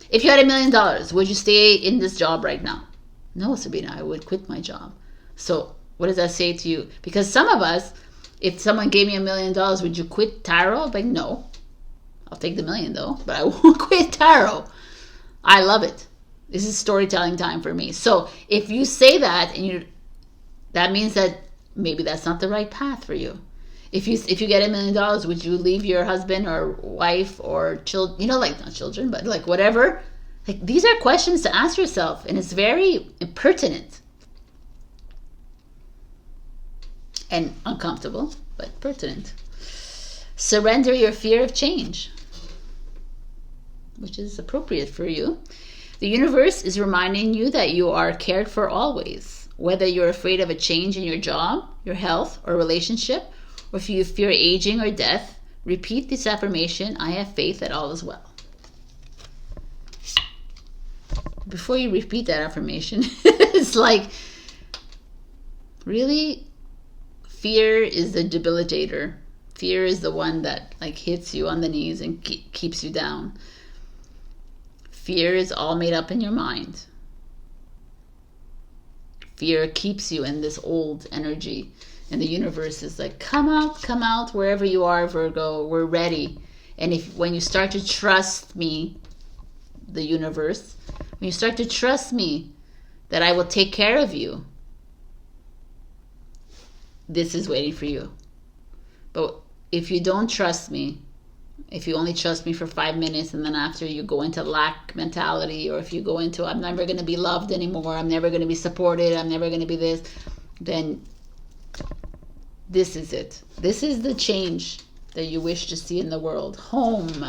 Speaker 1: If you had $1 million, would you stay in this job right now? No, Sabrina, I would quit my job. So what does that say to you? Because some of us, if someone gave me $1 million, would you quit tarot? Like, no. I'll take the $1 million though, but I won't quit tarot. I love it. This is storytelling time for me. So if you say that, that means that maybe that's not the right path for you. If you get $1 million, would you leave your husband or wife or children? Like not children, but like whatever. Like these are questions to ask yourself, and it's very pertinent. And uncomfortable, but pertinent. Surrender your fear of change, which is appropriate for you. The universe is reminding you that you are cared for always. Whether you're afraid of a change in your job, your health, or relationship, or if you fear aging or death, repeat this affirmation: I have faith that all is well. Before you repeat that affirmation, it's like, really? Fear is the debilitator. Fear is the one that like hits you on the knees and keeps you down. Fear is all made up in your mind. Fear keeps you in this old energy. And the universe is like, come out, wherever you are, Virgo, we're ready. And when you start to trust me, the universe, when you start to trust me that I will take care of you, this is waiting for you. But if you don't trust me, if you only trust me for 5 minutes and then after you go into lack mentality, or if you go into I'm never going to be loved anymore, I'm never going to be supported, I'm never going to be this, then this is it. This is the change that you wish to see in the world. Home.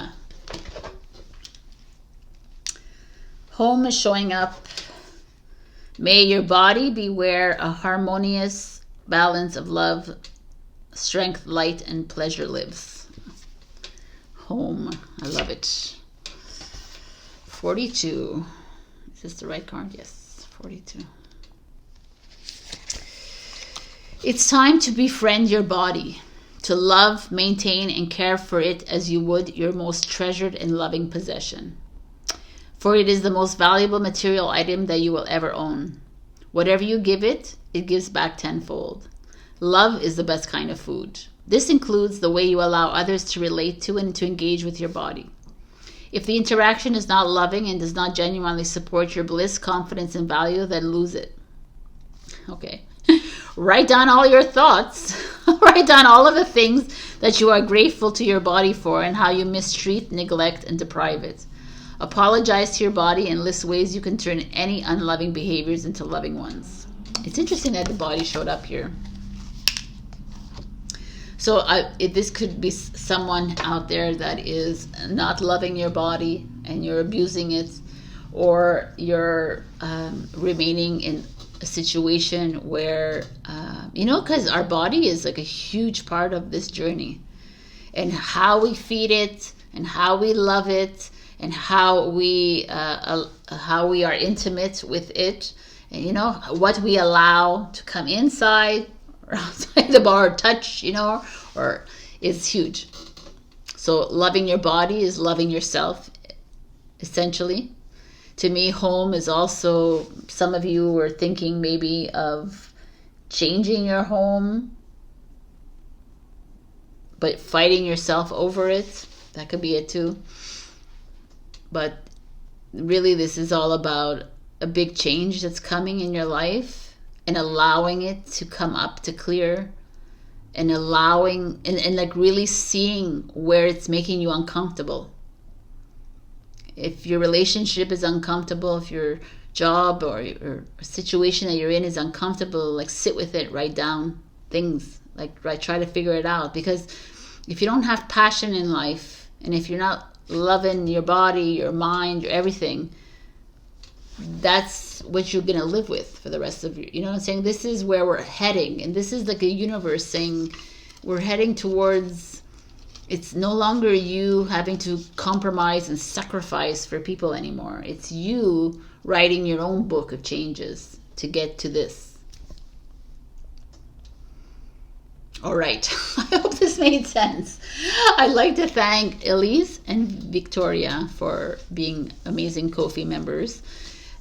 Speaker 1: Home is showing up. May your body be where a harmonious balance of love, strength, light, and pleasure lives. Home. I love it. 42. Is this the right card? Yes, 42. It's time to befriend your body, to love, maintain, and care for it as you would your most treasured and loving possession. For it is the most valuable material item that you will ever own. Whatever you give it, it gives back tenfold. Love is the best kind of food. This includes the way you allow others to relate to and to engage with your body. If the interaction is not loving and does not genuinely support your bliss, confidence, and value, then lose it. Okay. Write down all your thoughts. Write down all of the things that you are grateful to your body for and how you mistreat, neglect, and deprive it. Apologize to your body and list ways you can turn any unloving behaviors into loving ones. It's interesting that the body showed up here. So this could be someone out there that is not loving your body and you're abusing it, or you're remaining in a situation where, because our body is like a huge part of this journey, and how we feed it and how we love it and how we are intimate with it, and what we allow to come inside or outside the bar, touch, or is huge. So loving your body is loving yourself, essentially. To me, home is also, some of you were thinking maybe of changing your home, but fighting yourself over it. That could be it too. But really, this is all about a big change that's coming in your life, and allowing it to come up to clear, and allowing and like really seeing where it's making you uncomfortable. If your relationship is uncomfortable, if your job or a situation that you're in is uncomfortable, like sit with it, write down things, like try to figure it out. Because if you don't have passion in life, and if you're not loving your body, your mind, your everything, that's what you're going to live with for the rest of your, you know what I'm saying? This is where we're heading. And this is like a universe saying we're heading towards, it's no longer you having to compromise and sacrifice for people anymore. It's you writing your own book of changes to get to this. All right. I hope this made sense. I'd like to thank Elize and Victoria for being amazing Ko-fi members.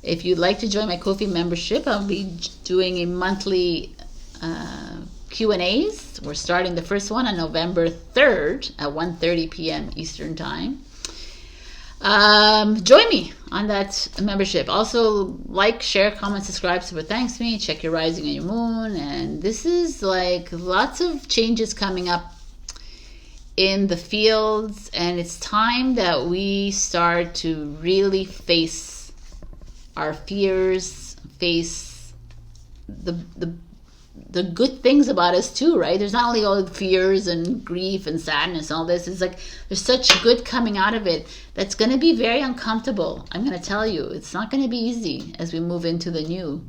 Speaker 1: If you'd like to join my Ko-fi membership, I'll be doing a monthly Q&As. We're starting the first one on November 3rd at 1:30 p.m. Eastern Time. Join me on that membership. Also, like, share, comment, subscribe, super thanks me, check your rising and your moon. And this is like lots of changes coming up in the fields, and it's time that we start to really face our fears, face the good things about us too, right? There's not only all the fears and grief and sadness and all this. It's like there's such good coming out of it that's going to be very uncomfortable. I'm going to tell you, it's not going to be easy as we move into the new.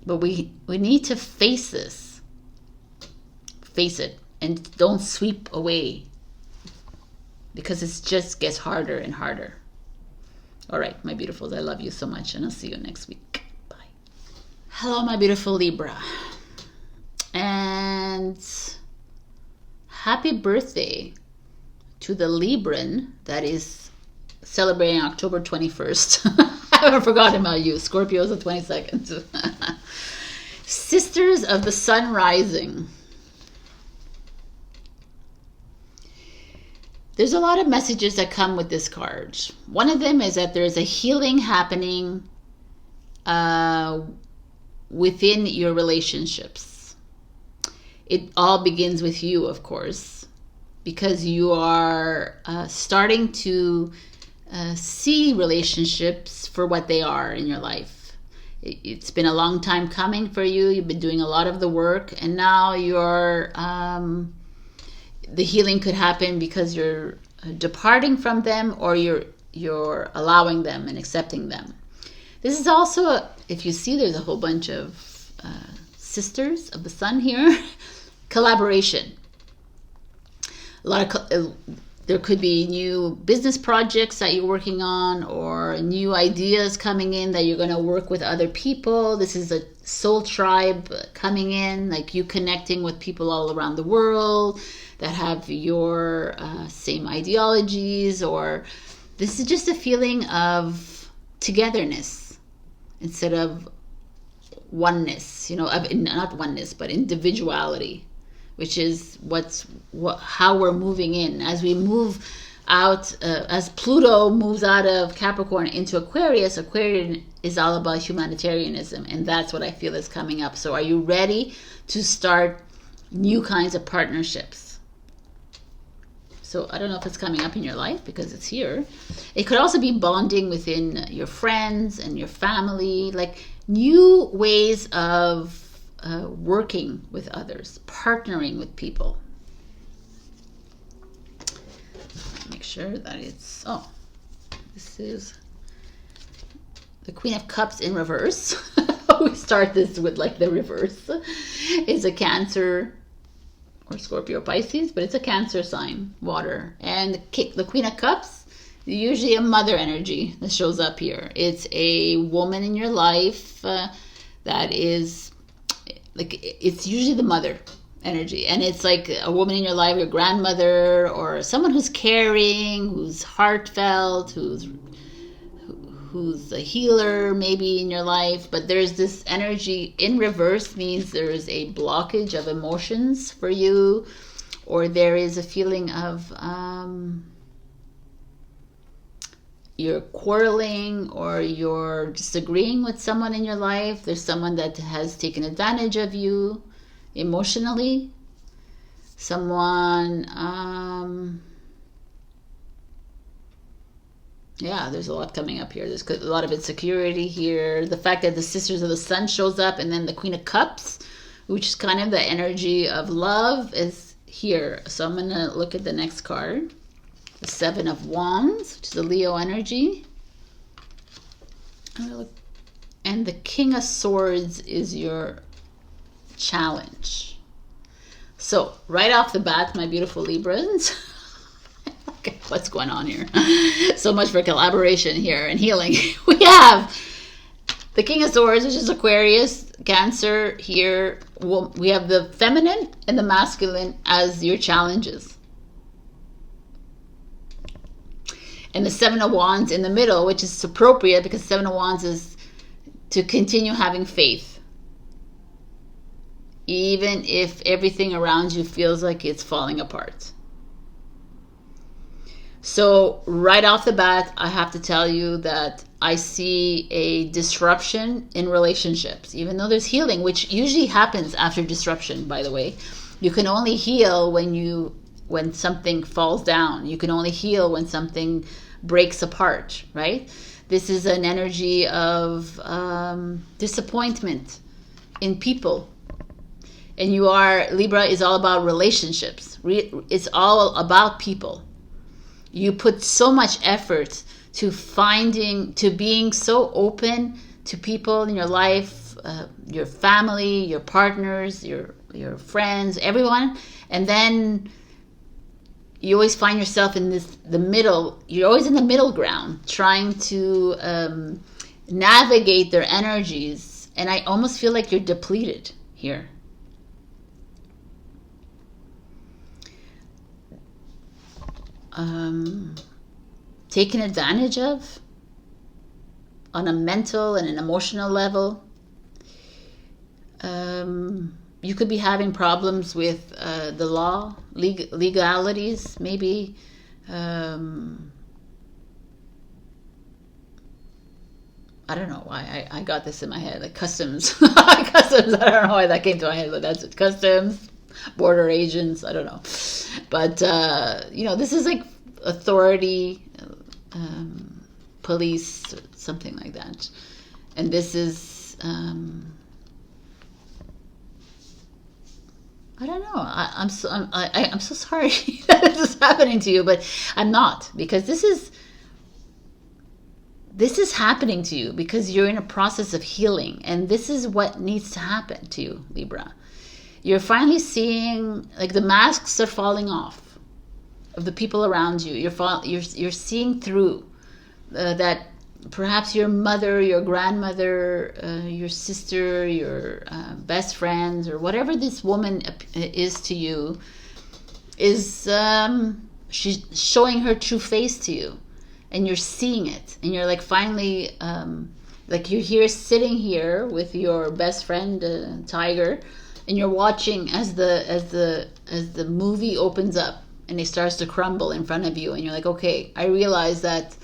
Speaker 1: But we need to face this. Face it. And don't sweep away. Because it just gets harder and harder. All right, my beautifuls, I love you so much, and I'll see you next week. Bye. Hello, my beautiful Libra. And happy birthday to the Libran that is celebrating October 21st. I haven't forgotten about you. Scorpio is the 22nd. Sisters of the Sun rising. There's a lot of messages that come with this card. One of them is that there's a healing happening within your relationships. It all begins with you, of course, because you are starting to see relationships for what they are in your life. It's been a long time coming for you. You've been doing a lot of the work, and now you're... the healing could happen because you're departing from them, or you're allowing them and accepting them. This is also, if you see, there's a whole bunch of sisters of the sun here. Collaboration. A lot of there could be new business projects that you're working on, or new ideas coming in that you're going to work with other people. This is a soul tribe coming in, like you connecting with people all around the world that have your same ideologies, or this is just a feeling of togetherness instead of oneness, not oneness, but individuality, which is how we're moving in. As we move out, as Pluto moves out of Capricorn into Aquarius, Aquarius is all about humanitarianism, and that's what I feel is coming up. So are you ready to start new kinds of partnerships? So I don't know if it's coming up in your life because it's here. It could also be bonding within your friends and your family, like new ways of working with others, partnering with people. Make sure that it's, this is the Queen of Cups in reverse. We start this with like the reverse. It's a Cancer or Scorpio, Pisces, but it's a Cancer sign, water. And the Queen of Cups, usually a mother energy that shows up here. It's a woman in your life that is like, it's usually the mother energy, and it's like a woman in your life, your grandmother, or someone who's caring, who's heartfelt, who's a healer maybe in your life, but there's this energy in reverse, means there is a blockage of emotions for you, or there is a feeling of you're quarreling or you're disagreeing with someone in your life. There's someone that has taken advantage of you emotionally. Someone, yeah, there's a lot coming up here. There's a lot of insecurity here. The fact that the Sisters of the Sun shows up, and then the Queen of Cups, which is kind of the energy of love, is here. So I'm going to look at the next card. The Seven of Wands, which is the Leo energy. And the King of Swords is your challenge. So right off the bat, my beautiful Librans, okay, what's going on here? So much for collaboration here and healing. We have the King of Swords, which is Aquarius, Cancer here. We have the feminine and the masculine as your challenges. And the Seven of Wands in the middle, which is appropriate because Seven of Wands is to continue having faith. Even if everything around you feels like it's falling apart. So right off the bat, I have to tell you that I see a disruption in relationships. Even though there's healing, which usually happens after disruption, by the way. You can only heal when something falls down. You can only heal when something breaks apart, right? This is an energy of disappointment in people. And Libra is all about relationships. It's all about people. You put so much effort to being so open to people in your life, your family, your partners, your friends, everyone. And then you always find yourself in the middle. You're always in the middle ground, trying to navigate their energies. And I almost feel like you're depleted here. Taken advantage of on a mental and an emotional level. You could be having problems with the law, legalities, maybe. I don't know why I got this in my head, like customs. Customs, I don't know why that came to my head, but that's it. Customs, border agents, I don't know. But, this is like authority, police, something like that. And this is, I don't know. I'm so sorry that this is happening to you, but I'm not, because this is happening to you because you're in a process of healing, and this is what needs to happen to you, Libra. You're finally seeing, like, the masks are falling off of the people around you. You're seeing through that perhaps your mother, your grandmother, your sister, your best friends, or whatever this woman is to you, is she's showing her true face to you, and you're seeing it, and you're like finally like you're here sitting here with your best friend Tiger, and you're watching as the movie opens up and it starts to crumble in front of you, and you're like, okay, I realize that,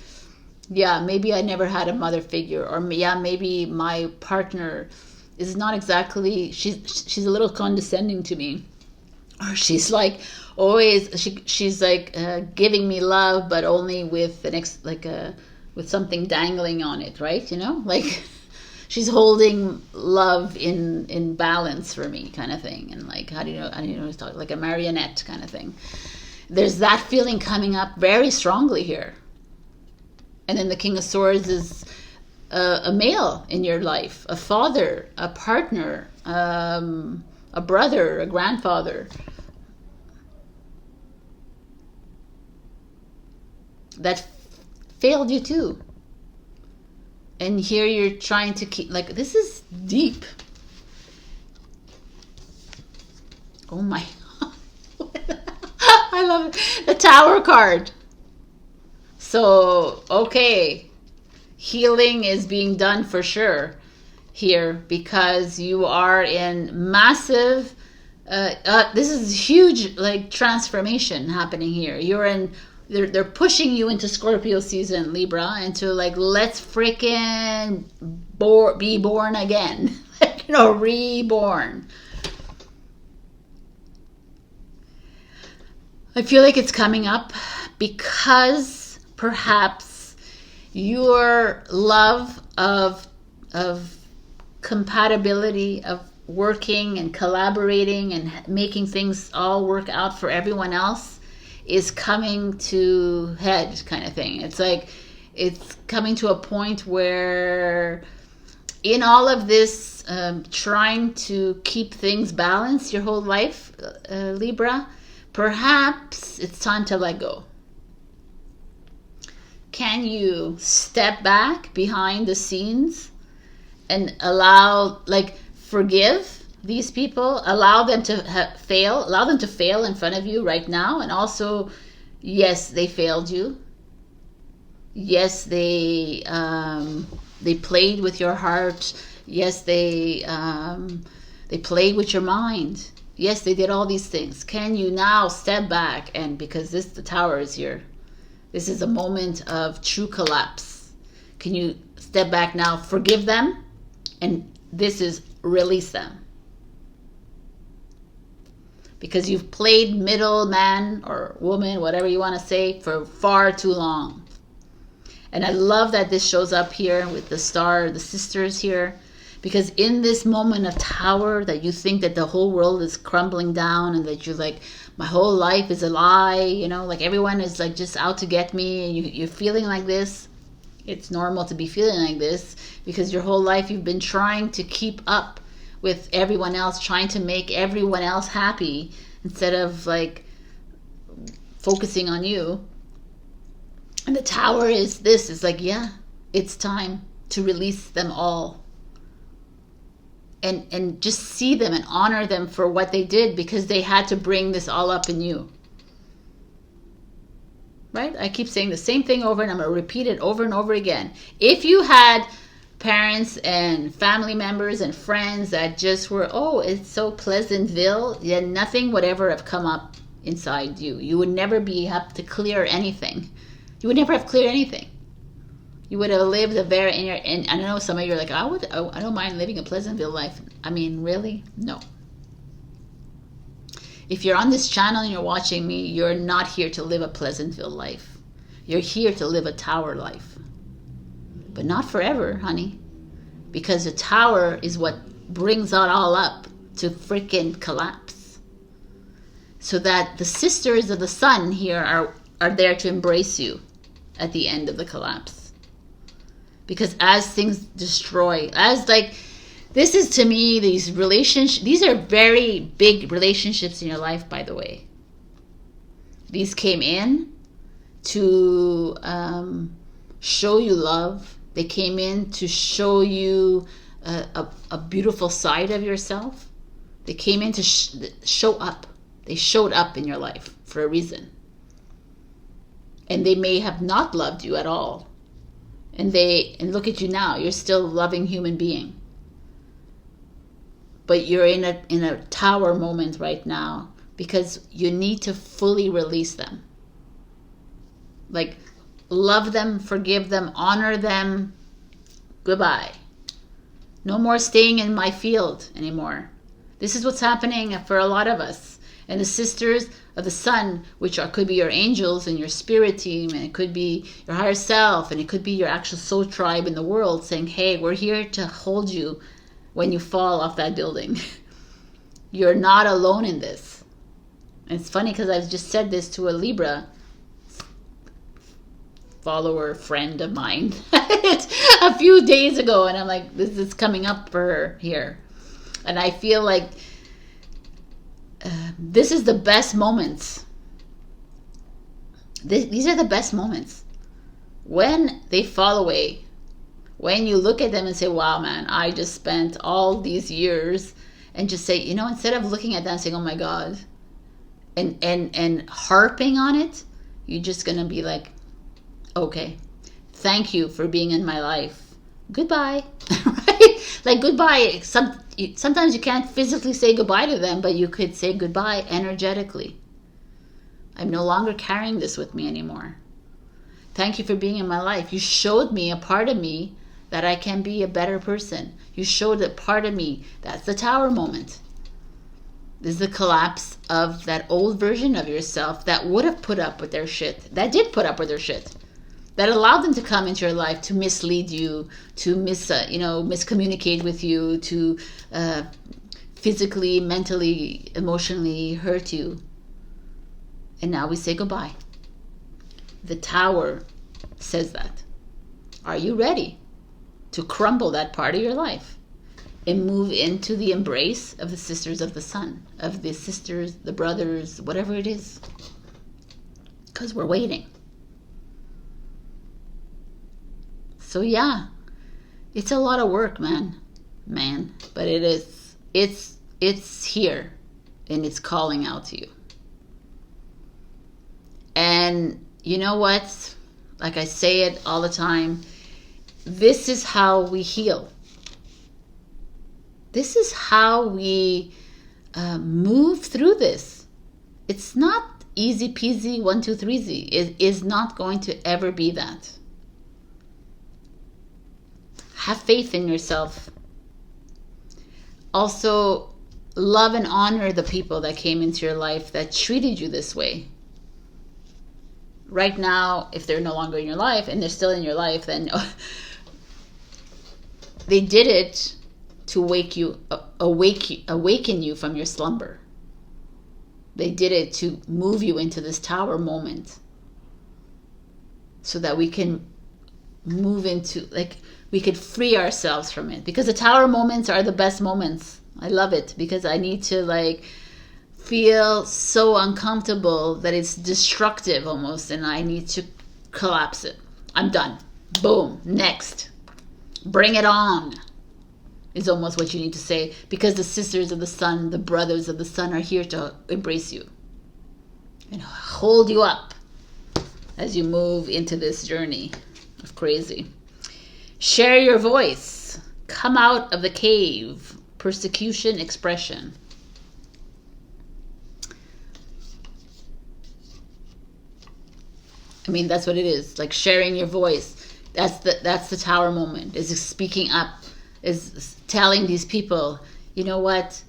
Speaker 1: yeah, maybe I never had a mother figure, or yeah, maybe my partner is not exactly, she's a little condescending to me, or she's like always she's like giving me love, but only with with something dangling on it, right? Like she's holding love in balance for me, kind of thing. And like, how do you know it's talking like a marionette kind of thing. There's that feeling coming up very strongly here. And then the King of Swords is a male in your life, a father, a partner, a brother, a grandfather, that failed you too. And here you're trying to keep, like, this is deep. Oh my God. I love it. The Tower card. So, okay. healing is being done for sure here, because you are in massive this is huge, like, transformation happening here. You're in, they're pushing you into Scorpio season, Libra, into like, let's freaking be born again. Reborn. I feel like it's coming up because perhaps your love of compatibility, of working and collaborating and making things all work out for everyone else, is coming to head, kind of thing. It's like it's coming to a point where in all of this trying to keep things balanced your whole life, Libra, perhaps it's time to let go. Can you step back behind the scenes and allow, like, forgive these people, allow them to fail in front of you right now, and also, yes, they failed you. Yes, they played with your heart. Yes, they played with your mind. Yes, they did all these things. Can you now step back, and because the tower is here, this is a moment of true collapse. Can you step back now, forgive them, and this is release them? Because you've played middleman or woman, whatever you want to say, for far too long. And I love that this shows up here with the star, the sisters here, because in this moment of tower, that you think that the whole world is crumbling down, and that you're like, my whole life is a lie, like everyone is like just out to get me, and you're feeling like this. It's normal to be feeling like this, because your whole life you've been trying to keep up with everyone else, trying to make everyone else happy instead of like focusing on you. And the tower is this, is like, yeah, it's time to release them all. And just see them and honor them for what they did, because they had to bring this all up in you. Right? I keep saying the same thing over, and I'm going to repeat it over and over again. If you had parents and family members and friends that just were, oh, it's so Pleasantville, then nothing would ever have come up inside you. You would never have to clear anything. You would never have cleared anything. You would have lived and I know some of you are like, I don't mind living a Pleasantville life. I mean, really? No. If you're on this channel and you're watching me, you're not here to live a Pleasantville life. You're here to live a tower life. But not forever, honey. Because the tower is what brings it all up to freaking collapse. So that the sisters of the sun here are there to embrace you at the end of the collapse. Because as things destroy, this is, to me, these relationships, these are very big relationships in your life, by the way. These came in to show you love. They came in to show you a beautiful side of yourself. They came in to show up. They showed up in your life for a reason. And they may have not loved you at all. And look at you now. You're still a loving human being. But you're in a tower moment right now, because you need to fully release them. Like, love them, forgive them, honor them. Goodbye. No more staying in my field anymore. This is what's happening for a lot of us. And the sisters of the sun, which could be your angels and your spirit team, and it could be your higher self, and it could be your actual soul tribe in the world, saying, hey, we're here to hold you when you fall off that building. You're not alone in this. And it's funny because I've just said this to a Libra follower, friend of mine a few days ago, and I'm like, this is coming up for her here. And I feel like this is the best moments. These are the best moments. When they fall away, when you look at them and say, wow, man, I just spent all these years, and just say, instead of looking at them and saying, oh my God, and harping on it, you're just going to be like, okay, Thank you for being in my life. Goodbye. Right? Like goodbye. Sometimes you can't physically say goodbye to them, but you could say goodbye energetically. I'm no longer carrying this with me anymore. Thank you for being in my life. You showed me a part of me that I can be a better person. You showed a part of me. That's the Tower moment. This is the collapse of that old version of yourself that would have put up with their shit. That did put up with their shit. That allowed them to come into your life to mislead you, to miscommunicate with you, to physically, mentally, emotionally hurt you. And now we say goodbye. The Tower says that. Are you ready to crumble that part of your life and move into the embrace of the sisters of the sun, of the sisters, the brothers, whatever it is? Because we're waiting. So yeah, it's a lot of work, man. But it is. It's here, and it's calling out to you. And you know what? Like I say it all the time, this is how we heal. This is how we move through this. It's not easy peasy, 1, 2, 3 It is not going to ever be that. Have faith in yourself. Also, love and honor the people that came into your life that treated you this way. Right now, if they're no longer in your life and they're still in your life, then they did it to awaken you from your slumber. They did it to move you into this Tower moment so that we can move into, we could free ourselves from it. Because the Tower moments are the best moments. I love it because I need to feel so uncomfortable that it's destructive almost, and I need to collapse it. I'm done. Boom. Next. Bring it on is almost what you need to say, because the sisters of the sun, the brothers of the sun are here to embrace you and hold you up as you move into this journey of crazy. Share your voice. Come out of the cave. Persecution expression. I mean, that's what it is. Like sharing your voice. That's the Tower moment. Is speaking up. Is telling these people, you know what?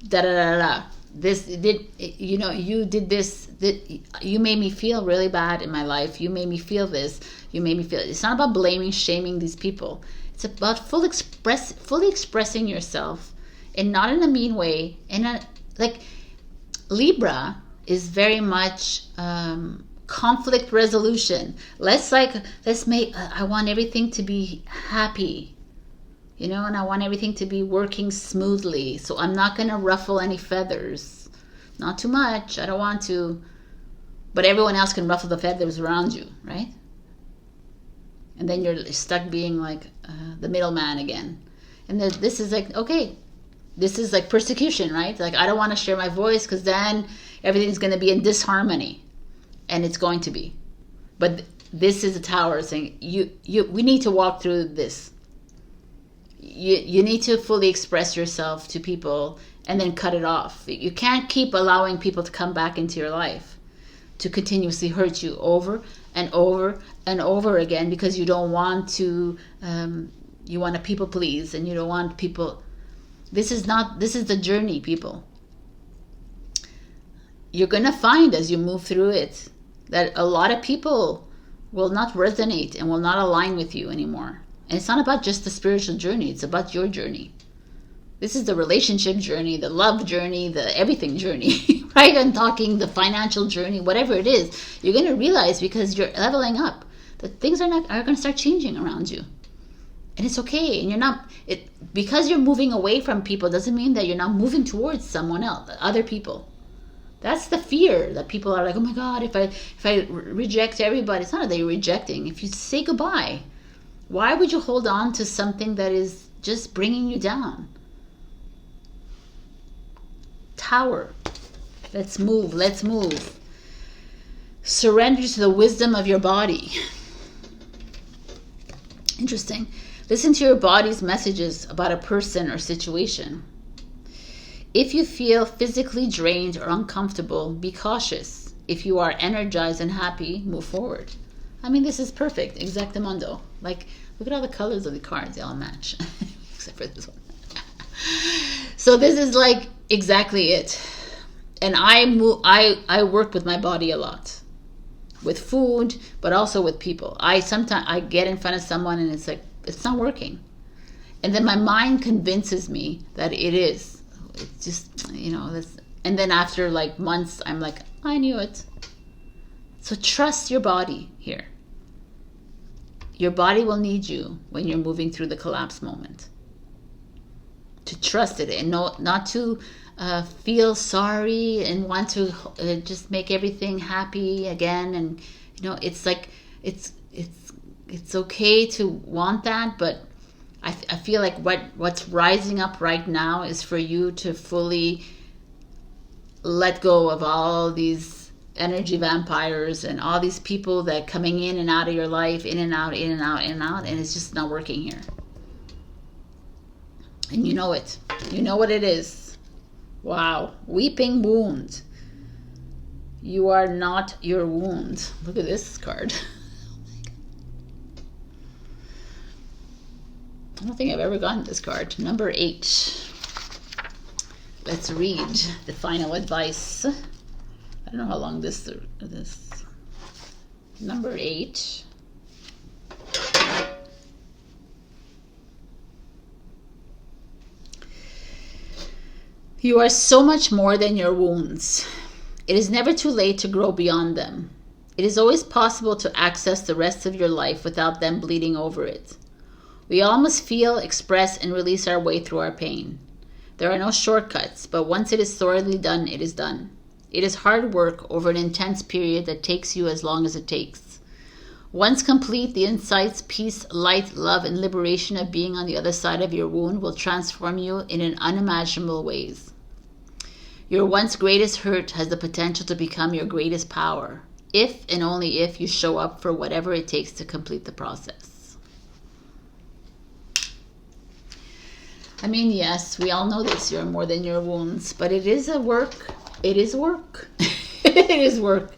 Speaker 1: Da da da da. This did. You did this. You made me feel really bad in my life. You made me feel this. You made me feel. It's not about blaming, shaming these people. It's about fully expressing yourself, and not in a mean way. And Libra is very much. Conflict resolution. I want everything to be happy, and I want everything to be working smoothly. So I'm not going to ruffle any feathers. Not too much. I don't want to. But everyone else can ruffle the feathers around you, right? And then you're stuck being the middleman again. And this is okay. This is persecution, right? I don't want to share my voice because then everything's going to be in disharmony. And it's going to be. But this is a Tower saying, we need to walk through this. You need to fully express yourself to people and then cut it off. You can't keep allowing people to come back into your life to continuously hurt you over and over and over again, because you don't want to, you want to people please, and you don't want people. This is the journey, people. You're going to find as you move through it that a lot of people will not resonate and will not align with you anymore. And it's not about just the spiritual journey. It's about your journey. This is the relationship journey, the love journey, the everything journey, right? I'm talking the financial journey, whatever it is. You're going to realize, because you're leveling up, that things are going to start changing around you. And it's okay. And because you're moving away from people doesn't mean that you're not moving towards someone else, other people. That's the fear that people are like, oh my God, if I reject everybody. It's not that you're rejecting. If you say goodbye, why would you hold on to something that is just bringing you down? Tower. Let's move. Surrender to the wisdom of your body. Interesting. Listen to your body's messages about a person or situation. If you feel physically drained or uncomfortable, be cautious. If you are energized and happy, move forward. I mean, this is perfect. Exactamundo. Like, look at all the colors of the cards. They all match. Except for this one. So this is like exactly it. And I work with my body a lot. With food, but also with people. Sometimes I get in front of someone and it's like, it's not working. And then my mind convinces me that it is. It's just, and then after like months, I'm like, I knew it. So trust your body here. Your body will need you when you're moving through the collapse moment. To trust it and not to feel sorry and want to just make everything happy again. And it's like it's okay to want that, but I feel like what's rising up right now is for you to fully let go of all these energy vampires and all these people that coming in and out of your life, in and out, in and out, in and out, and it's just not working here. And you know it. You know what it is. Wow. Weeping wound. You are not your wound. Look at this card. I don't think I've ever gotten this card. Number 8. Let's read the final advice. I don't know how long this. Number 8. You are so much more than your wounds. It is never too late to grow beyond them. It is always possible to access the rest of your life without them bleeding over it. We all must feel, express, and release our way through our pain. There are no shortcuts, but once it is thoroughly done, it is done. It is hard work over an intense period that takes you as long as it takes. Once complete, the insights, peace, light, love, and liberation of being on the other side of your wound will transform you in unimaginable ways. Your once greatest hurt has the potential to become your greatest power, if and only if you show up for whatever it takes to complete the process. I mean, yes, we all know this, you're more than your wounds, but it is a work. It is work. It is work.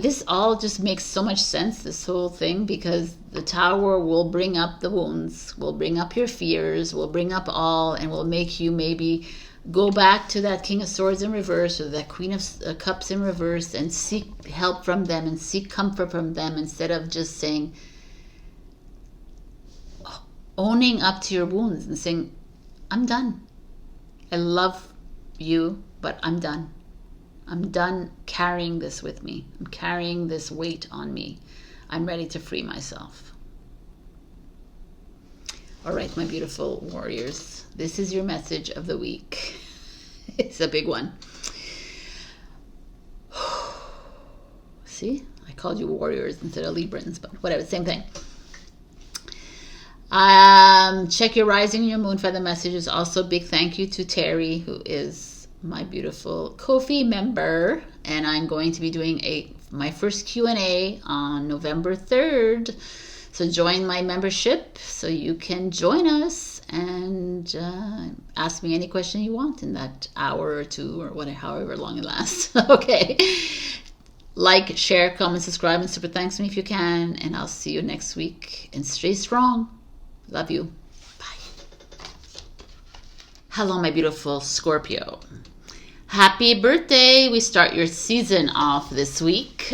Speaker 1: This all just makes so much sense, this whole thing, because the Tower will bring up the wounds, will bring up your fears, will bring up all, and will make you maybe go back to that King of Swords in reverse or that Queen of Cups in reverse and seek help from them and seek comfort from them instead of just saying, owning up to your wounds and saying, I'm done. I love you, but I'm done. I'm done carrying this with me. I'm carrying this weight on me. I'm ready to free myself. All right, my beautiful warriors. This is your message of the week. It's a big one. See? I called you warriors instead of Librans, but whatever, same thing. Check your rising and your moon for the messages. Also, big thank you to Teri, who is my beautiful Ko-fi member, and I'm going to be doing my first Q&A on November 3rd. So join my membership so you can join us and ask me any question you want in that hour or two or whatever, however long it lasts. Okay. Like, share, comment, subscribe, and super thanks me if you can. And I'll see you next week. And stay strong. Love you. Bye. Hello, my beautiful Scorpio. Happy birthday. We start your season off this week.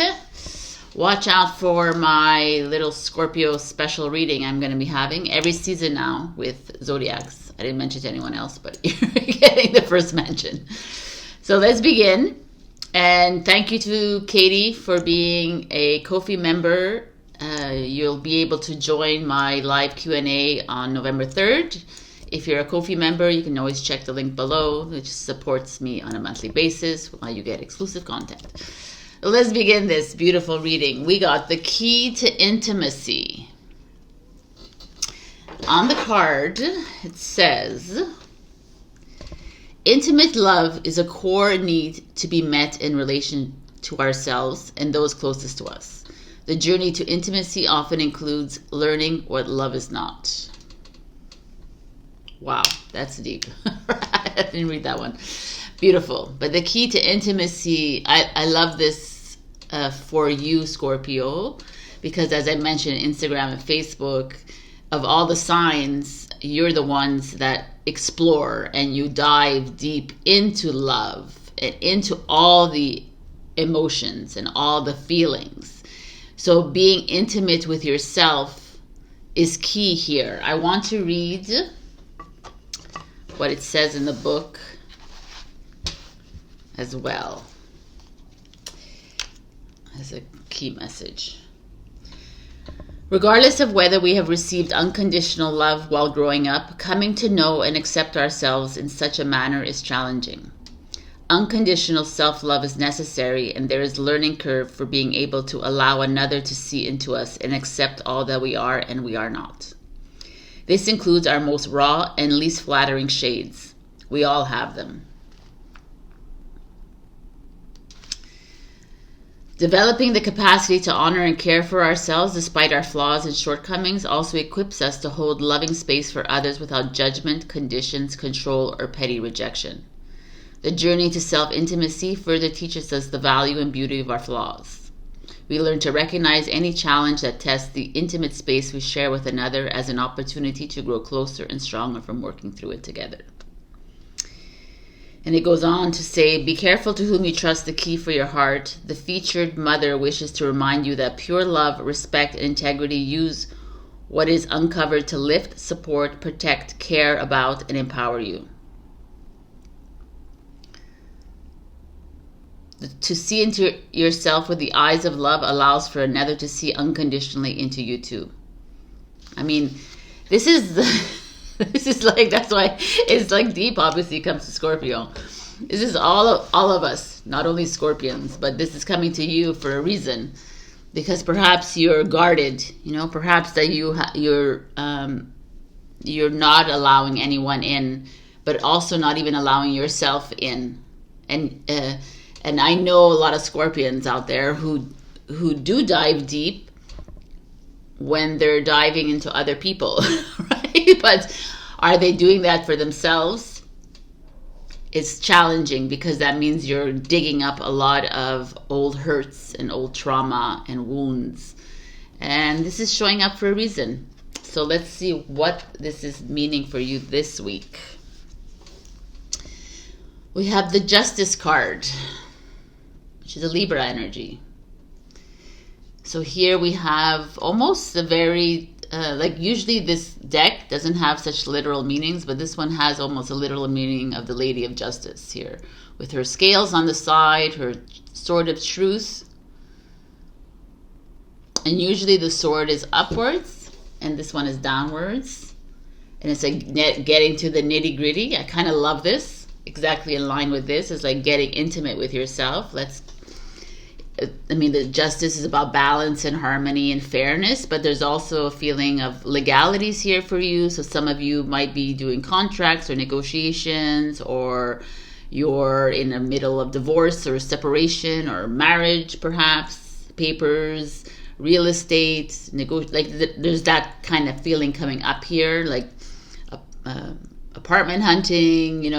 Speaker 1: Watch out for my little Scorpio special reading I'm going to be having every season now with zodiacs. I didn't mention to anyone else, but you're getting the first mention. So let's begin. And thank you to Katie for being a Ko-fi member. You'll be able to join my live Q&A on November 3rd. If you're a Ko-fi member, you can always check the link below, which supports me on a monthly basis while you get exclusive content. Let's begin this beautiful reading. We got the key to intimacy. On the card, it says, intimate love is a core need to be met in relation to ourselves and those closest to us. The journey to intimacy often includes learning what love is not. Wow, that's deep. I didn't read that one. Beautiful. But the key to intimacy, I love this for you, Scorpio, because as I mentioned, Instagram and Facebook, of all the signs, you're the ones that explore and you dive deep into love and into all the emotions and all the feelings. So being intimate with yourself is key here. I want to read what it says in the book as well as a key message. Regardless of whether we have received unconditional love while growing up, coming to know and accept ourselves in such a manner is challenging. Unconditional self-love is necessary, and there is a learning curve for being able to allow another to see into us and accept all that we are and we are not. This includes our most raw and least flattering shades. We all have them. Developing the capacity to honor and care for ourselves despite our flaws and shortcomings also equips us to hold loving space for others without judgment, conditions, control, or petty rejection. The journey to self-intimacy further teaches us the value and beauty of our flaws. We learn to recognize any challenge that tests the intimate space we share with another as an opportunity to grow closer and stronger from working through it together. And it goes on to say, be careful to whom you trust the key for your heart. The featured mother wishes to remind you that pure love, respect, and integrity use what is uncovered to lift, support, protect, care about, and empower you. To see into yourself with the eyes of love allows for another to see unconditionally into you too. I mean, this is this is like, that's why it's like deep, obviously, comes to Scorpio. This is all of us, not only Scorpions, but this is coming to you for a reason, because perhaps you're guarded, perhaps that you're not allowing anyone in, but also not even allowing yourself in. And I know a lot of Scorpions out there who do dive deep when they're diving into other people, right? But are they doing that for themselves? It's challenging, because that means you're digging up a lot of old hurts and old trauma and wounds. And this is showing up for a reason. So let's see what this is meaning for you this week. We have the Justice card, which is a Libra energy. So here we have almost a very, usually this deck doesn't have such literal meanings, but this one has almost a literal meaning of the Lady of Justice here, with her scales on the side, her sword of truth. And usually the sword is upwards, and this one is downwards. And it's like getting to the nitty gritty. I kind of love this. Exactly in line with this. It's like getting intimate with yourself. The justice is about balance and harmony and fairness, but there's also a feeling of legalities here for you. So some of you might be doing contracts or negotiations, or you're in the middle of divorce or separation or marriage, perhaps, papers, real estate, there's that kind of feeling coming up here, like apartment hunting,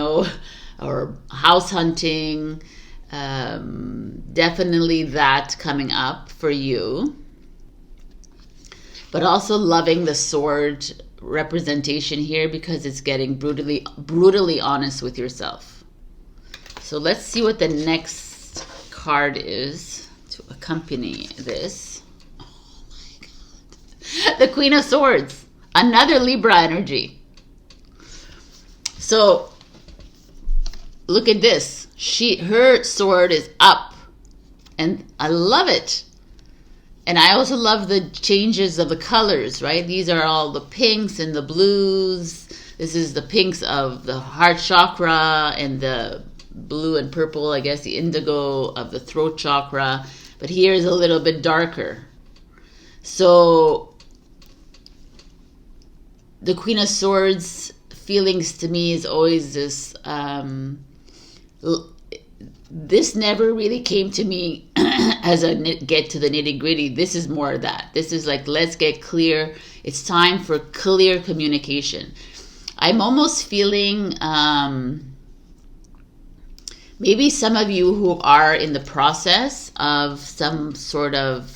Speaker 1: or house hunting. Definitely that coming up for you, but also loving the sword representation here, because it's getting brutally honest with yourself. So let's see what the next card is to accompany this. Oh my God. The Queen of Swords, another Libra energy. So look at this. Her sword is up, and I love it. And I also love the changes of the colors, right? These are all the pinks and the blues. This is the pinks of the heart chakra, and the blue and purple, I guess, the indigo of the throat chakra. But here is a little bit darker. So the Queen of Swords feelings to me is always this this never really came to me as a get to the nitty gritty. This is more of that. This is like, let's get clear. It's time for clear communication. I'm almost feeling maybe some of you who are in the process of some sort of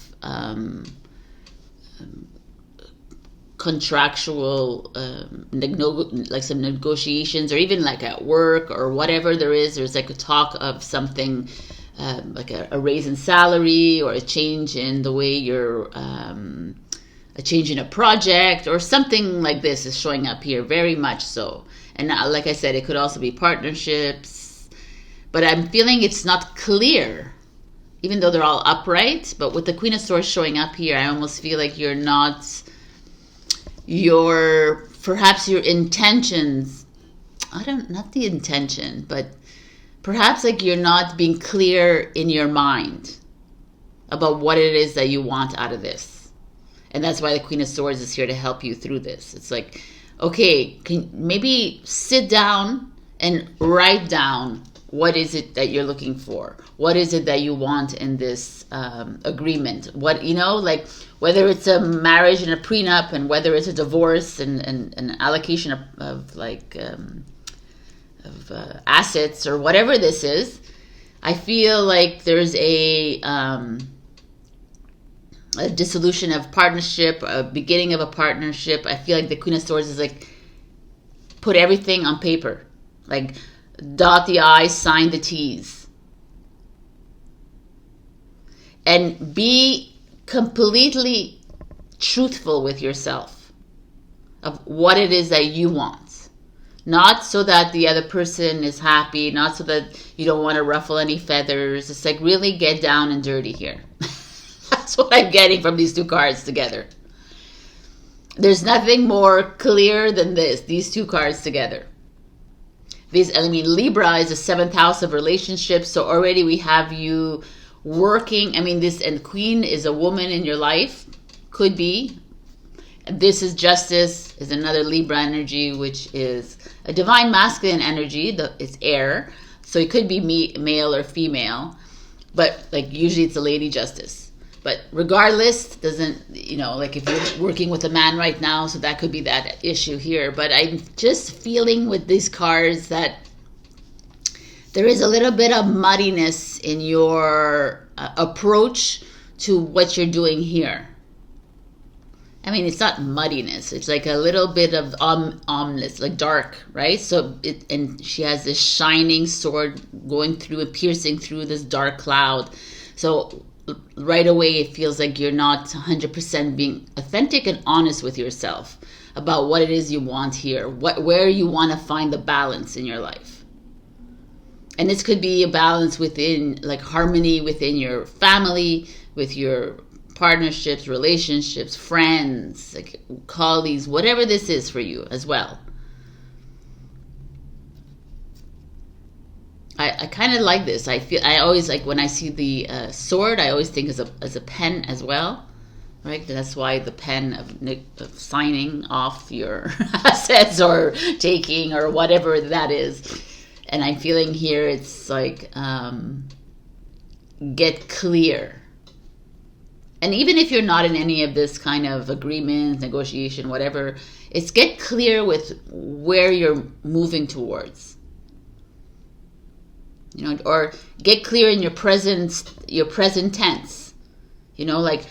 Speaker 1: contractual like some negotiations, or even like at work or whatever there's like a talk of something like a raise in salary, or a change in the way you're a change in a project, or something like this is showing up here, very much so. And like I said, it could also be partnerships, but I'm feeling it's not clear, even though they're all upright. But with the Queen of Swords showing up here, I almost feel like perhaps your intentions, not the intention, but perhaps like you're not being clear in your mind about what it is that you want out of this. And that's why the Queen of Swords is here to help you through this. It's like, okay, maybe sit down and write down, what is it that you're looking for? What is it that you want in this agreement? What, like whether it's a marriage and a prenup, and whether it's a divorce and an allocation of assets, or whatever this is. I feel like there's a dissolution of partnership, a beginning of a partnership. I feel like the Queen of Swords is like, put everything on paper, like dot the I's, sign the T's, and be completely truthful with yourself of what it is that you want. Not so that the other person is happy, not so that you don't want to ruffle any feathers. It's like, really get down and dirty here. That's what I'm getting from these two cards together. There's nothing more clear than these two cards together. Libra is the 7th house of relationships, so already we have you working. And Queen is a woman in your life, could be. This is Justice, is another Libra energy, which is a divine masculine energy. It's air, so it could be male or female, but like usually it's a Lady Justice. But regardless, doesn't, like if you're working with a man right now, so that could be that issue here. But I'm just feeling with these cards that there is a little bit of muddiness in your approach to what you're doing here. It's not muddiness. It's like a little bit of ominous, like dark, right? And she has this shining sword going through and piercing through this dark cloud. So right away, it feels like you're not 100% being authentic and honest with yourself about what it is you want here, where you want to find the balance in your life. And this could be a balance within, like harmony within your family, with your partnerships, relationships, friends, like colleagues, whatever this is for you as well. I kind of like this. I always like when I see the sword, I always think as a pen as well, right? That's why the pen of signing off your assets or taking or whatever that is. And I'm feeling here it's like get clear. And even if you're not in any of this kind of agreement, negotiation, whatever, it's get clear with where you're moving towards. Or get clear in your present tense. Like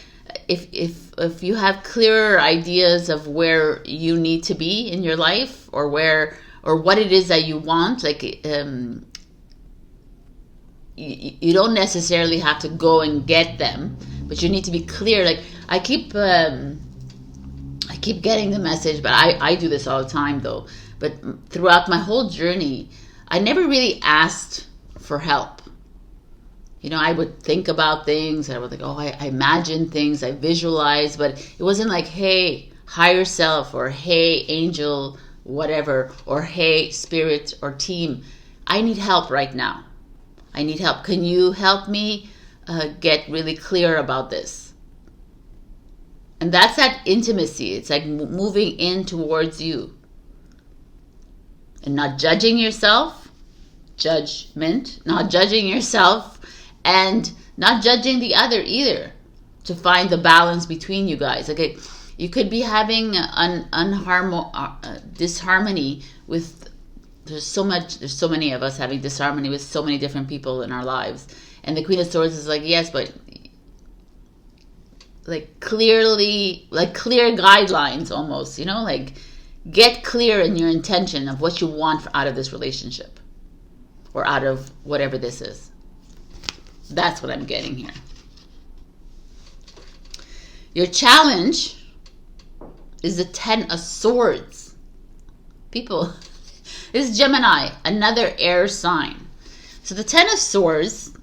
Speaker 1: if you have clearer ideas of where you need to be in your life, or what it is that you want, like you don't necessarily have to go and get them, but you need to be clear. Like I keep getting the message, but I do this all the time though. But throughout my whole journey, I never really asked for help. I would think about things, I would I imagine things, I visualize, but it wasn't like, hey, higher self, or hey, angel, whatever, or hey, spirit or team, I need help right now. I need help. Can you help me get really clear about this? And that's that intimacy. It's like moving in towards you and not judging yourself, judgment, not judging yourself, and not judging the other either, to find the balance between you guys. Okay, you could be having disharmony with, there's so many of us having disharmony with so many different people in our lives. And the Queen of Swords is like, yes, but like clearly, like clear guidelines almost, you know, like get clear in your intention of what you want out of this relationship or out of whatever this is. That's what I'm getting here. Your challenge is the Ten of Swords. People, this is Gemini, another air sign. So the Ten of Swords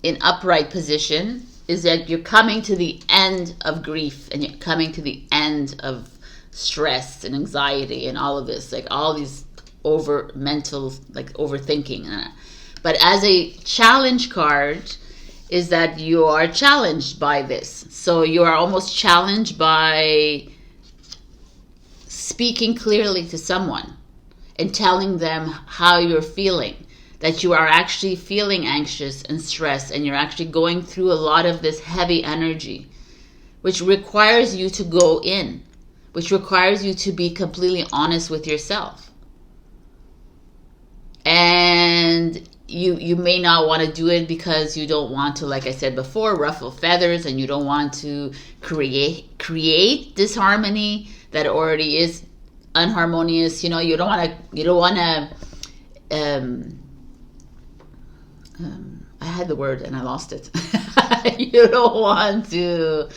Speaker 1: in upright position is that you're coming to the end of grief, and you're coming to the end of stress and anxiety and all of this, like all these over mental, like overthinking. But as a challenge card is that you are challenged by this. So you are almost challenged by speaking clearly to someone and telling them how you're feeling, that you are actually feeling anxious and stressed, and you're actually going through a lot of this heavy energy, which requires you to go in, which requires you to be completely honest with yourself. And you may not want to do it because you don't want to, like I said before, ruffle feathers, and you don't want to create disharmony that already is unharmonious. You know, you don't want to I had the word and I lost it. You don't want to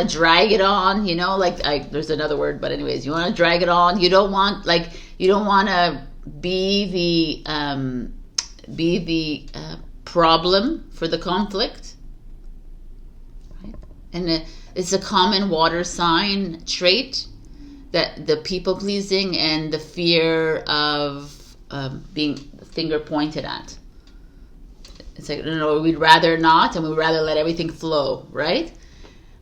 Speaker 1: drag it on, you know, like there's another word, but anyways, you want to drag it on. You don't want to be the problem for the conflict, right? And it's a common water sign trait, that the people pleasing and the fear of being finger pointed at. It's like, no, we'd rather not, and we'd rather let everything flow, right?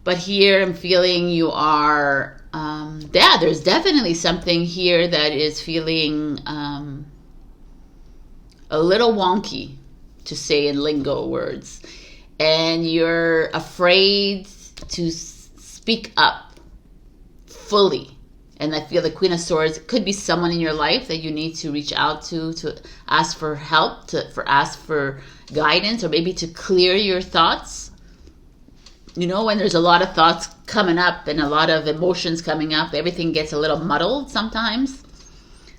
Speaker 1: But here I'm feeling you are, there's definitely something here that is feeling a little wonky, to say in lingo words. And you're afraid to speak up fully. And I feel the Queen of Swords could be someone in your life that you need to reach out to ask for help, ask for guidance, or maybe to clear your thoughts. You know, when there's a lot of thoughts coming up and a lot of emotions coming up, everything gets a little muddled sometimes.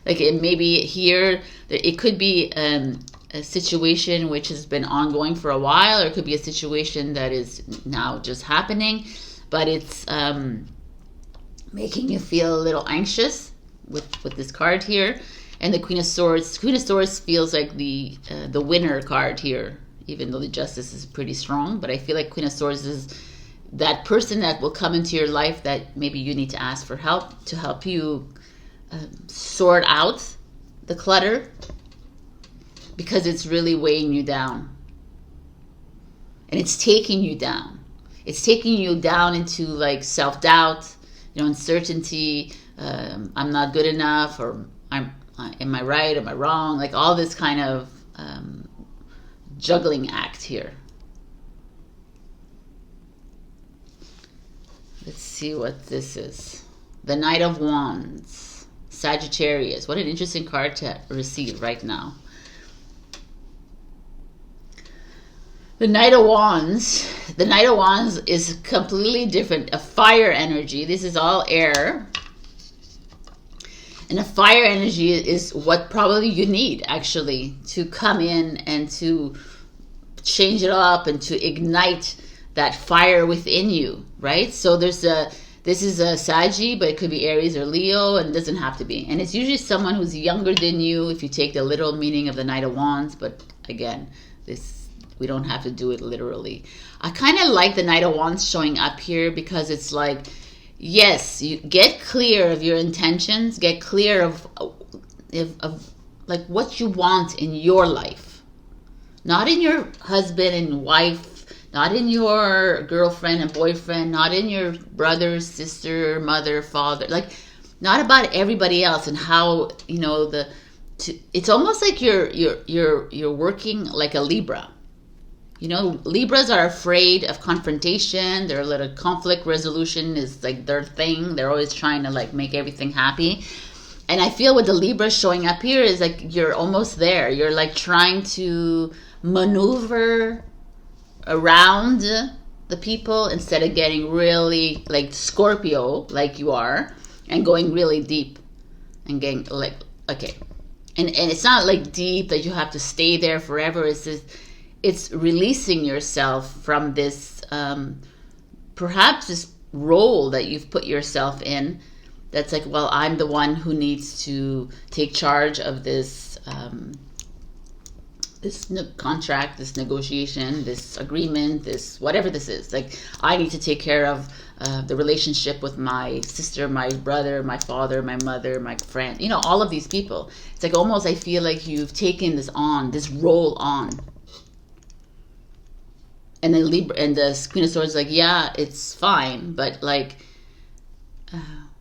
Speaker 1: Like it maybe here, it could be a situation which has been ongoing for a while, or it could be a situation that is now just happening, but it's making you feel a little anxious with this card here. And the Queen of Swords feels like the winner card here, even though the Justice is pretty strong. But I feel like Queen of Swords is that person that will come into your life that maybe you need to ask for help, to help you sort out the clutter, because it's really weighing you down. And it's taking you down. It's taking you down into like self-doubt, you know, uncertainty, I'm not good enough, or am I right, am I wrong? Like all this kind of juggling act here. Let's see what this is. The Knight of Wands, Sagittarius. What an interesting card to receive right now. The Knight of Wands is completely different. A fire energy. This is all air. And a fire energy is what probably you need, actually, to come in and to change it up and to ignite that fire within you, right? So this is a Saggy, but it could be Aries or Leo, and it doesn't have to be. And it's usually someone who's younger than you, if you take the literal meaning of the Knight of Wands. But again, we don't have to do it literally. I kind of like the Knight of Wands showing up here, because it's like, yes, you get clear of your intentions, get clear of like what you want in your life, not in your husband and wife not in your girlfriend and boyfriend, not in your brother, sister, mother, father, like not about everybody else and how, you know, it's almost like you're working like a Libra. You know, Libras are afraid of confrontation. Their little conflict resolution is like their thing. They're always trying to like make everything happy. And I feel with the Libra showing up here is like you're almost there. You're like trying to maneuver around the people instead of getting really like Scorpio like you are and going really deep and getting like, okay. And it's not like deep that you have to stay there forever. It's just, it's releasing yourself from this perhaps this role that you've put yourself in that's like, well, I'm the one who needs to take charge of this contract, this negotiation, this agreement, this whatever this is. Like, I need to take care of the relationship with my sister, my brother, my father, my mother, my friend, you know, all of these people. It's like almost I feel like you've taken this role on. And then Libra and the Queen of Swords is like, yeah, it's fine, but like,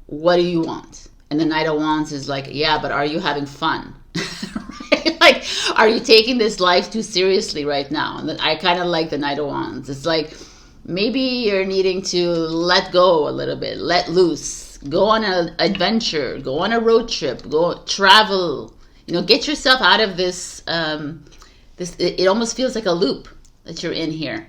Speaker 1: what do you want? And the Knight of Wands is like, yeah, but are you having fun? Right? Like, are you taking this life too seriously right now? And I kind of like the Knight of Wands. It's like, maybe you're needing to let go a little bit, let loose, go on an adventure, go on a road trip, go travel, you know, get yourself out of this, it almost feels like a loop that you're in here,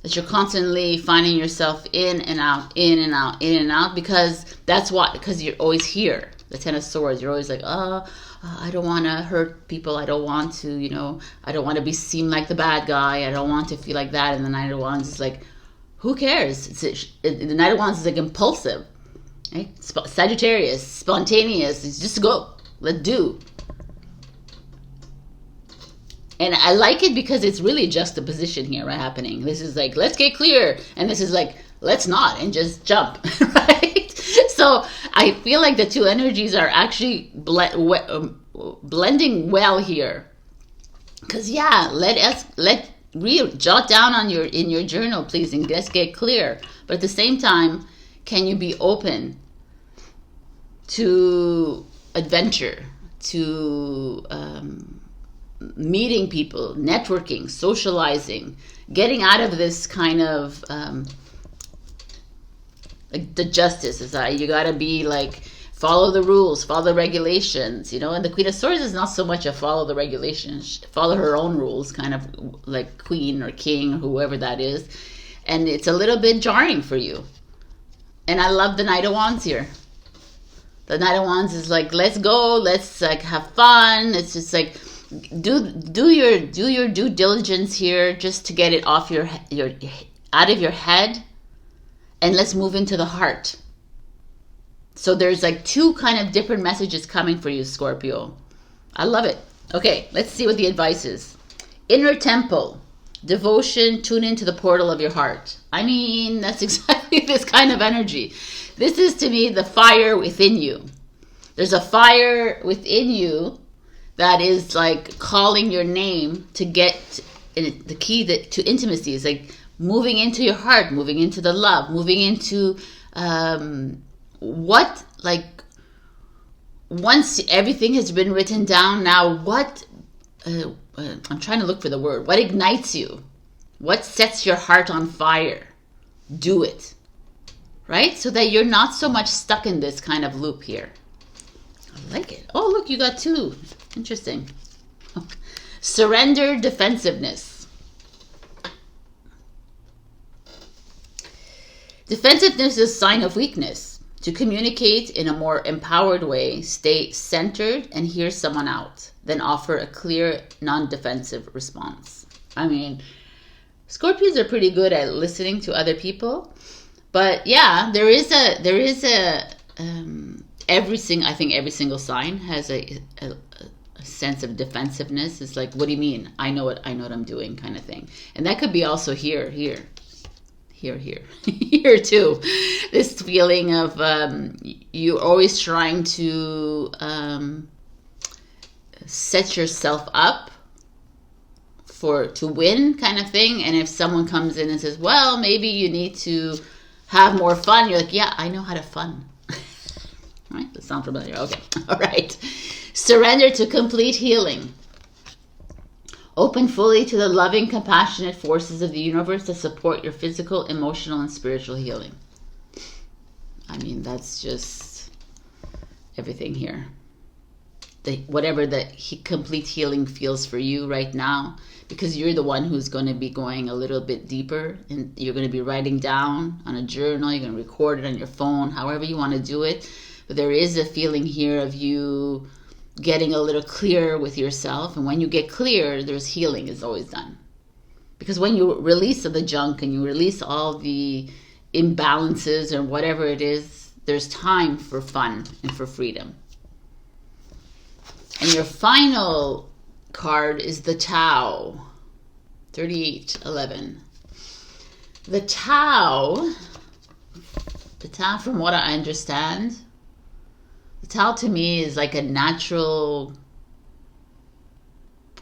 Speaker 1: that you're constantly finding yourself in and out, in and out, in and out, because that's what, because you're always here. The Ten of Swords, you're always like, I don't want to hurt people. I don't want to, you know, I don't want to seem like the bad guy. I don't want to feel like that. And the Knight of Wands is like, who cares? The Knight of Wands is like impulsive, right? Sagittarius, spontaneous. It's just go, let's do. And I like it because it's really just a position here happening. This is like, let's get clear. And this is like, let's not and just jump, right? So I feel like the two energies are actually blending well here. Because yeah, jot down in your journal, please, and let's get clear. But at the same time, can you be open to adventure, to meeting people, networking, socializing, getting out of this kind of like the justice is that you gotta be like follow the rules, follow the regulations, you know. And the Queen of Swords is not so much a follow the regulations, follow her own rules, kind of like queen or king or whoever that is. And it's a little bit jarring for you. And I love the Knight of Wands here. The Knight of Wands is like, let's go, let's like have fun. It's just like do your due diligence here, just to get it off your out of your head, and let's move into the heart. So there's like two kind of different messages coming for you, Scorpio. I love it. Okay, let's see what the advice is. Inner temple, devotion, tune into the portal of your heart. I mean, that's exactly this kind of energy. This is, to me, the fire within you. There's a fire within you that is like calling your name to get the key to intimacy. Is like moving into your heart, moving into the love, moving into what, like, once everything has been written down, now what, I'm trying to look for the word, what ignites you? What sets your heart on fire? Do it, right? So that you're not so much stuck in this kind of loop here. I like it. Oh, look, you got two. Interesting. Surrender, defensiveness. Defensiveness is a sign of weakness. To communicate in a more empowered way, stay centered and hear someone out, then offer a clear, non-defensive response. I mean, Scorpios are pretty good at listening to other people, but yeah, I think every single sign has a sense of defensiveness. It's like, what do you mean? I know what I'm doing, kind of thing. And that could be also here too. This feeling of you always trying to set yourself up to win kind of thing. And if someone comes in and says, well, maybe you need to have more fun, you're like, yeah, I know how to fun. Right? That sounds familiar. Okay. All right. Surrender to complete healing. Open fully to the loving, compassionate forces of the universe to support your physical, emotional, and spiritual healing. I mean, that's just everything here. Whatever the complete healing feels for you right now, because you're the one who's going to be going a little bit deeper, and you're going to be writing down on a journal, you're going to record it on your phone, however you want to do it. But there is a feeling here of you getting a little clearer with yourself. And when you get clear, there's healing is always done. Because when you release the junk and you release all the imbalances or whatever it is, there's time for fun and for freedom. And your final card is the Tao, 3811. The Tao, from what I understand, the Tao to me is like a natural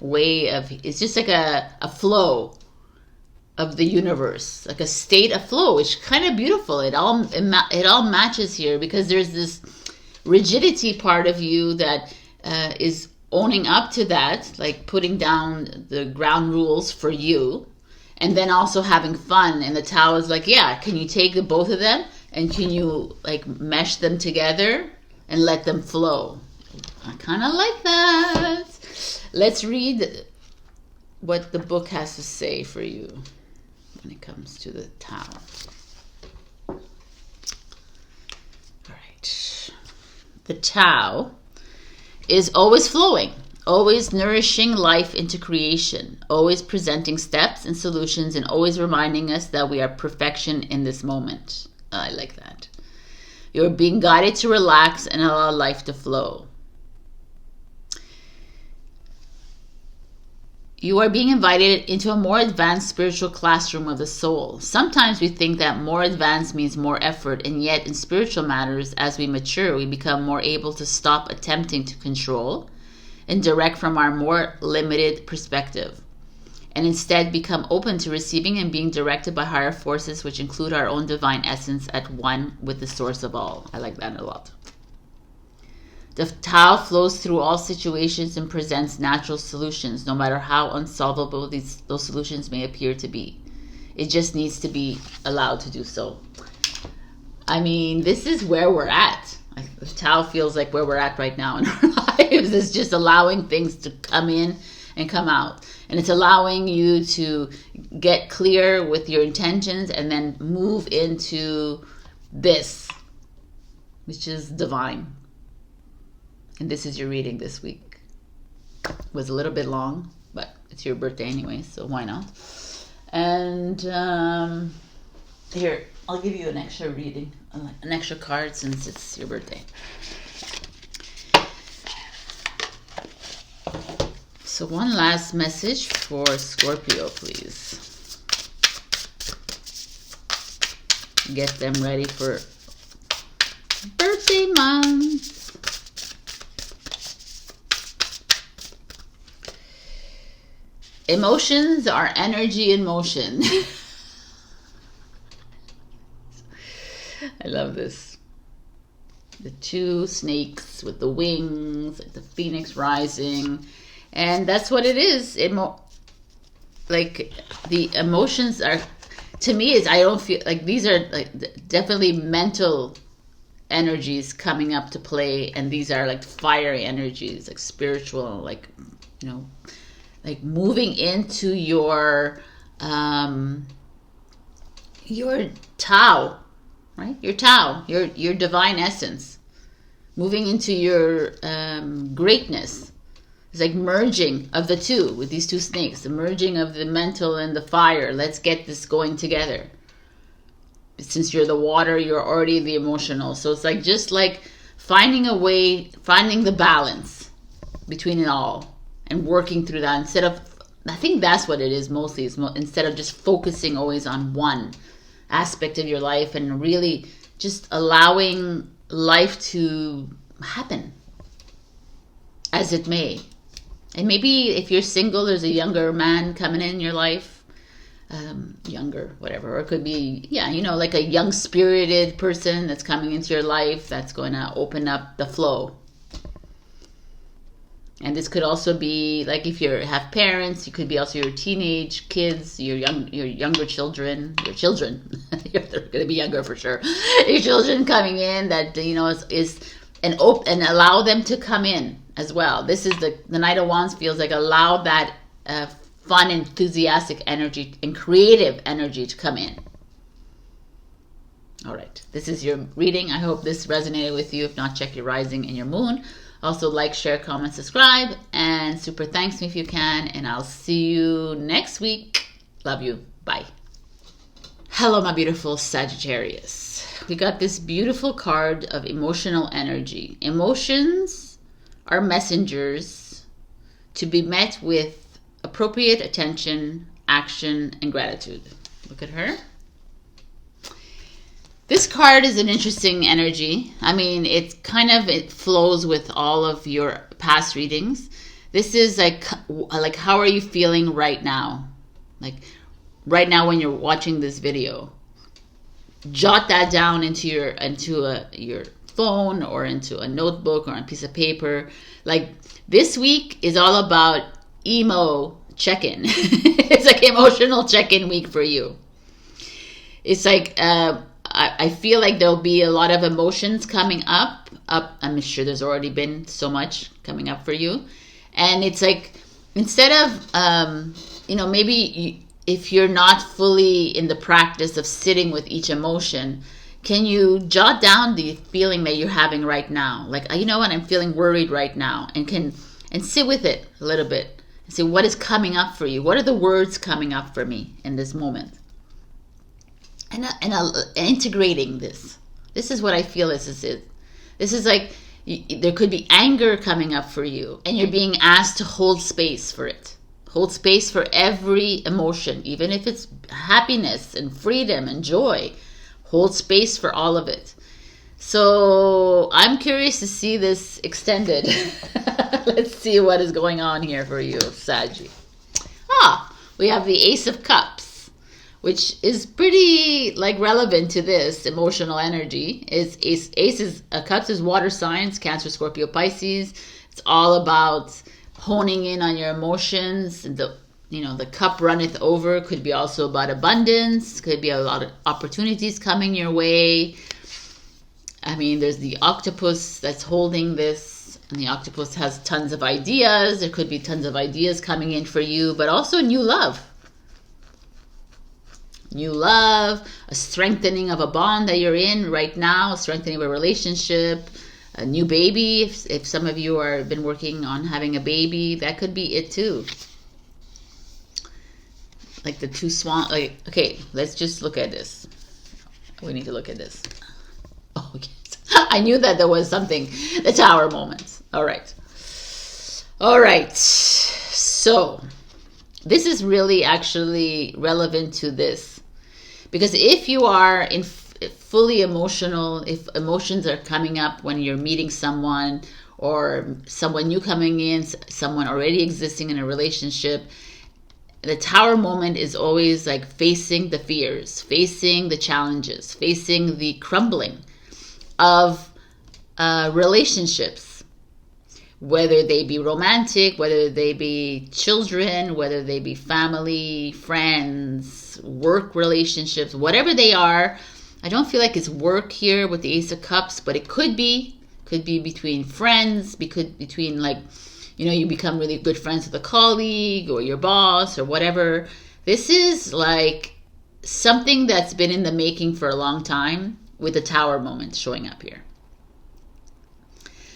Speaker 1: way of, it's just like a flow of the universe, like a state of flow. It's kind of beautiful. It all matches here, because there's this rigidity part of you that is owning up to that, like putting down the ground rules for you, and then also having fun. And the Tao is like, yeah, can you take the both of them and can you like mesh them together and let them flow? I kind of like that. Let's read what the book has to say for you when it comes to the Tao. All right. The Tao is always flowing, always nourishing life into creation, always presenting steps and solutions, and always reminding us that we are perfection in this moment. I like that. You're being guided to relax and allow life to flow. You are being invited into a more advanced spiritual classroom of the soul. Sometimes we think that more advanced means more effort, and yet in spiritual matters, as we mature, we become more able to stop attempting to control and direct from our more limited perspective, and instead become open to receiving and being directed by higher forces, which include our own divine essence at one with the source of all. I like that a lot. The Tao flows through all situations and presents natural solutions, no matter how unsolvable those solutions may appear to be. It just needs to be allowed to do so. I mean, this is where we're at. The Tao feels like where we're at right now in our lives. It's just allowing things to come in and come out. And it's allowing you to get clear with your intentions and then move into this, which is divine. And this is your reading this week. It was a little bit long, but it's your birthday anyway, so why not? And here, I'll give you an extra reading, an extra card since it's your birthday. So one last message for Scorpio, please. Get them ready for birthday month. Emotions are energy in motion. I love this. The two snakes with the wings, like the phoenix rising. And that's what it is. Like the emotions are, to me, is I don't feel like these are like definitely mental energies coming up to play. And these are like fiery energies, like spiritual, like, you know, like moving into your Tao, right? Your Tao, your divine essence, moving into your greatness. It's like merging of the two with these two snakes, the merging of the mental and the fire. Let's get this going together. Since you're the water, you're already the emotional. So it's like just like finding a way, finding the balance between it all. And working through that instead of, I think that's what it is mostly, is instead of just focusing always on one aspect of your life and really just allowing life to happen as it may. And maybe if you're single, there's a younger man coming in your life. Younger, whatever. Or it could be, yeah, you know, like a young spirited person that's coming into your life that's going to open up the flow. And this could also be like if you have parents, it could be also your teenage kids, your younger children, your children. They're going to be younger for sure. Your children coming in that, you know, is and allow them to come in as well. This is the Knight of Wands feels like allow that fun, enthusiastic energy and creative energy to come in. All right, this is your reading. I hope this resonated with you. If not, check your rising and your moon. Also, like, share, comment, subscribe, and super thanks me if you can. And I'll see you next week. Love you. Bye. Hello, my beautiful Sagittarius. We got this beautiful card of emotional energy. Emotions are messengers to be met with appropriate attention, action, and gratitude. Look at her. This card is an interesting energy. I mean, it flows with all of your past readings. This is like how are you feeling right now? Like right now when you're watching this video. Jot that down into your phone or into a notebook or a piece of paper. Like this week is all about emo check-in. It's like emotional check-in week for you. It's like I feel like there'll be a lot of emotions coming up. I'm sure there's already been so much coming up for you. And it's like, instead of, maybe if you're not fully in the practice of sitting with each emotion, can you jot down the feeling that you're having right now? Like, you know what, I'm feeling worried right now. And sit with it a little bit. And say, what is coming up for you? What are the words coming up for me in this moment? And integrating this. This is what I feel this is. This is like, there could be anger coming up for you, and you're being asked to hold space for it. Hold space for every emotion, even if it's happiness and freedom and joy. Hold space for all of it. So I'm curious to see this extended. Let's see what is going on here for you, Saggy. We have the Ace of Cups, which is pretty relevant to this emotional energy. Ace of Cups is water signs, Cancer, Scorpio, Pisces. It's all about honing in on your emotions. The cup runneth over could be also about abundance. Could be a lot of opportunities coming your way. I mean, there's the octopus that's holding this, and the octopus has tons of ideas. There could be tons of ideas coming in for you, but also new love. New love, a strengthening of a bond that you're in right now, a strengthening of a relationship, a new baby. If some of you are been working on having a baby, that could be it too. Like the two swan. Okay, let's just look at this. We need to look at this. Oh, yes. I knew that there was something. The Tower moment. All right. So this is really actually relevant to this, because if you are fully emotional, if emotions are coming up when you're meeting someone, or someone new coming in, someone already existing in a relationship, the Tower moment is always like facing the fears, facing the challenges, facing the crumbling of relationships, whether they be romantic, whether they be children, whether they be family, friends, work relationships, whatever they are. I don't feel like it's work here with the Ace of Cups, but it could be between friends, between you become really good friends with a colleague or your boss or whatever. This is like something that's been in the making for a long time, with the Tower moment showing up here.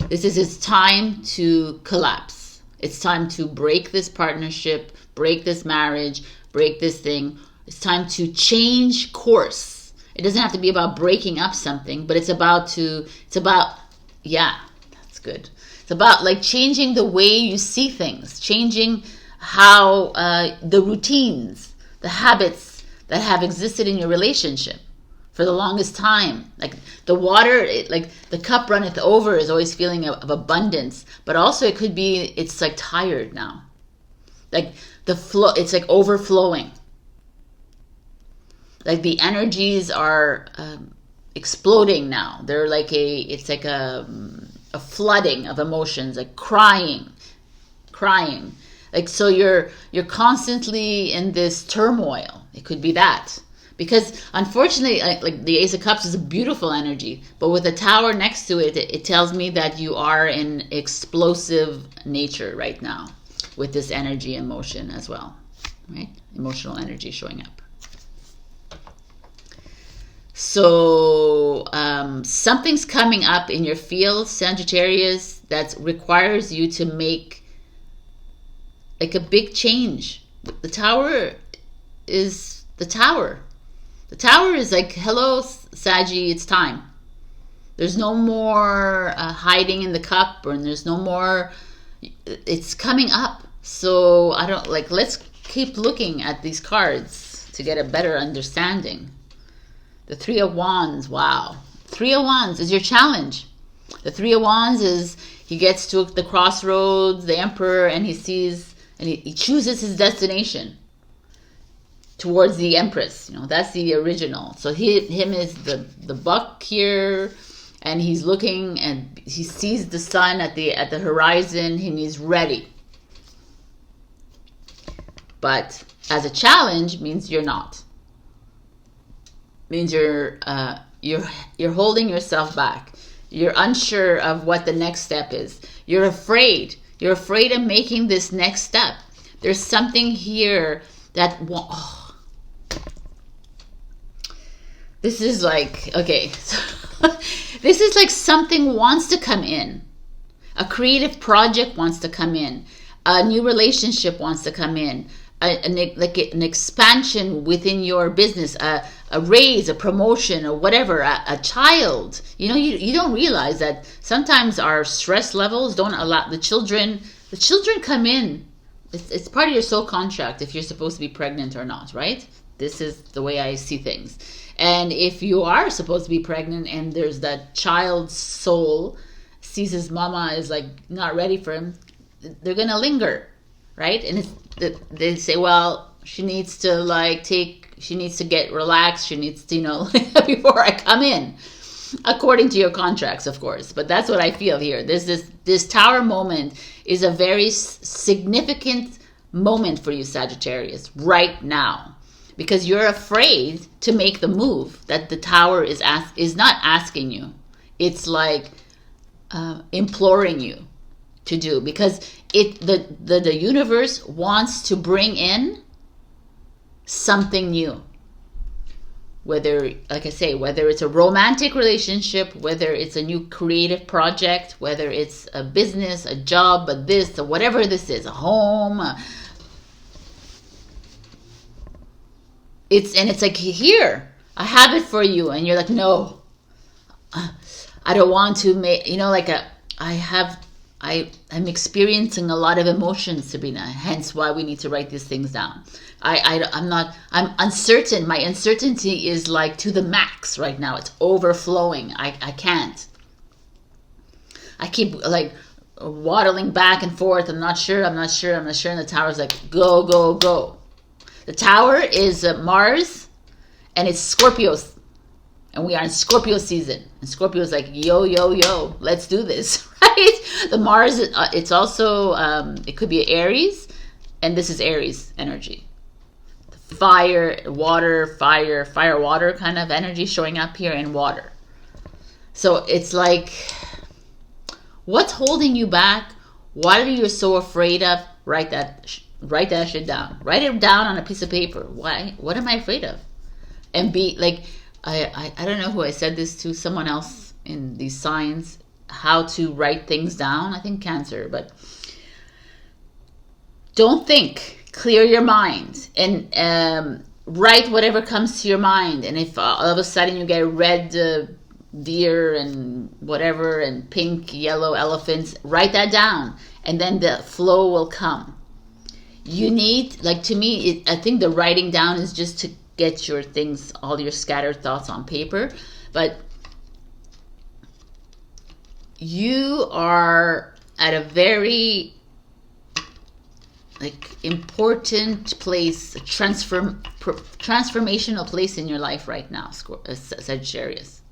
Speaker 1: This is its time to collapse. It's time to break this partnership, break this marriage, break this thing. It's time to change course. It doesn't have to be about breaking up something, but it's about, that's good. It's about changing the way you see things, changing how the routines, the habits that have existed in your relationship for the longest time. Like the water, like the cup runneth over is always feeling of abundance, but also it could be it's like tired now. Like the flow, it's like overflowing. Like the energies are exploding now. They're like it's like a flooding of emotions, like crying. Like, so you're constantly in this turmoil. It could be that. Because unfortunately, like the Ace of Cups is a beautiful energy, but with a tower next to it, it tells me that you are in explosive nature right now with this energy and motion as well, right? Emotional energy showing up. So something's coming up in your field, Sagittarius, that requires you to make like a big change. The tower is the tower. The tower is like, hello, Saggy, it's time. There's no more hiding in the cup, or there's no more, it's coming up. So I don't, like, let's keep looking at these cards to get a better understanding. The Three of Wands, wow. Three of Wands is your challenge. The Three of Wands is, he gets to the crossroads, the Emperor, and he sees, and he chooses his destination towards the Empress. You know, that's the original. So him is the buck here, and he's looking, and he sees the sun at the horizon, and he's ready. But as a challenge means you're not. Means you're holding yourself back. You're unsure of what the next step is. You're afraid. You're afraid of making this next step. There's something here that this is like, okay, so this is like something wants to come in. A creative project wants to come in. A new relationship wants to come in. An expansion within your business, a raise, a promotion, or whatever, a child. You know, you don't realize that sometimes our stress levels don't allow the children come in. It's part of your soul contract if you're supposed to be pregnant or not, right? This is the way I see things. And if you are supposed to be pregnant and there's that child's soul sees his mama is like not ready for him, they're going to linger, right? And they say, well, she needs to get relaxed. She needs to, you know, before I come in, according to your contracts, of course. But that's what I feel here. This tower moment is a very significant moment for you, Sagittarius, right now, because you're afraid to make the move that the tower is not asking you. It's like imploring you to do, because the universe wants to bring in something new. Whether, like I say, whether it's a romantic relationship, whether it's a new creative project, whether it's a business, a job, a this, or whatever this is, a home. It's like, here, I have it for you, and you're like, no, I don't want to make, you know, like I'm experiencing a lot of emotions, Sabrina, hence why we need to write these things down. I'm uncertain. My uncertainty is like to the max right now. It's overflowing. I can't. I keep like waddling back and forth. I'm not sure. And the tower's like, go, go, go. The tower is Mars, and it's Scorpios. And we are in Scorpio season. And Scorpio's like, yo, yo, yo, let's do this, right? The Mars, it's also, it could be Aries. And this is Aries energy. Fire, water kind of energy showing up here in water. So it's like, what's holding you back? What are you so afraid of? Write that shit down. Write it down on a piece of paper. Why? What am I afraid of? And be like, I don't know who I said this to, someone else in these signs, how to write things down. I think Cancer, but don't think. Clear your mind and write whatever comes to your mind. And if all of a sudden you get red deer and whatever and pink, yellow elephants, write that down, and then the flow will come. You need, like, to me, I think the writing down is just get your things, all your scattered thoughts on paper. But you are at a very like important place, transformational place in your life right now, Sagittarius.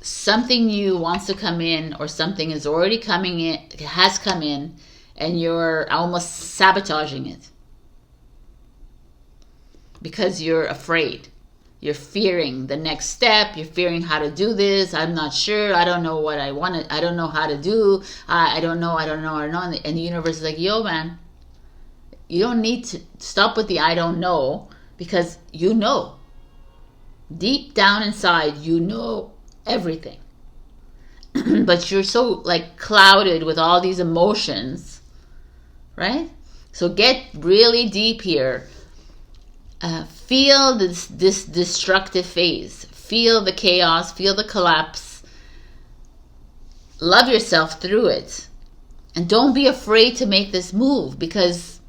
Speaker 1: Something new wants to come in, or something is already coming in, has come in, and you're almost sabotaging it because you're afraid. You're fearing the next step. You're fearing how to do this. I'm not sure. I don't know what I want. I don't know how to do. I don't know. And the universe is like, yo, man, you don't need to stop with the I don't know, because you know. Deep down inside, you know everything. But you're so like clouded with all these emotions, right? So get really deep here. Feel this destructive phase. Feel the chaos. Feel the collapse. Love yourself through it. And don't be afraid to make this move, because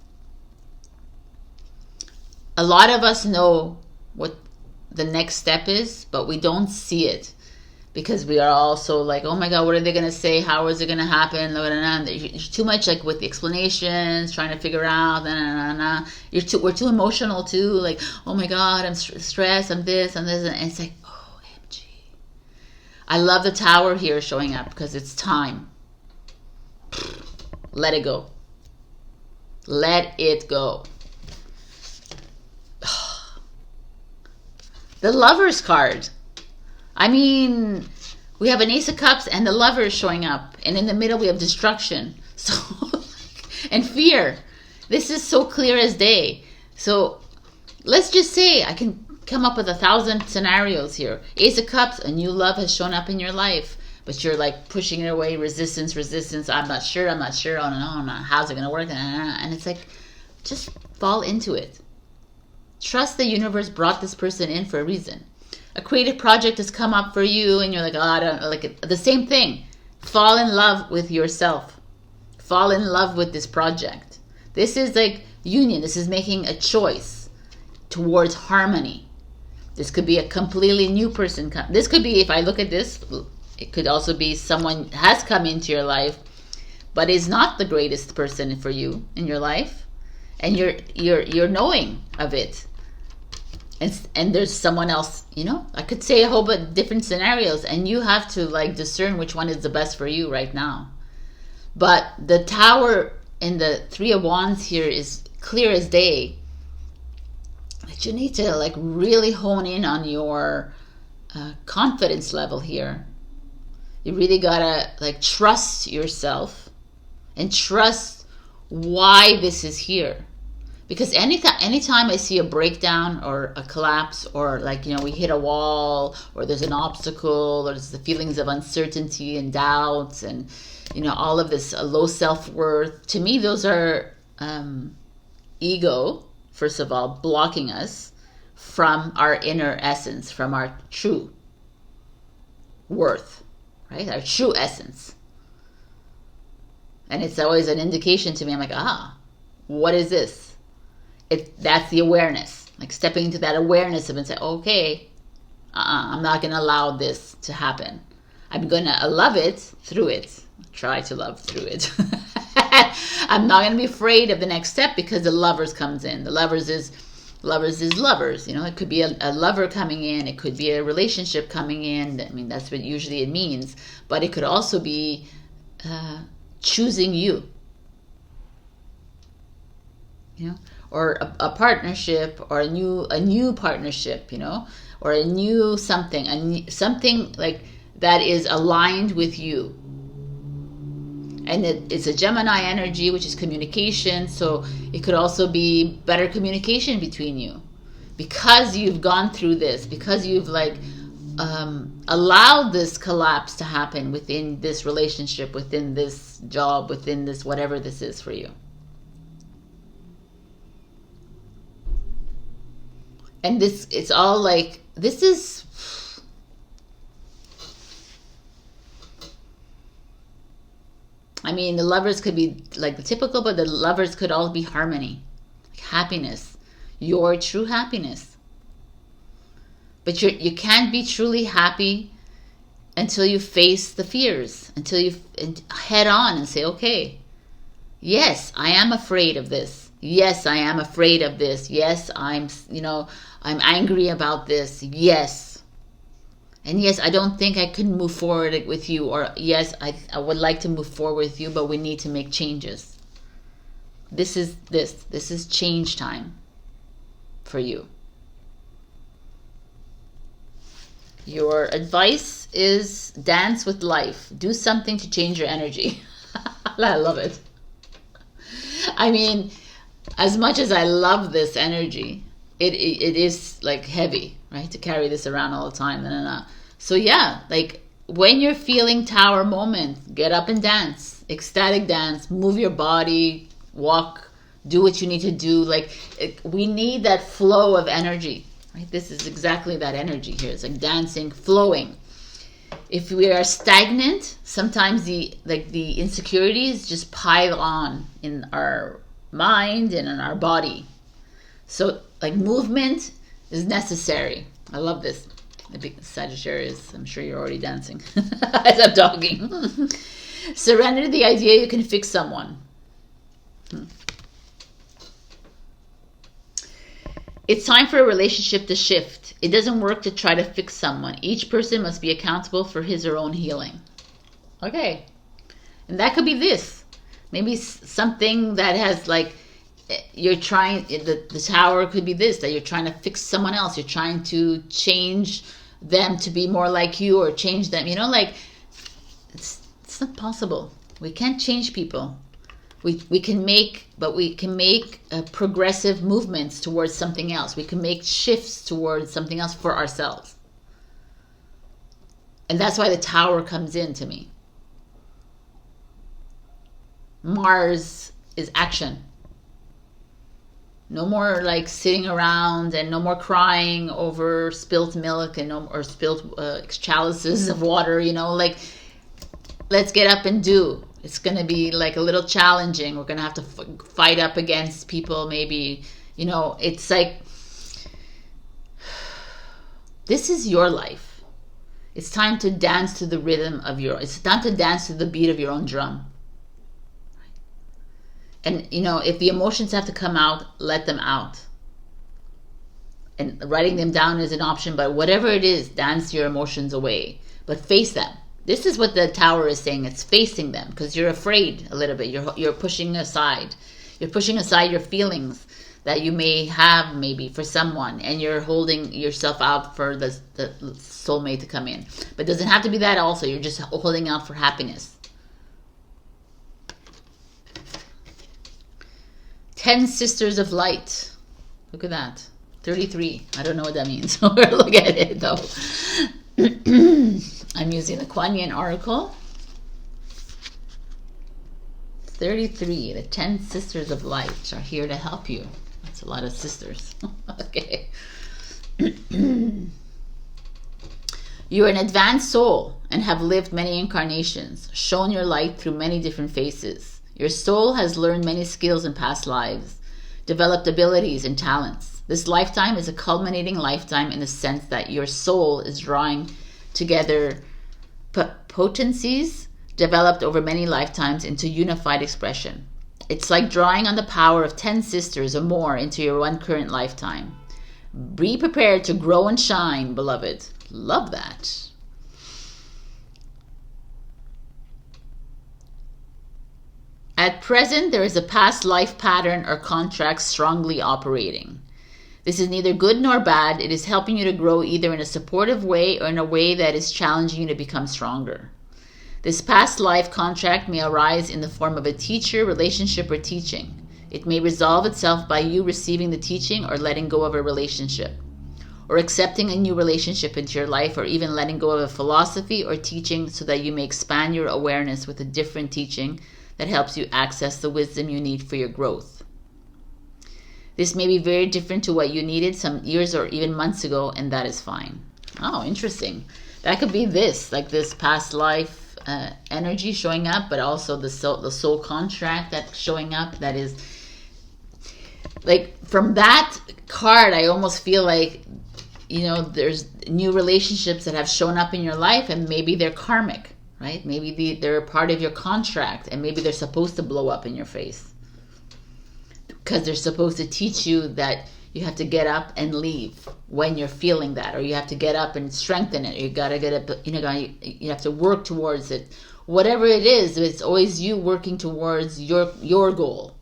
Speaker 1: a lot of us know what the next step is, but we don't see it. Because we are also like, oh my God, what are they going to say? How is it going to happen? You're too much like with the explanations, trying to figure out. We're too emotional too. Like, oh my God, I'm stressed. I'm this. And it's like, OMG. I love the tower here showing up, because it's time. Let it go. Let it go. The Lover's card. I mean, we have an Ace of Cups and the Lover showing up. And in the middle, we have destruction. So, and fear. This is so clear as day. So, let's just say I can come up with 1,000 scenarios here. Ace of Cups, a new love has shown up in your life. But you're like pushing it away, resistance. I'm not sure. Oh, no. How's it going to work? And it's like, just fall into it. Trust the universe brought this person in for a reason. A creative project has come up for you, and you're like, I don't like it. The same thing. Fall in love with yourself. Fall in love with this project. This is like union. This is making a choice towards harmony. This could be a completely new person. This could be, if I look at this, it could also be someone has come into your life, but is not the greatest person for you in your life, and you're knowing of it. And there's someone else, I could say a whole bunch of different scenarios, and you have to like discern which one is the best for you right now. But the Tower and the Three of Wands here is clear as day. That you need to like really hone in on your confidence level here. You really gotta like trust yourself and trust why this is here. Because anytime I see a breakdown or a collapse, or like, we hit a wall, or there's an obstacle, or there's the feelings of uncertainty and doubts, and, all of this low self-worth, to me, those are ego, first of all, blocking us from our inner essence, from our true worth, right? Our true essence. And it's always an indication to me. I'm like, what is this? That's the awareness, like stepping into that awareness of it and say, okay, I'm not going to allow this to happen. I'm going to love it through it. Try to love through it. I'm not going to be afraid of the next step, because the Lovers comes in. The lovers is lovers. It could be a lover coming in. It could be a relationship coming in. I mean, that's what usually it means. But it could also be choosing you. Or a partnership, or a new partnership, or a new something, something like that is aligned with you. And it's a Gemini energy, which is communication. So it could also be better communication between you, because you've gone through this, because you've like allowed this collapse to happen within this relationship, within this job, within this whatever this is for you. And it's all like, this is, I mean, the Lovers could be like the typical, but the Lovers could all be harmony, like happiness. your true happiness. But you can't be truly happy until you face the fears, until you head on and say, okay, yes, I am afraid of this. Yes, I am afraid of this. Yes, I'm angry about this. Yes. And yes, I don't think I can move forward with you. Or yes, I would like to move forward with you, but we need to make changes. This is change time for you. Your advice is dance with life. Do something to change your energy. I love it. I mean, as much as I love this energy, it is like heavy, right? To carry this around all the time. So yeah, like when you're feeling tower moment, get up and dance. Ecstatic dance. Move your body. Walk. Do what you need to do. Like we need that flow of energy. Right? This is exactly that energy here. It's like dancing, flowing. If we are stagnant, sometimes the insecurities just pile on in our mind and in our body. So like movement is necessary. I love this. Sagittarius, I'm sure you're already dancing as I'm talking. Surrender to the idea you can fix someone. It's time for a relationship to shift. It doesn't work to try to fix someone. Each person must be accountable for his or own healing. Okay. And that could be this. Maybe something that has like, you're trying, the tower could be this, that you're trying to fix someone else. You're trying to change them to be more like you, or change them. Like, it's not possible. We can't change people. We can make progressive movements towards something else. We can make shifts towards something else for ourselves. And that's why the tower comes in to me. Mars is action. No more like sitting around, and no more crying over spilt milk and or spilt chalices of water, like let's get up and do. It's going to be like a little challenging. We're going to have to fight up against people maybe. It's like, this is your life. It's time to dance to the rhythm of it's time to dance to the beat of your own drum. And, if the emotions have to come out, let them out. And writing them down is an option, but whatever it is, dance your emotions away. But face them. This is what the tower is saying. It's facing them, because you're afraid a little bit. You're pushing aside. You're pushing aside your feelings that you may have maybe for someone, and you're holding yourself out for the soulmate to come in. But it doesn't have to be that also. You're just holding out for happiness. 10 Sisters of Light. Look at that. 33. I don't know what that means. Look at it though. I'm using the Kuan Yin oracle. 33. The 10 Sisters of Light are here to help you. That's a lot of sisters. Okay. You're an advanced soul and have lived many incarnations, shown your light through many different faces. Your soul has learned many skills in past lives, developed abilities and talents. This lifetime is a culminating lifetime in the sense that your soul is drawing together potencies developed over many lifetimes into unified expression. It's like drawing on the power of 10 sisters or more into your one current lifetime. Be prepared to grow and shine, beloved. Love that. At present, there is a past life pattern or contract strongly operating. This is neither good nor bad. It is helping you to grow either in a supportive way or in a way that is challenging you to become stronger. This past life contract may arise in the form of a teacher, relationship, or teaching. It may resolve itself by you receiving the teaching or letting go of a relationship, or accepting a new relationship into your life, or even letting go of a philosophy or teaching so that you may expand your awareness with a different teaching that helps you access the wisdom you need for your growth. This may be very different to what you needed some years or even months ago, and that is fine. Oh, interesting. That could be this, like this past life energy showing up, but also the soul contract that's showing up. That is, like from that card, I almost feel like, you know, there's new relationships that have shown up in your life, and maybe they're karmic, right? Maybe they're a part of your contract, and maybe they're supposed to blow up in your face because they're supposed to teach you that you have to get up and leave when you're feeling that, or you have to get up and strengthen it. You gotta get up, you have to work towards it. Whatever it is, it's always you working towards your goal.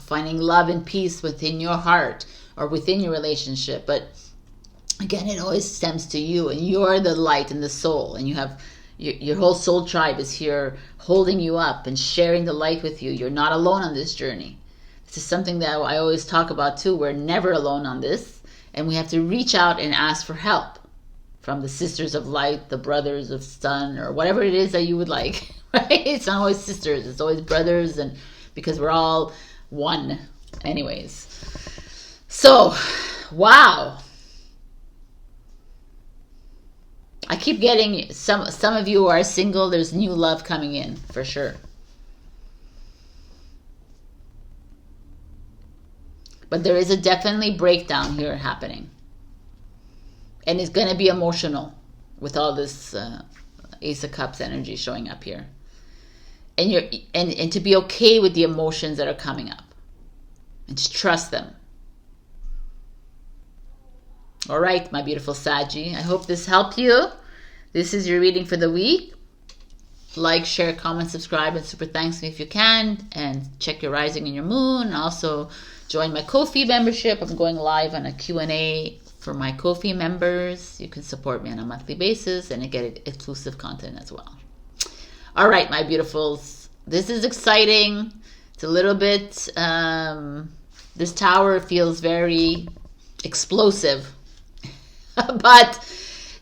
Speaker 1: Finding love and peace within your heart or within your relationship. But again, it always stems to you, and you're the light and the soul, and you have your whole soul tribe is here holding you up and sharing the light with you. You're not alone on this journey. This is something that I always talk about too. We're never alone on this, and we have to reach out and ask for help from the sisters of light, the brothers of sun, or whatever it is that you would like, right? It's not always sisters, it's always brothers, and because we're all one anyways. So, wow. I keep getting some of you who are single, there's new love coming in for sure. But there is a definitely breakdown here happening. And it's going to be emotional with all this Ace of Cups energy showing up here. And to be okay with the emotions that are coming up. And to trust them. All right, my beautiful Saggy. I hope this helped you. This is your reading for the week. Like, share, comment, subscribe, and super thanks me if you can. And check your rising and your moon. Also, join my Ko-fi membership. I'm going live on a Q&A for my Ko-fi members. You can support me on a monthly basis and get exclusive content as well. All right, my beautifuls. This is exciting. It's a little bit... this tower feels very explosive. But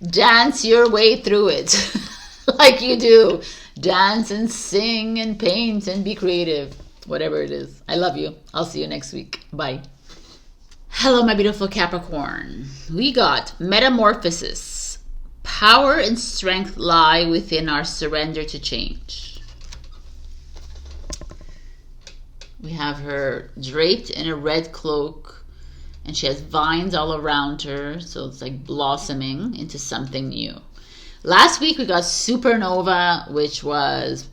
Speaker 1: dance your way through it. Like you do. Dance and sing and paint and be creative. Whatever it is. I love you. I'll see you next week. Bye. Hello, my beautiful Capricorn. We got metamorphosis. Power and strength lie within our surrender to change. We have her draped in a red cloak. And she has vines all around her. So it's like blossoming into something new. Last week we got supernova, which was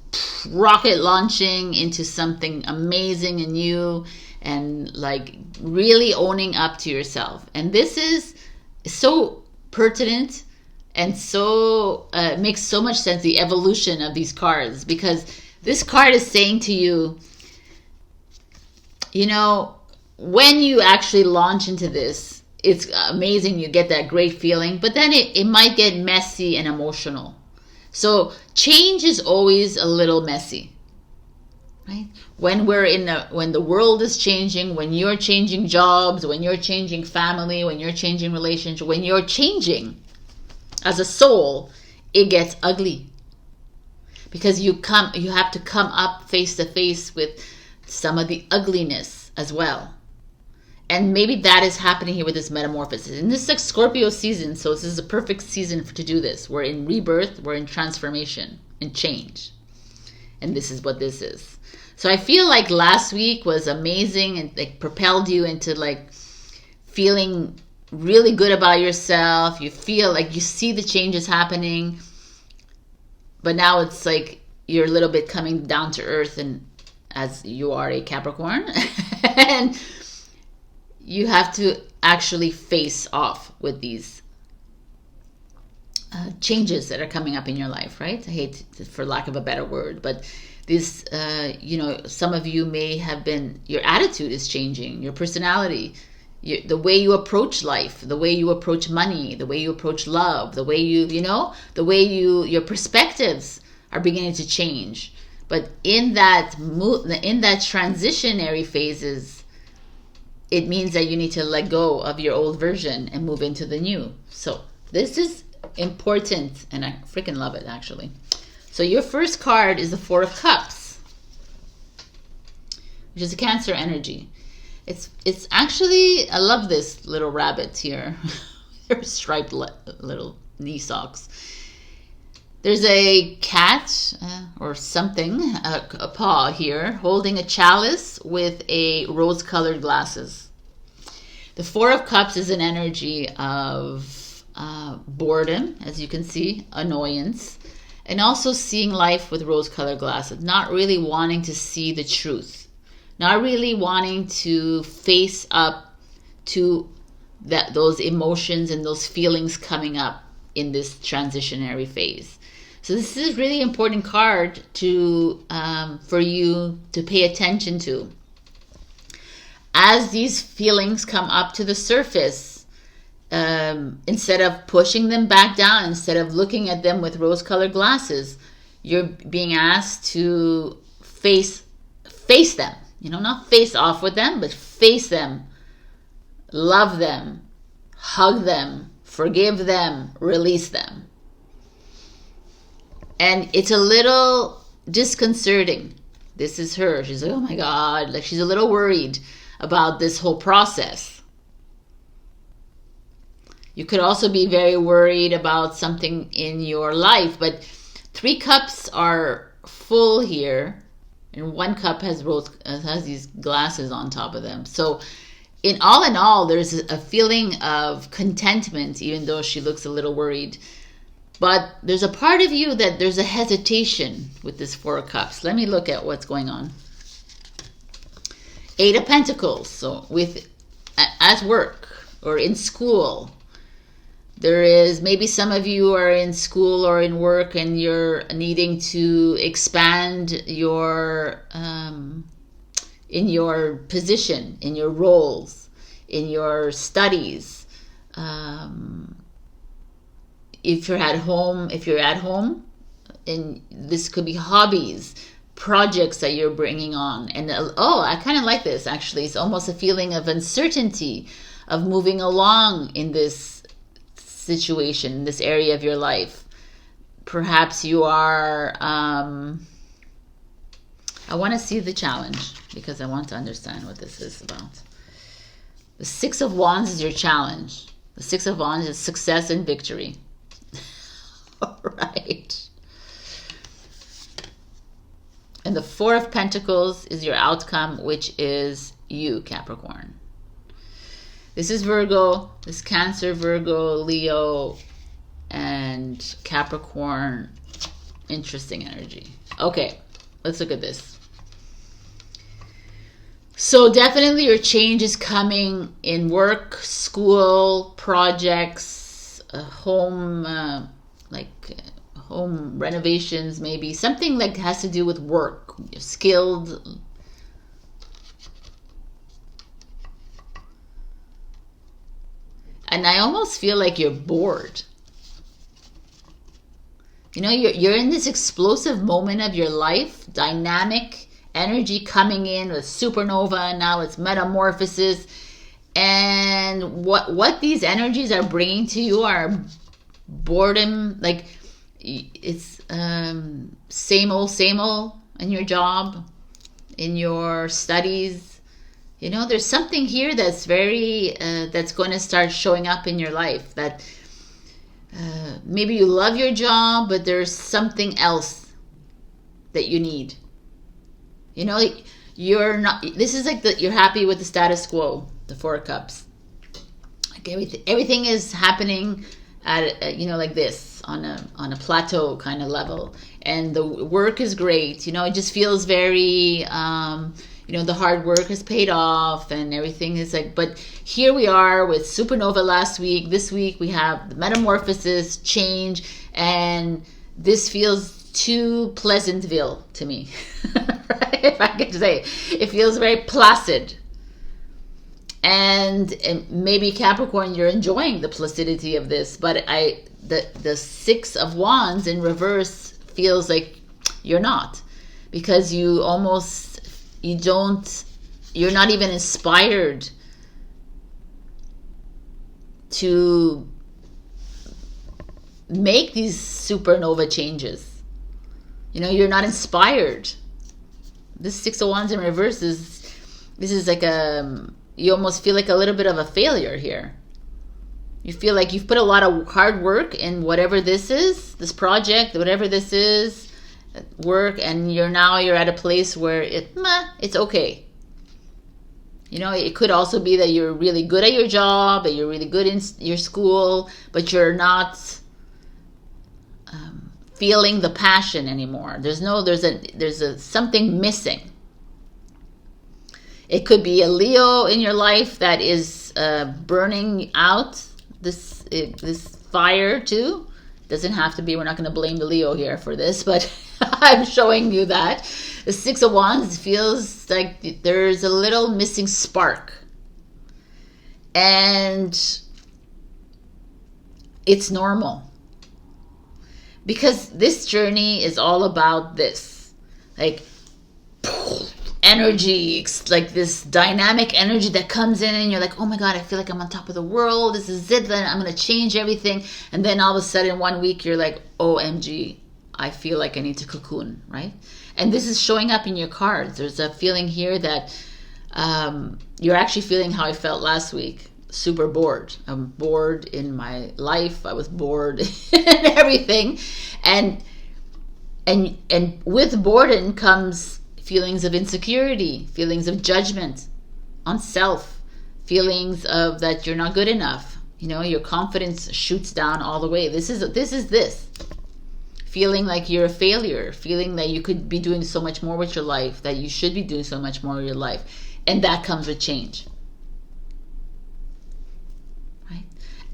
Speaker 1: rocket launching into something amazing and new. And like really owning up to yourself. And this is so pertinent. And so it makes so much sense, the evolution of these cards. Because this card is saying to you, you know, when you actually launch into this, it's amazing. You get that great feeling, but then it might get messy and emotional. So change is always a little messy, right? When when the world is changing, when you're changing jobs, when you're changing family, when you're changing relationships, when you're changing as a soul, it gets ugly because you have to come up face to face with some of the ugliness as well. And maybe that is happening here with this metamorphosis. And this is like Scorpio season, so this is a perfect season to do this. We're in rebirth, we're in transformation and change. And this is what this is. So I feel like last week was amazing and like propelled you into like feeling really good about yourself. You feel like you see the changes happening. But now it's like you're a little bit coming down to earth, and as you are a Capricorn. And you have to actually face off with these changes that are coming up in your life, right? I hate, for lack of a better word, but this, some of you may have been, your attitude is changing, your personality, the way you approach life, the way you approach money, the way you approach love, the way your perspectives are beginning to change. But in that transitionary phases, it means that you need to let go of your old version and move into the new. So this is important, and I freaking love it, actually. So your first card is the Four of Cups, which is a Cancer energy. It's actually, I love this little rabbit here. They're striped little knee socks. There's a cat or something, a paw here, holding a chalice with a rose-colored glasses. The Four of Cups is an energy of boredom, as you can see, annoyance, and also seeing life with rose-colored glasses, not really wanting to see the truth, not really wanting to face up to those emotions and those feelings coming up in this transitionary phase. So this is a really important card to for you to pay attention to. As these feelings come up to the surface, instead of pushing them back down, instead of looking at them with rose-colored glasses, you're being asked to face them. You know, not face off with them, but face them, love them, hug them, forgive them, release them. And it's a little disconcerting. This is her. She's like, oh my God. Like, she's a little worried about this whole process. You could also be very worried about something in your life. But 3 cups are full here. And 1 cup has these glasses on top of them. So in all, there's a feeling of contentment, even though she looks a little worried. But there's a part of you that there's a hesitation with this 4 of Cups. Let me look at what's going on. 8 of Pentacles. So at work or in school, there is maybe some of you are in school or in work and you're needing to expand your in your position, in your roles, in your studies. If you're at home, and this could be hobbies, projects that you're bringing on. And I kind of like this, actually. It's almost a feeling of uncertainty, of moving along in this situation, this area of your life. Perhaps you are, I want to see the challenge because I want to understand what this is about. The 6 of Wands is your challenge. The 6 of Wands is success and victory. All right. And the 4 of Pentacles is your outcome, which is you, Capricorn. This is Virgo. This is Cancer, Virgo, Leo, and Capricorn. Interesting energy. Okay, let's look at this. So definitely your change is coming in work, school, projects, home, home renovations, maybe something like has to do with work. You're skilled. And I almost feel like you're bored. You know, you're in this explosive moment of your life, dynamic energy coming in with supernova, now it's metamorphosis. And what these energies are bringing to you are boredom, like it's same old in your job, in your studies. You know, there's something here that's very that's going to start showing up in your life, that maybe you love your job, but there's something else that you need. You know, you're not, this is like you're happy with the status quo, the 4 of Cups. Like everything is happening at like this on a plateau kind of level, and the work is great. You know, it just feels very the hard work has paid off and everything is like, but here we are with supernova last week. This week we have the metamorphosis, change, and this feels too Pleasantville to me. Right? If I could say, it feels very placid. And maybe Capricorn, you're enjoying the placidity of this, but the 6 of Wands in reverse feels like you're not, because you're not even inspired to make these supernova changes. You know, you're not inspired. This 6 of Wands in reverse is like you almost feel like a little bit of a failure here. You feel like you've put a lot of hard work in whatever this is, this project, whatever this is, work, and you're at a place where it's okay. You know, it could also be that you're really good at your job, that you're really good in your school, but you're not feeling the passion anymore. There's something missing. It could be a Leo in your life that is burning out this fire too. Doesn't have to be. We're not going to blame the Leo here for this, but I'm showing you that the Six of Wands feels like there's a little missing spark, and it's normal. Because this journey is all about this, like energy, like this dynamic energy that comes in and you're like, oh my God, I feel like I'm on top of the world. This is it. Then I'm going to change everything. And then all of a sudden 1 week you're like, OMG, I feel like I need to cocoon, right? And this is showing up in your cards. There's a feeling here that you're actually feeling how I felt last week. Super bored. I'm bored in my life. I was bored in everything. And with boredom comes feelings of insecurity, feelings of judgment on self, feelings of that you're not good enough. You know, your confidence shoots down all the way. This is feeling like you're a failure, feeling that you could be doing so much more with your life, that you should be doing so much more with your life. And that comes with change.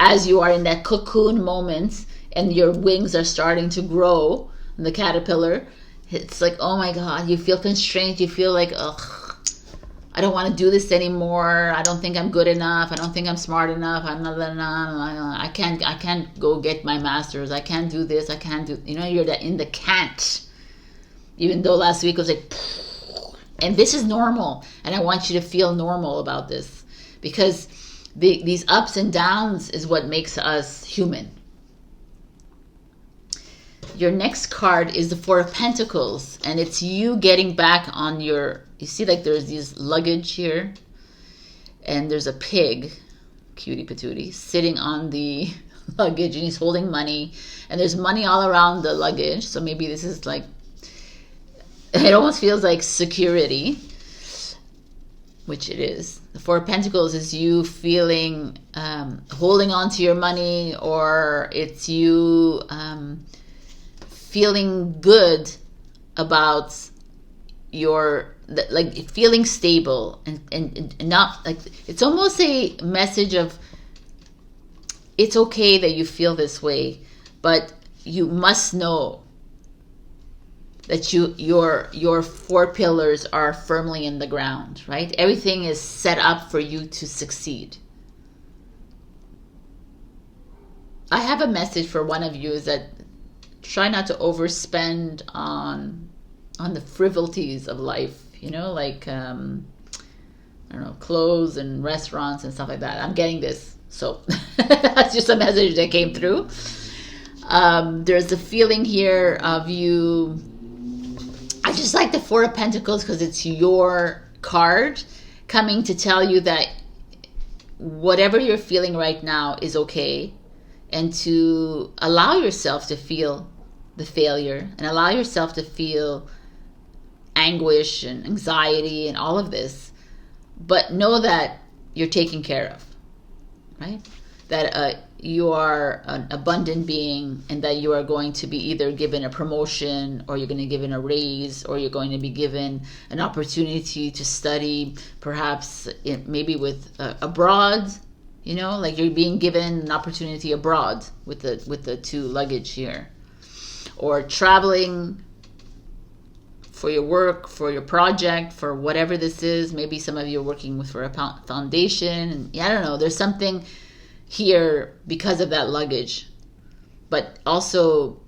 Speaker 1: As you are in that cocoon moment and your wings are starting to grow in the caterpillar, it's like, oh my God, you feel constrained. You feel like, ugh, I don't want to do this anymore. I don't think I'm good enough. I don't think I'm smart enough. I can't go get my master's. I can't do this. I can't do, you're in the can't. Even though last week was like, and this is normal. And I want you to feel normal about this, because these ups and downs is what makes us human. Your next card is the Four of Pentacles, and it's you getting back on you see, like there's these luggage here, and there's a pig, cutie patootie, sitting on the luggage, and he's holding money, and there's money all around the luggage. So maybe this is like, it almost feels like security, which it is. The Four of Pentacles is you feeling, holding on to your money, or it's you feeling good about like feeling stable and not like, it's almost a message of, it's okay that you feel this way, but you must know that your four pillars are firmly in the ground, right? Everything is set up for you to succeed. I have a message for one of you, is that try not to overspend on the frivolities of life, like I don't know, clothes and restaurants and stuff like that. I'm getting this, so that's just a message that came through. There's a feeling here of you. I just like the Four of Pentacles because it's your card coming to tell you that whatever you're feeling right now is okay, and to allow yourself to feel the failure and allow yourself to feel anguish and anxiety and all of this, but know that you're taken care of, right? That you are an abundant being, and that you are going to be either given a promotion, or you're going to be given a raise, or you're going to be given an opportunity to study, perhaps maybe with abroad, like you're being given an opportunity abroad with the two luggage here, or traveling for your work, for your project, for whatever this is. Maybe some of you are working for a foundation, and I don't know, there's something here because of that luggage. But also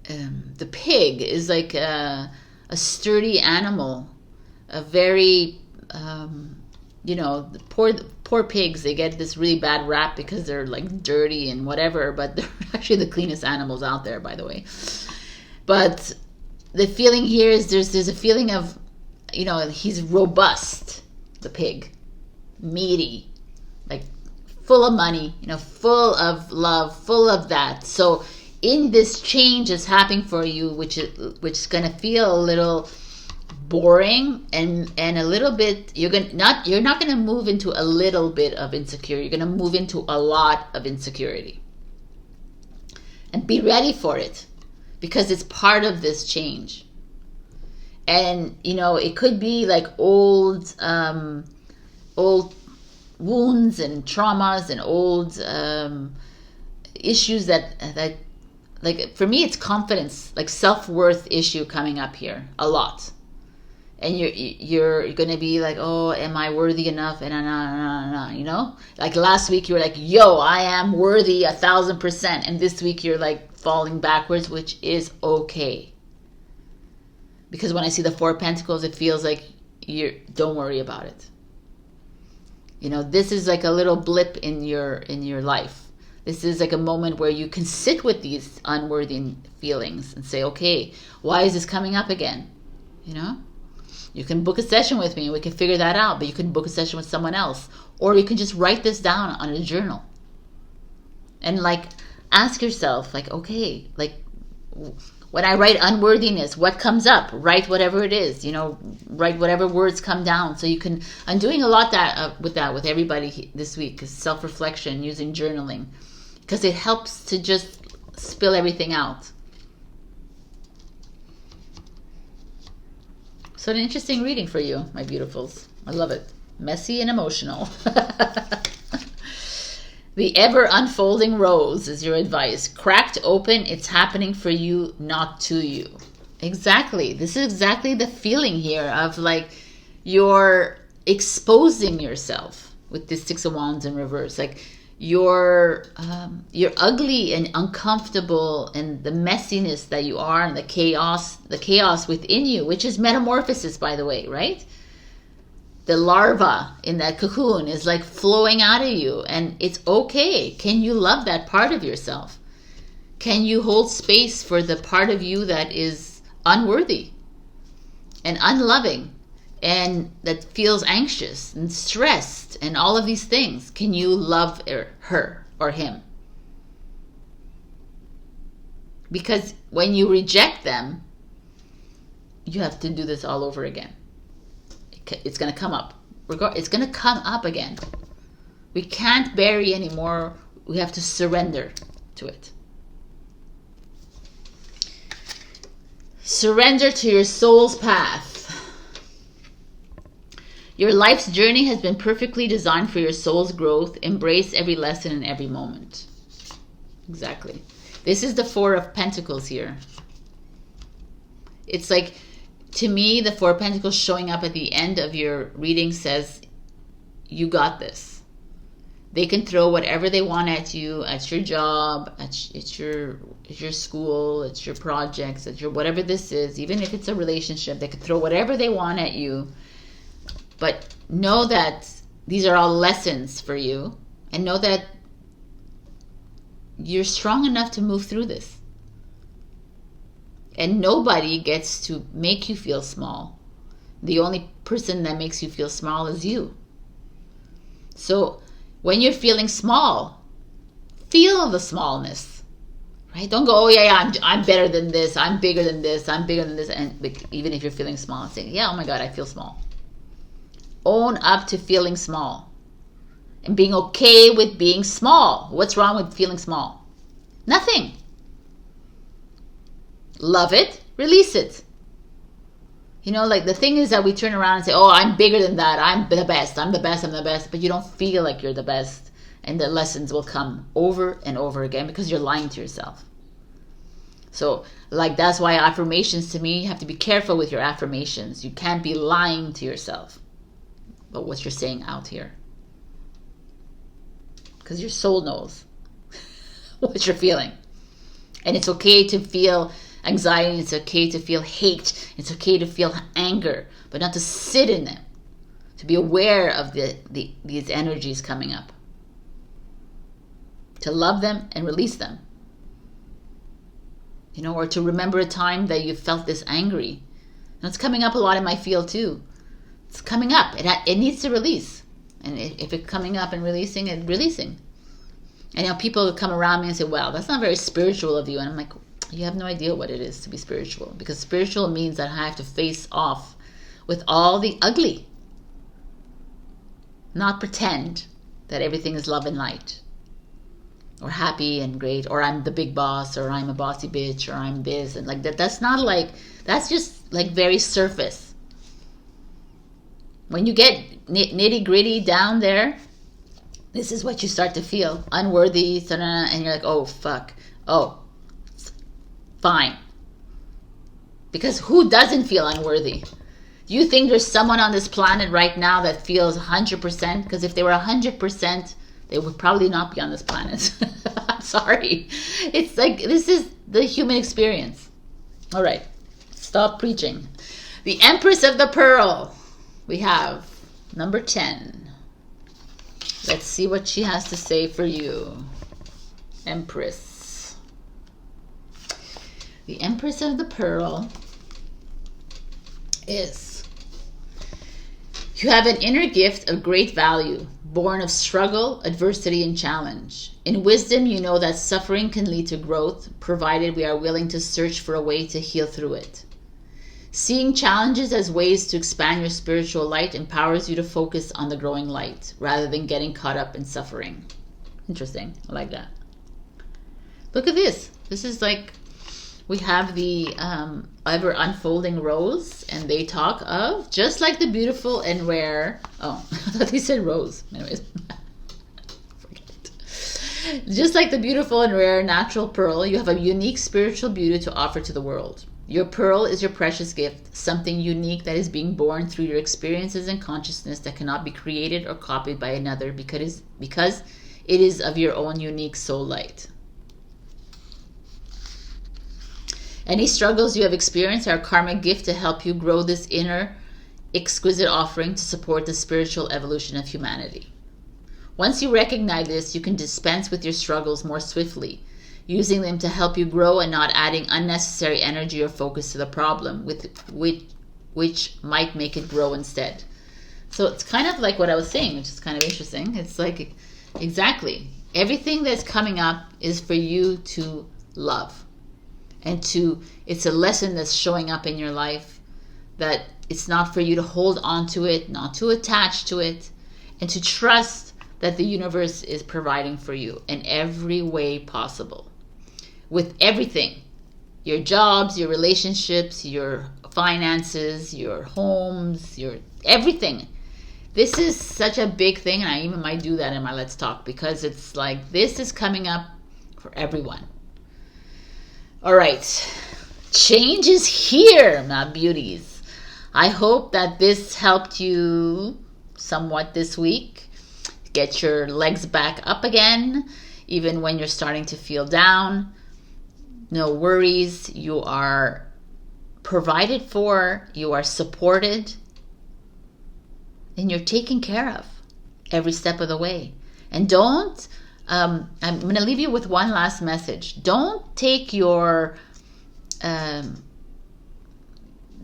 Speaker 1: the pig is like a sturdy animal, a very the poor pigs, they get this really bad rap because they're like dirty and whatever, but they're actually the cleanest animals out there, by the way. But the feeling here is there's a feeling of, he's robust, the pig, meaty, like full of money, full of love, full of that. So in this change is happening for you, which is going to feel a little boring and a little bit, you're not going to move into a little bit of insecurity. You're going to move into a lot of insecurity. And be ready for it, because it's part of this change. And it could be like old wounds and traumas and old issues that like, for me, it's confidence, like self-worth issue coming up here a lot. And you're going to be like, oh, am I worthy enough? And like last week you were like, yo, I am worthy 1,000%. And this week you're like falling backwards, which is okay. Because when I see the Four of Pentacles, it feels like don't worry about it. This is like a little blip in your life. This is like a moment where you can sit with these unworthy feelings and say, okay, why is this coming up again? You can book a session with me and we can figure that out, but you can book a session with someone else. Or you can just write this down on a journal. And like, ask yourself, like, okay, like, when I write unworthiness, what comes up? Write whatever it is, write whatever words come down. So I'm doing a lot with everybody this week, is self-reflection using journaling, because it helps to just spill everything out. So an interesting reading for you, my beautifuls. I love it. Messy and emotional. The ever unfolding rose is your advice. Cracked open, it's happening for you, not to you. Exactly. This is exactly the feeling here of like you're exposing yourself with this Six of Wands in reverse. Like you're ugly and uncomfortable, and the messiness that you are, and the chaos within you, which is metamorphosis, by the way, right? The larva in that cocoon is like flowing out of you, and it's okay. Can you love that part of yourself? Can you hold space for the part of you that is unworthy and unloving and that feels anxious and stressed and all of these things? Can you love her or him? Because when you reject them, you have to do this all over again. It's going to come up. It's going to come up again. We can't bury anymore. We have to surrender to it. Surrender to your soul's path. Your life's journey has been perfectly designed for your soul's growth. Embrace every lesson in every moment. Exactly. This is the Four of Pentacles here. It's like, to me, the Four of Pentacles showing up at the end of your reading says, you got this. They can throw whatever they want at you, at your job, at your school, at your projects, at your whatever this is. Even if it's a relationship, they could throw whatever they want at you. But know that these are all lessons for you, and know that you're strong enough to move through this. And nobody gets to make you feel small. The only person that makes you feel small is you. So when you're feeling small, feel the smallness, right? Don't go, oh yeah, I'm better than this, I'm bigger than this, I'm bigger than this. And even if you're feeling small, say, yeah, oh my God, I feel small. Own up to feeling small and being okay with being small. What's wrong with feeling small? Nothing. Love it, release it. Like the thing is that we turn around and say, oh, I'm bigger than that, I'm the best, I'm the best, I'm the best. But you don't feel like you're the best. And the lessons will come over and over again because you're lying to yourself. So like, that's why affirmations, to me, you have to be careful with your affirmations. You can't be lying to yourself about what you're saying out here. Because your soul knows what you're feeling. And it's okay to feel anxiety, it's okay to feel hate, it's okay to feel anger, but not to sit in them. To be aware of these energies coming up. To love them and release them. Or to remember a time that you felt this angry. And it's coming up a lot in my field too. It's coming up. It needs to release. And if it's coming up and releasing, it's releasing. And people come around me and say, well, that's not very spiritual of you. And I'm like, you have no idea what it is to be spiritual. Because spiritual means that I have to face off with all the ugly. Not pretend that everything is love and light. Or happy and great. Or I'm the big boss. Or I'm a bossy bitch. Or I'm this. And like that. That's not like, that's just like very surface. When you get nitty gritty down there, this is what you start to feel. Unworthy, and you're like, oh, fuck. Oh, fine. Because who doesn't feel unworthy? Do you think there's someone on this planet right now that feels 100%? Because if they were 100%, they would probably not be on this planet. I'm sorry. It's like, this is the human experience. All right. Stop preaching. The Empress of the Pearl. We have number 10. Let's see what she has to say for you. Empress. The Empress of the Pearl is, you have an inner gift of great value, born of struggle, adversity, and challenge. In wisdom, you know that suffering can lead to growth, provided we are willing to search for a way to heal through it. Seeing challenges as ways to expand your spiritual light empowers you to focus on the growing light rather than getting caught up in suffering. Interesting. I like that. Look at this. This is like, we have the ever unfolding rose, and they talk of just like the beautiful and rare. Oh, I thought they said rose. Anyways. Forget it. Just like the beautiful and rare natural pearl, you have a unique spiritual beauty to offer to the world. Your pearl is your precious gift, something unique that is being born through your experiences and consciousness that cannot be created or copied by another because it is of your own unique soul light. Any struggles you have experienced are a karmic gift to help you grow this inner, exquisite offering to support the spiritual evolution of humanity. Once you recognize this, you can dispense with your struggles more swiftly, using them to help you grow and not adding unnecessary energy or focus to the problem, which might make it grow instead. So it's kind of like what I was saying, which is kind of interesting. It's like, exactly, everything that's coming up is for you to love. And it's a lesson that's showing up in your life, that it's not for you to hold on to it, not to attach to it, and to trust that the universe is providing for you in every way possible. With everything, your jobs, your relationships, your finances, your homes, your everything. This is such a big thing, and I even might do that in my Let's Talk, because it's like, this is coming up for everyone. All right, change is here, my beauties. I hope that this helped you somewhat this week. Get your legs back up again, even when you're starting to feel down. No worries. You are provided for. You are supported. And you're taken care of every step of the way. And don't, I'm going to leave you with one last message. Don't take your, the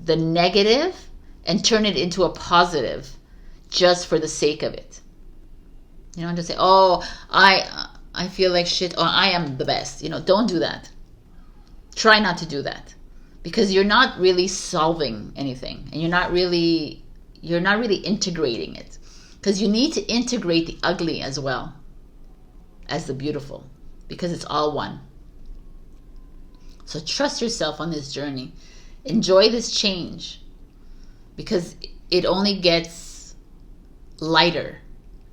Speaker 1: negative and turn it into a positive just for the sake of it. You know, just say, oh, I feel like shit, or I am the best. You know, don't do that. Try not to do that, because you're not really solving anything, and you're not really integrating it, because you need to integrate the ugly as well as the beautiful, because it's all one. So trust yourself on this journey. Enjoy this change, because it only gets lighter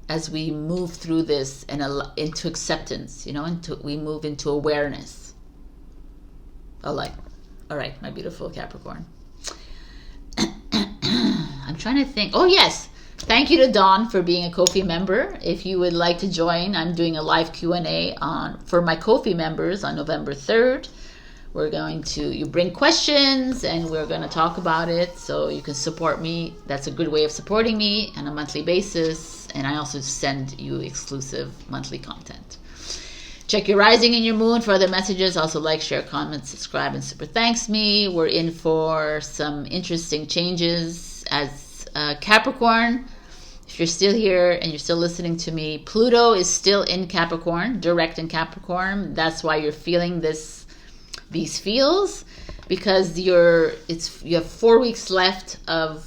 Speaker 1: as we move through this and into acceptance, you know, we move into awareness. All right, my beautiful Capricorn. I'm trying to think. Oh, yes. Thank you to Dawn for being a Ko-fi member. If you would like to join, I'm doing a live Q&A for my Ko-fi members on November 3rd. You bring questions and we're going to talk about it, so you can support me. That's a good way of supporting me on a monthly basis. And I also send you exclusive monthly content. Check your rising and your moon for other messages. Also like, share, comment, subscribe, and super thanks me. We're in for some interesting changes as Capricorn. If you're still here and you're still listening to me, Pluto is still in Capricorn, direct in Capricorn. That's why you're feeling these feels, because you have 4 weeks left of,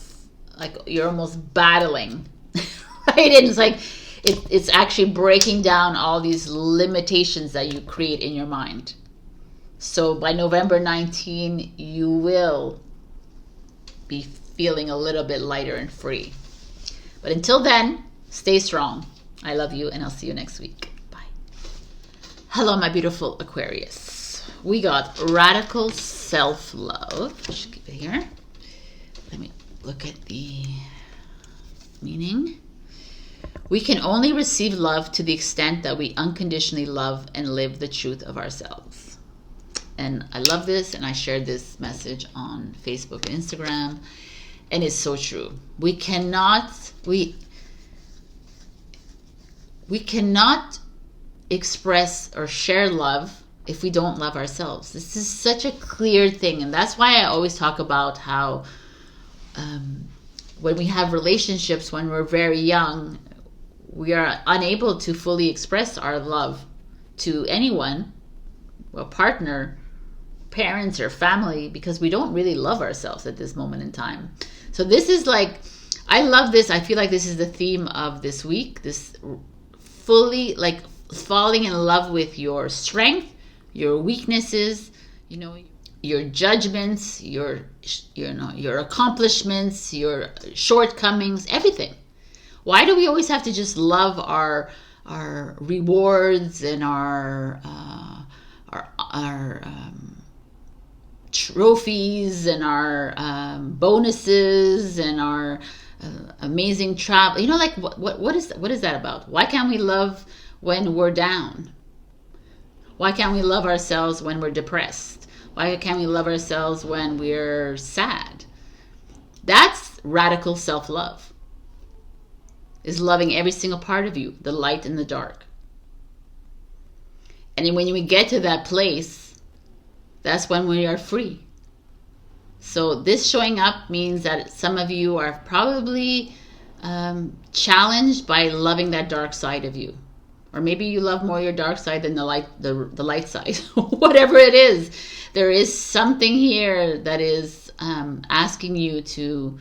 Speaker 1: like, you're almost battling, right? And it's like it's actually breaking down all these limitations that you create in your mind. So by November 19, you will be feeling a little bit lighter and free. But until then, stay strong. I love you, and I'll see you next week. Bye. Hello, my beautiful Aquarius. We got radical self-love. I should keep it here. Let me look at the meaning. We can only receive love to the extent that we unconditionally love and live the truth of ourselves. And I love this, and I shared this message on Facebook and Instagram. And it's so true. We cannot express or share love if we don't love ourselves. This is such a clear thing. And that's why I always talk about how when we have relationships, when we're very young, we are unable to fully express our love to anyone, a partner, parents, or family, because we don't really love ourselves at this moment in time. So this is like, I love this. I feel like this is the theme of this week. This fully, like, falling in love with your strength, your weaknesses, your judgments, your accomplishments, your shortcomings, everything. Why do we always have to just love our rewards and our trophies and our bonuses and our amazing travel? Like what is that about? Why can't we love when we're down? Why can't we love ourselves when we're depressed? Why can't we love ourselves when we're sad? That's radical self-love. Is loving every single part of you, the light and the dark. And then when we get to that place, that's when we are free. So this showing up means that some of you are probably challenged by loving that dark side of you. Or maybe you love more your dark side than the light side. Whatever it is, there is something here that is asking you to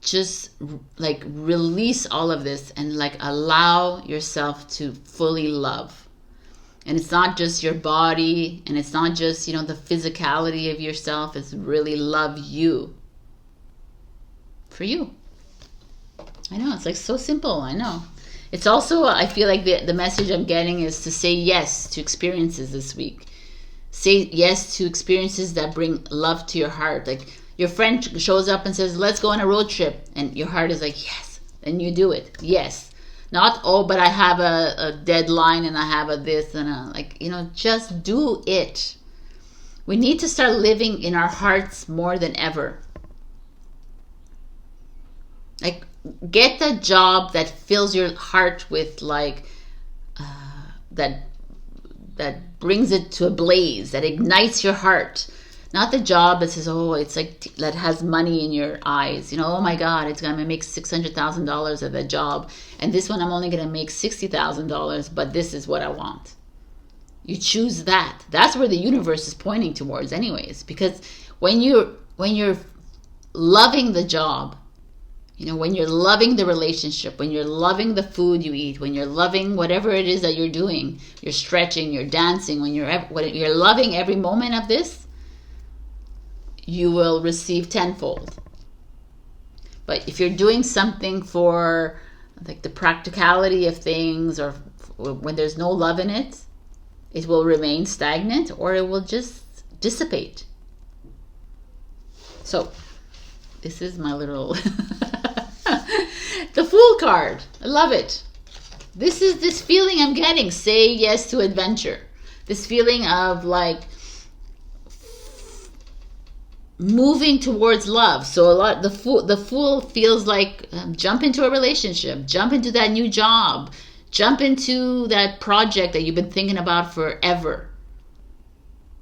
Speaker 1: just like release all of this and like allow yourself to fully love. And it's not just your body, and it's not just, the physicality of yourself. It's really love you. For you. I know, it's like so simple. I know. It's also, I feel like the message I'm getting is to say yes to experiences this week. Say yes to experiences that bring love to your heart. Like, your friend shows up and says, let's go on a road trip. And your heart is like, yes. And you do it. Yes. Not, oh, but I have a deadline and I have a this and a, just do it. We need to start living in our hearts more than ever. Like, get the job that fills your heart with that brings it to a blaze, that ignites your heart. Not the job that says, oh, it's like that has money in your eyes. Oh my God, it's going to make $600,000 at that job. And this one, I'm only going to make $60,000, but this is what I want. You choose that. That's where the universe is pointing towards anyways. Because when you're loving the job, when you're loving the relationship, when you're loving the food you eat, when you're loving whatever it is that you're doing, you're stretching, you're dancing, when you're loving every moment of this, you will receive tenfold. But if you're doing something for like the practicality of things, or when there's no love in it, it will remain stagnant or it will just dissipate. So this is my little the Fool card. I love it. This is this feeling I'm getting. Say yes to adventure. This feeling of like moving towards love. So the fool feels like jump into a relationship, jump into that new job, jump into that project that you've been thinking about forever.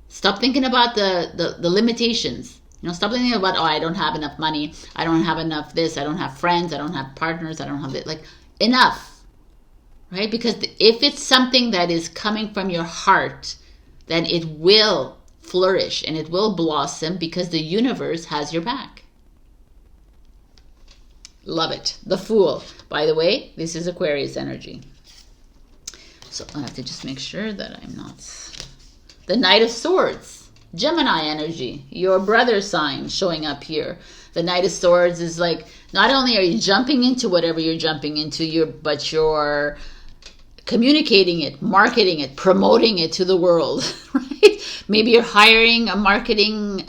Speaker 1: Stop thinking about the limitations. You know, stop thinking about, oh, I don't have enough money, I don't have enough this, I don't have friends, I don't have partners, I don't have this. Like, enough, right? Because if it's something that is coming from your heart, then it will flourish and it will blossom because the universe has your back. Love it. The Fool. By the way, this is Aquarius energy. So I have to just make sure that I'm not... The Knight of Swords. Gemini energy, your brother sign showing up here. The Knight of Swords is like, not only are you jumping into whatever you're jumping into, but you're communicating it, marketing it, promoting it to the world, right? Maybe you're hiring a marketing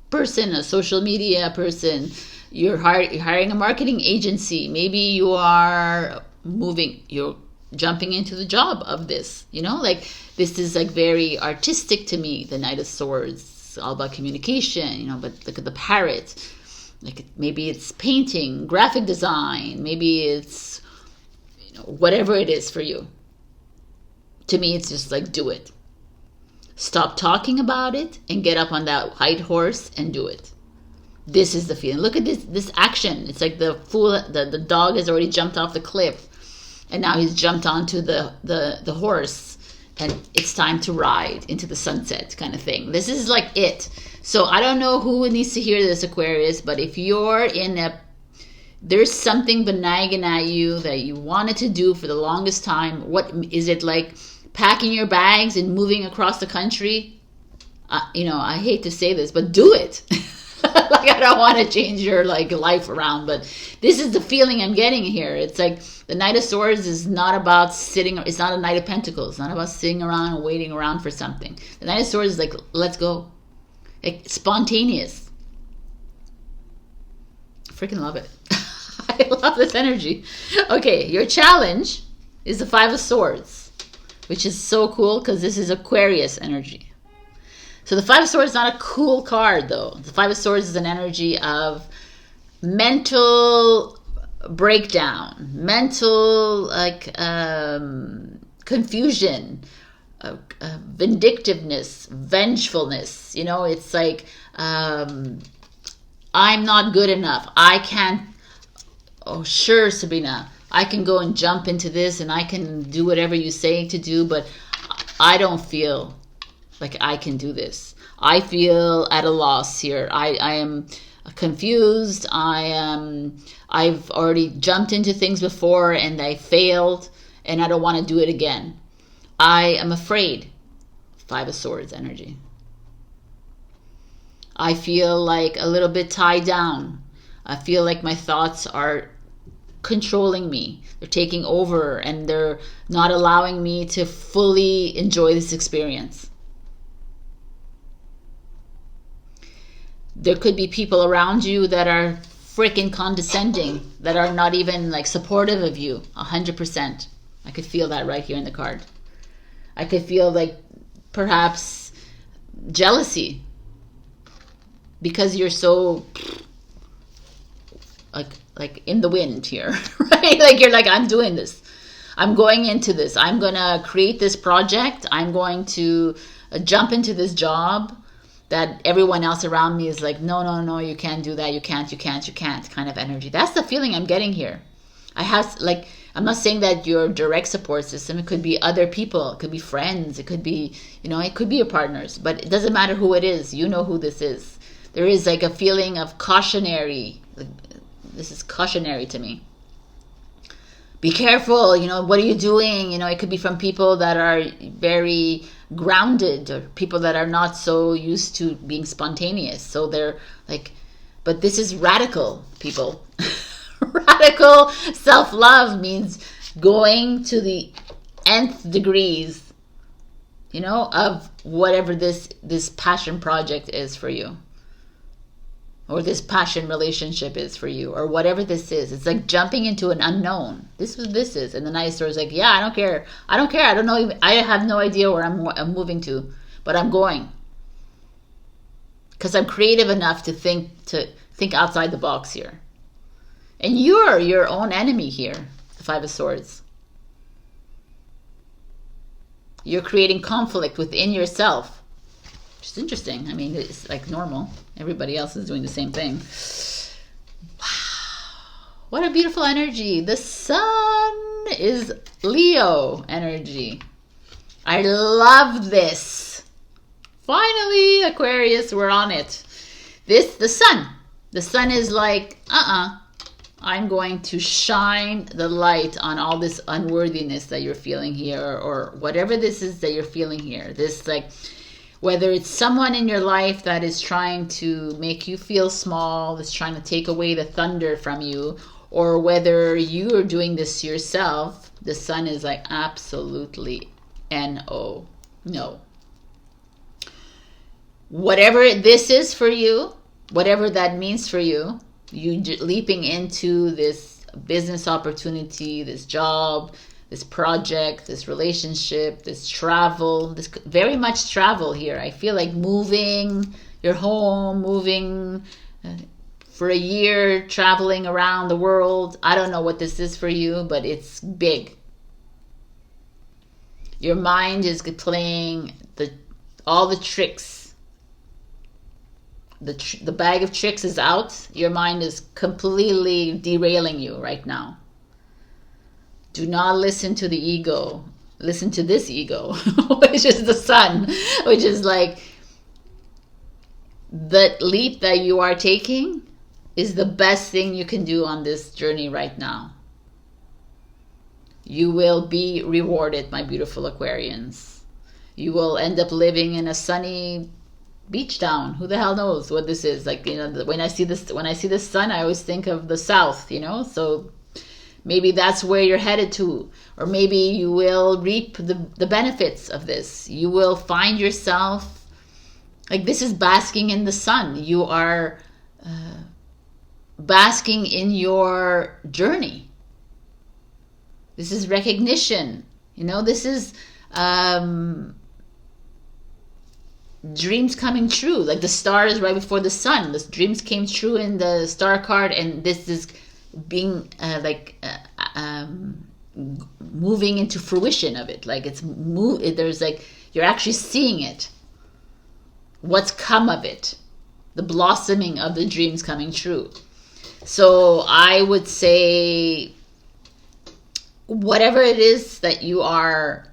Speaker 1: person, a social media person. You're hiring a marketing agency. Maybe you are you're jumping into the job of this, you know, like this is like very artistic to me, the Knight of Swords. It's all about communication, you know, but look at the parrot. Like maybe it's painting, graphic design, maybe it's, you know, whatever it is for you. To me, it's just like, do it. Stop talking about it and get up on that white horse and do it. This is the feeling. Look at this action. It's like the fool, the dog has already jumped off the cliff. And now he's jumped onto the horse, and it's time to ride into the sunset kind of thing. This is like it. So I don't know who needs to hear this, Aquarius, but if you're there's something nagging at you that you wanted to do for the longest time. What is it, like packing your bags and moving across the country? You know, I hate to say this, but do it. Like, I don't want to change your like life around, but this is the feeling I'm getting here. It's like the Knight of Swords is not about sitting. It's not a Knight of Pentacles. It's not about sitting around and waiting around for something. The Knight of Swords is like, let's go. Like, spontaneous. I freaking love it. I love this energy. Okay, your challenge is the Five of Swords, which is so cool because this is Aquarius energy. So the Five of Swords is not a cool card, though. The Five of Swords is an energy of mental breakdown, mental like confusion, vindictiveness, vengefulness. You know, it's like I'm not good enough. I can't. Oh, sure, Sabrina, I can go and jump into this, and I can do whatever you say to do, but I don't feel like I can do this. I feel at a loss here. I am confused. I've already jumped into things before and I failed, and I don't want to do it again. I am afraid. Five of Swords energy. I feel like a little bit tied down. I feel like my thoughts are controlling me. They're taking over and they're not allowing me to fully enjoy this experience. There could be people around you that are freaking condescending, that are not even like supportive of you 100%. I could feel that right here in the card. I could feel like perhaps jealousy because you're so like in the wind here, right? Like you're like, I'm doing this. I'm going into this. I'm going to create this project. I'm going to jump into this job that everyone else around me is like, no, you can't do that. You can't kind of energy. That's the feeling I'm getting here. I'm not saying that your direct support system, it could be other people, it could be friends, it could be, it could be your partners, but it doesn't matter who it is. You know who this is. There is like a feeling of cautionary. This is cautionary to me. Be careful, what are you doing? It could be from people that are very grounded or people that are not so used to being spontaneous. So they're like, but this is radical, people. Radical self-love means going to the nth degrees, of whatever this passion project is for you. Or this passion relationship is for you, or whatever this is. It's like jumping into an unknown. This is what this is. And the Knight of Swords is like, yeah, I don't care. I don't know. I have no idea where I'm moving to, but I'm going. Because I'm creative enough to think outside the box here. And you're your own enemy here, the Five of Swords. You're creating conflict within yourself. which is interesting. I mean, it's like normal. Everybody else is doing the same thing. Wow. What a beautiful energy. The sun is Leo energy. I love this. Finally, Aquarius, we're on it. The sun. The sun is like, I'm going to shine the light on all this unworthiness that you're feeling here, or whatever this is that you're feeling here. This, like, whether it's someone in your life that is trying to make you feel small, that's trying to take away the thunder from you, or whether you are doing this to yourself, the sun is like, absolutely no. Whatever this is for you, whatever that means for you, you leaping into this business opportunity, this job, this project, this relationship, this travel, this very much travel here. I feel like moving your home, moving for a year, traveling around the world. I don't know what this is for you, but it's big. Your mind is playing all the tricks. The bag of tricks is out. Your mind is completely derailing you right now. Do not listen to the ego. Listen to this ego, which is the sun, which is like, the leap that you are taking is the best thing you can do on this journey right now. You will be rewarded, my beautiful Aquarians. You will end up living in a sunny beach town. Who the hell knows what this is? Like, when I see this sun, I always think of the south, so maybe that's where you're headed to, or maybe you will reap the benefits of this. You will find yourself, like, this is basking in the sun. You are basking in your journey. This is recognition. This is dreams coming true. Like, the star is right before the sun. The dreams came true in the star card, and this is being moving into fruition of it. Like, there's like, you're actually seeing it. What's come of it? The blossoming of the dreams coming true. So I would say, whatever it is that you are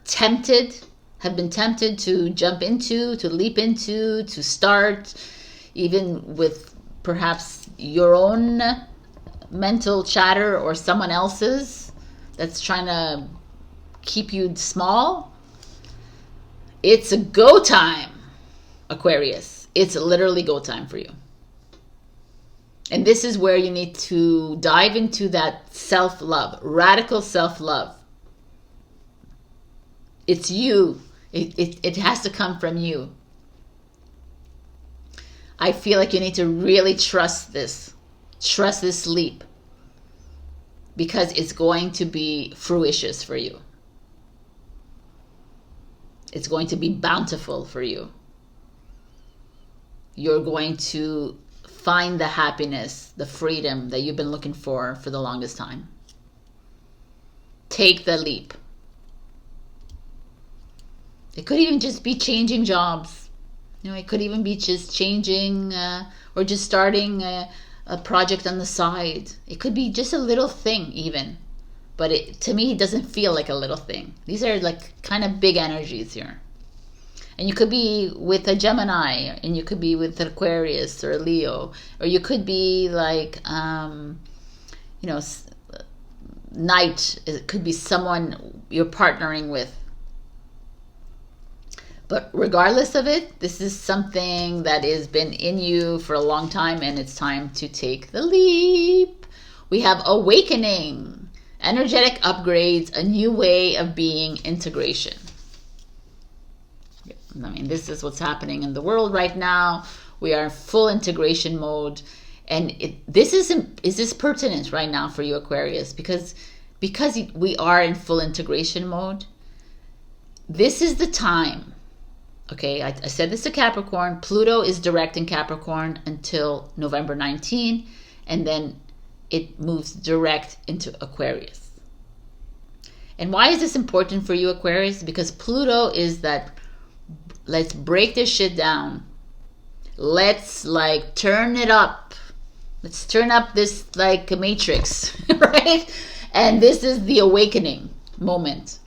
Speaker 1: have been tempted to jump into, to leap into, to start, even with perhaps your own mental chatter or someone else's that's trying to keep you small, it's a go time, Aquarius. It's literally go time for you. And this is where you need to dive into that self-love, radical self-love. It's you. It has to come from you. I feel like you need to really trust this leap, because it's going to be fruitious for you. It's going to be bountiful for you. You're going to find the happiness, the freedom that you've been looking for the longest time. Take the leap. It could even just be changing jobs. It could even be just changing or just starting a project on the side. It could be just a little thing even. But to me, it doesn't feel like a little thing. These are like kind of big energies here. And you could be with a Gemini, and you could be with an Aquarius or a Leo, or you could be like, Night. It could be someone you're partnering with. But regardless of it, this is something that has been in you for a long time, and it's time to take the leap. We have awakening, energetic upgrades, a new way of being, integration. I mean, this is what's happening in the world right now. We are in full integration mode. And is this pertinent right now for you, Aquarius? Because we are in full integration mode, this is the time. Okay, I said this to Capricorn. Pluto is direct in Capricorn until November 19, and then it moves direct into Aquarius. And why is this important for you, Aquarius? Because Pluto is that let's break this shit down. Let's like turn it up. Let's turn up this like matrix, right? And this is the awakening moment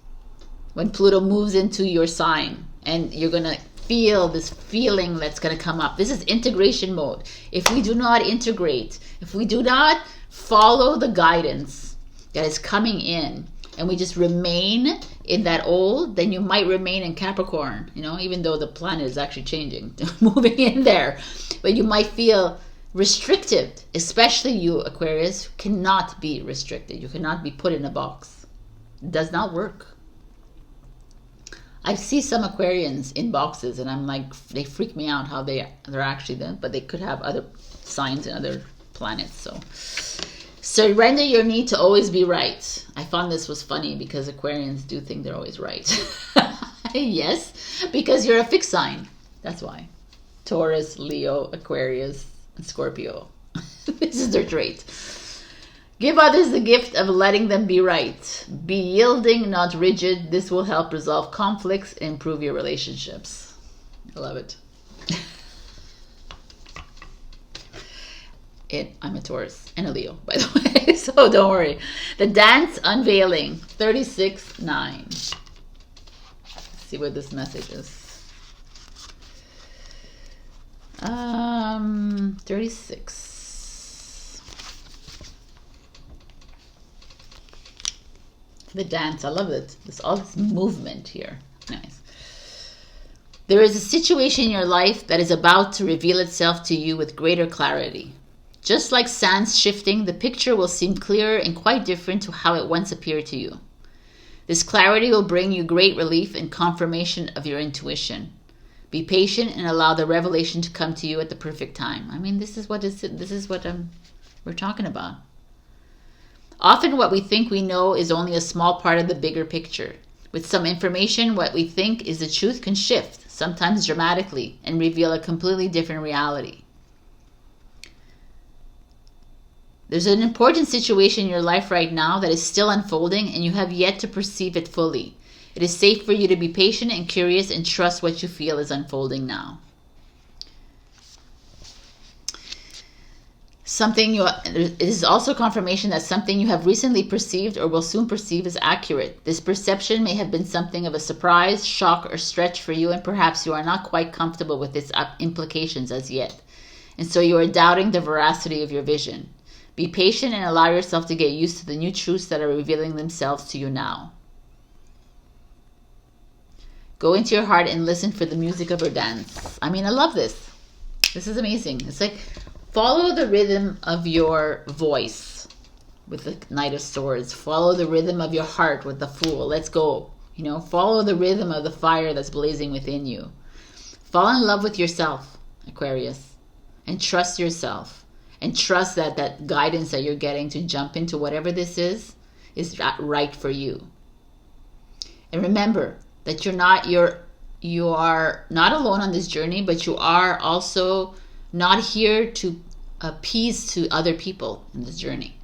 Speaker 1: when Pluto moves into your sign, and you're gonna feel this feeling that's gonna come up. This is integration mode. If we do not integrate, if we do not follow the guidance that is coming in, and we just remain in that old, then you might remain in Capricorn, you know, even though the planet is actually changing, moving in there. But you might feel restricted, especially you, Aquarius, cannot be restricted. You cannot be put in a box. It does not work. I see some Aquarians in boxes, and I'm like, they freak me out how they're actually them, but they could have other signs and other planets. So surrender your need to always be right. I found this was funny because Aquarians do think they're always right. Yes, because you're a fixed sign. That's why. Taurus, Leo, Aquarius, and Scorpio. This is their trait. Give others the gift of letting them be right. Be yielding, not rigid. This will help resolve conflicts and improve your relationships. I love it. I'm a Taurus and a Leo, by the way, so don't worry. The Dance Unveiling, 36-9. Let's see what this message is. 36. The dance, I love it. There's all this movement here. Nice. There is a situation in your life that is about to reveal itself to you with greater clarity. Just like sands shifting, the picture will seem clearer and quite different to how it once appeared to you. This clarity will bring you great relief and confirmation of your intuition. Be patient and allow the revelation to come to you at the perfect time. I mean, this is what we're talking about. Often what we think we know is only a small part of the bigger picture. With some information, what we think is the truth can shift, sometimes dramatically, and reveal a completely different reality. There's an important situation in your life right now that is still unfolding, and you have yet to perceive it fully. It is safe for you to be patient and curious and trust what you feel is unfolding now. It is also confirmation that something you have recently perceived or will soon perceive is accurate. This perception may have been something of a surprise, shock, or stretch for you, and perhaps you are not quite comfortable with its implications as yet. And so you are doubting the veracity of your vision. Be patient and allow yourself to get used to the new truths that are revealing themselves to you now. Go into your heart and listen for the music of her dance. I mean, I love this. This is amazing. It's like, follow the rhythm of your voice with the Knight of Swords. Follow the rhythm of your heart with the Fool. Let's go. You know, follow the rhythm of the fire that's blazing within you. Fall in love with yourself, Aquarius, and trust yourself. And trust that guidance that you're getting to jump into whatever this is right for you. And remember that you are not alone on this journey, but you are also not here to appease to other people in this journey.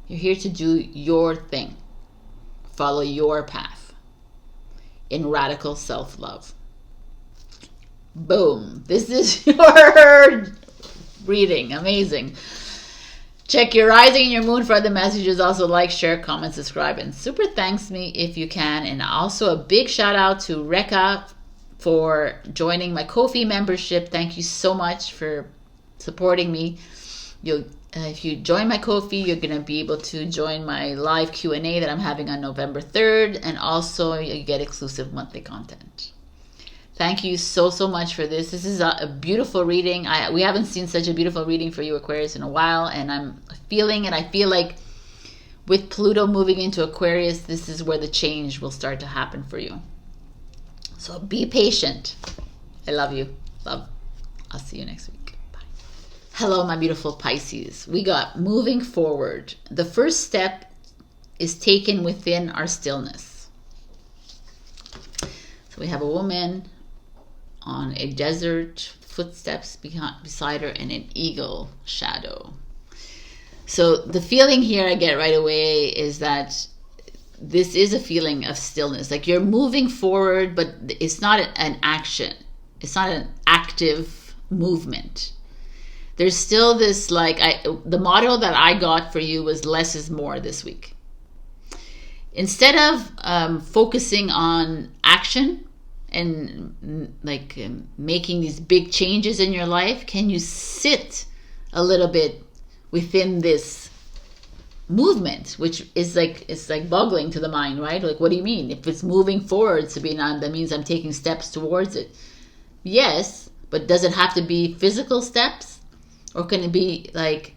Speaker 1: You're here to do your thing. Follow your path in radical self-love. Boom. This is your reading. Amazing. Check your rising and your moon for other messages. Also like, share, comment, subscribe, and super thanks me if you can. And also a big shout out to Rekha for joining my Ko-fi membership. Thank you so much for supporting me. If you join my Ko-fi, you're going to be able to join my live Q&A that I'm having on November 3rd. And also you get exclusive monthly content. Thank you so much for this. This is a beautiful reading. We haven't seen such a beautiful reading for you, Aquarius, in a while. And I'm feeling, and I feel like with Pluto moving into Aquarius, this is where the change will start to happen for you. So be patient. I love you. Love. I'll see you next week. Bye. Hello, my beautiful Pisces. We got moving forward. The first step is taken within our stillness. So we have a woman on a desert, footsteps beside her, and an eagle shadow. So the feeling here I get right away is that this is a feeling of stillness. Like you're moving forward, but it's not an action. It's not an active movement. There's still this, like, the motto that I got for you was less is more this week. Instead of focusing on action and like making these big changes in your life, can you sit a little bit within this movement, which is like, it's like boggling to the mind, right? Like, what do you mean? If it's moving forward, Sabrina, that means I'm taking steps towards it. Yes, but does it have to be physical steps? Or can it be like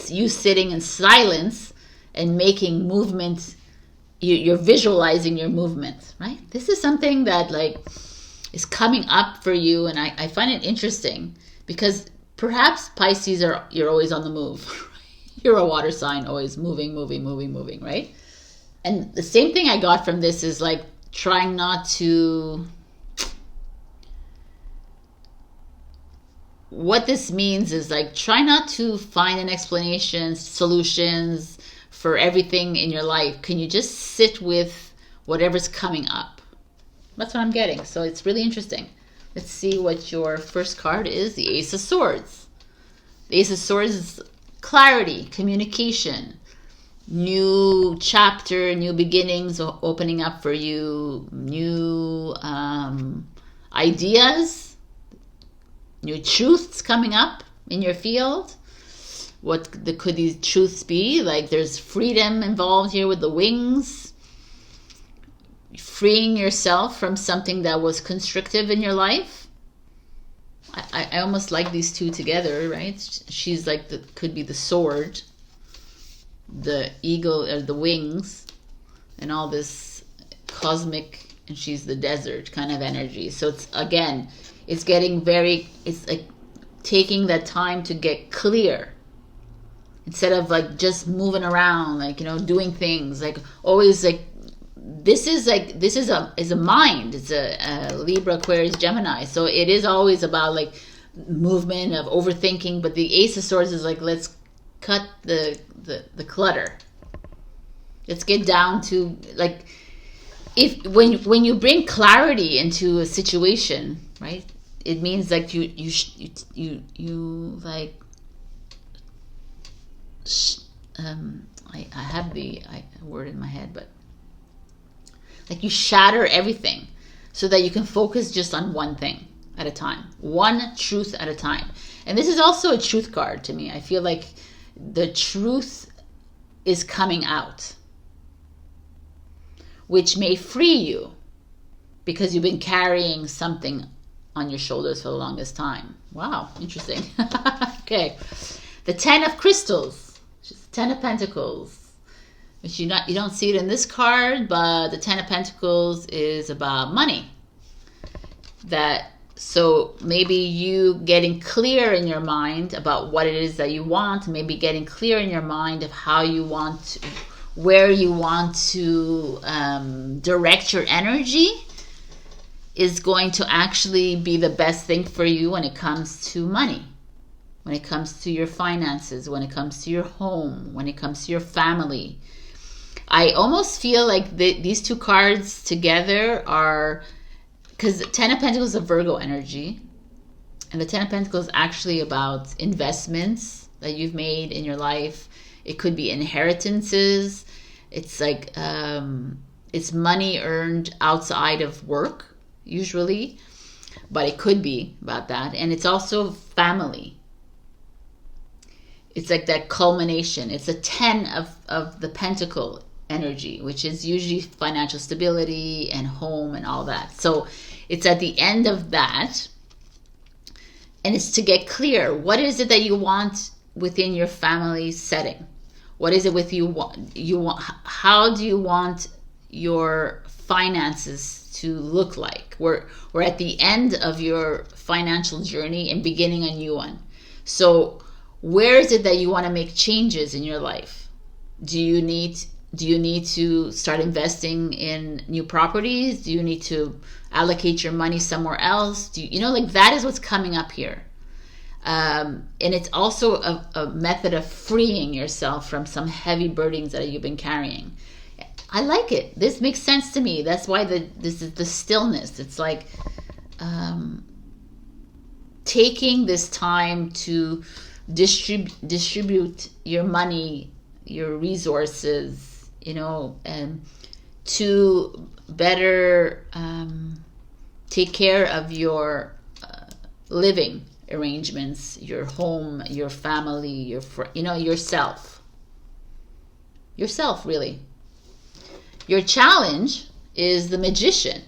Speaker 1: you sitting in silence and making movement? You're visualizing your movement, right? This is something that like is coming up for you, and I find it interesting because perhaps Pisces you're always on the move. You're a water sign, always moving, right? And the same thing I got from this is like trying not to. What this means is like try not to find an explanation, solutions for everything in your life. Can you just sit with whatever's coming up? That's what I'm getting. So it's really interesting. Let's see what your first card is. The Ace of Swords. The Ace of Swords is clarity, communication, new chapter, new beginnings opening up for you, new ideas, new truths coming up in your field. What could these truths be? Like there's freedom involved here with the wings, freeing yourself from something that was constrictive in your life. I almost like these two together, right? She's like could be the sword, the eagle, or the wings, and all this cosmic, and she's the desert kind of energy. So it's, again, it's getting it's like taking that time to get clear instead of like just moving around, like, you know, doing things like always like. This is a mind. It's a Libra, Aquarius, Gemini. So it is always about like movement of overthinking. But the Ace of Swords is like, let's cut the clutter. Let's get down to like, when you bring clarity into a situation, right? It means like you like. I have the word in my head, but. Like you shatter everything so that you can focus just on one thing at a time, one truth at a time. And this is also a truth card to me. I feel like the truth is coming out, which may free you because you've been carrying something on your shoulders for the longest time. Wow, interesting. Okay. The 10 of Crystals, which is the 10 of Pentacles. Which you don't see it in this card, but the 10 of Pentacles is about money. So maybe you getting clear in your mind about what it is that you want, maybe getting clear in your mind of how you want, where you want to direct your energy is going to actually be the best thing for you when it comes to money, when it comes to your finances, when it comes to your home, when it comes to your family. I almost feel like these two cards together are, because the 10 of Pentacles is a Virgo energy, and the 10 of Pentacles is actually about investments that you've made in your life. It could be inheritances. It's like it's money earned outside of work usually, but it could be about that. And it's also family. It's like that culmination. It's a 10 of the Pentacle energy, which is usually financial stability and home and all that. So it's at the end of that, and it's to get clear. What is it that you want within your family setting? What is it with you want? How do you want your finances to look like? We're at the end of your financial journey and beginning a new one. So where is it that you want to make changes in your life? Do you need to start investing in new properties? Do you need to allocate your money somewhere else? Like that is what's coming up here. And it's also a method of freeing yourself from some heavy burdens that you've been carrying. I like it. This makes sense to me. That's why this is the stillness. It's like taking this time to distribute your money, your resources, you know, and to better take care of your living arrangements, your home, your family, yourself, really. Your challenge is the Magician,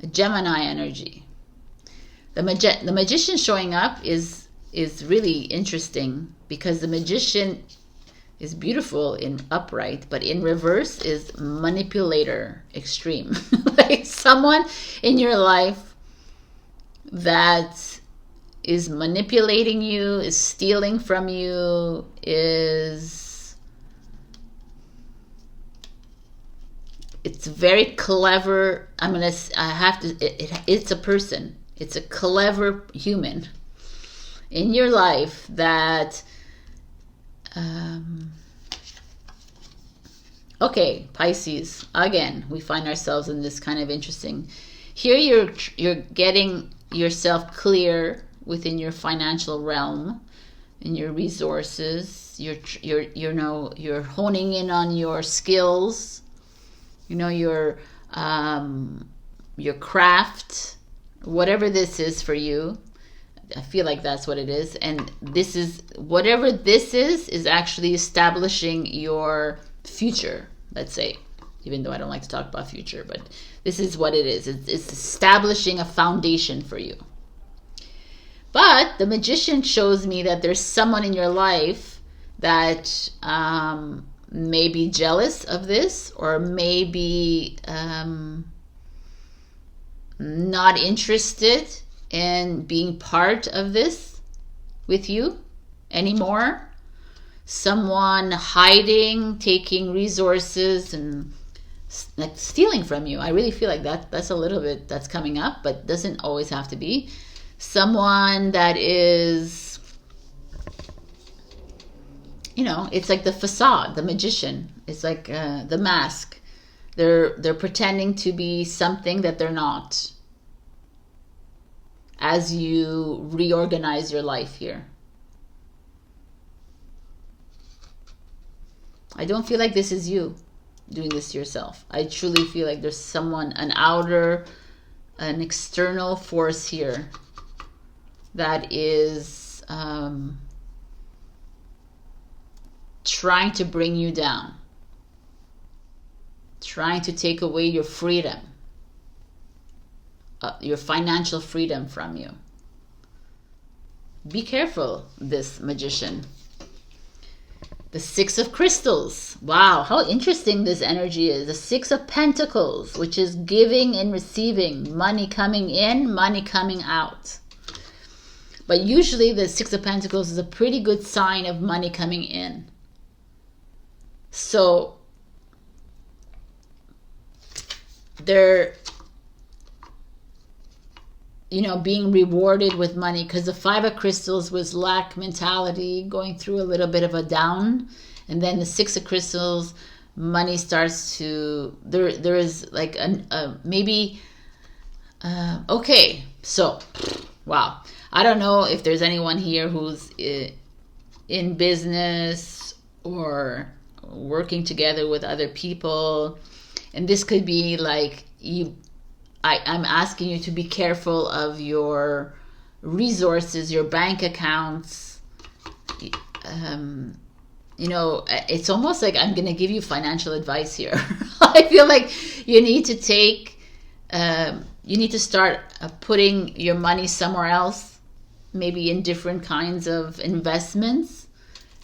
Speaker 1: a Gemini energy. The Magician showing up is really interesting, because the Magician is beautiful in upright, but in reverse is manipulator extreme. Like someone in your life that is manipulating you, is stealing from you, it's very clever. It's a person. It's a clever human in your life that, okay, Pisces, again, we find ourselves in this kind of interesting, here you're getting yourself clear within your financial realm, in your resources, you're honing in on your skills, your craft, whatever this is for you. I feel like that's what it is. And this is, whatever this is actually establishing your future, let's say, even though I don't like to talk about future, but this is what it is. It's establishing a foundation for you. But the Magician shows me that there's someone in your life that may be jealous of this, or maybe not interested in being part of this with you anymore. Someone hiding, taking resources and like stealing from you. I really feel like that's a little bit that's coming up, but doesn't always have to be. Someone that is, it's like the facade, the Magician. It's like the mask. They're pretending to be something that they're not, as you reorganize your life here. I don't feel like this is you doing this to yourself. I truly feel like there's someone, an external force here that is trying to bring you down, trying to take away your freedom, your financial freedom from you. Be careful, this Magician. The Six of Crystals. Wow, how interesting this energy is. The Six of Pentacles, which is giving and receiving. Money coming in, money coming out. But usually the Six of Pentacles is a pretty good sign of money coming in. So they're, being rewarded with money, because the Five of Crystals was lack mentality, going through a little bit of a down, and then the Six of Crystals, money starts to, there is like okay, so wow, I don't know if there's anyone here who's in business or working together with other people, and this could be like I'm asking you to be careful of your resources, your bank accounts. It's almost like I'm going to give you financial advice here. I feel like you need to start putting your money somewhere else, maybe in different kinds of investments.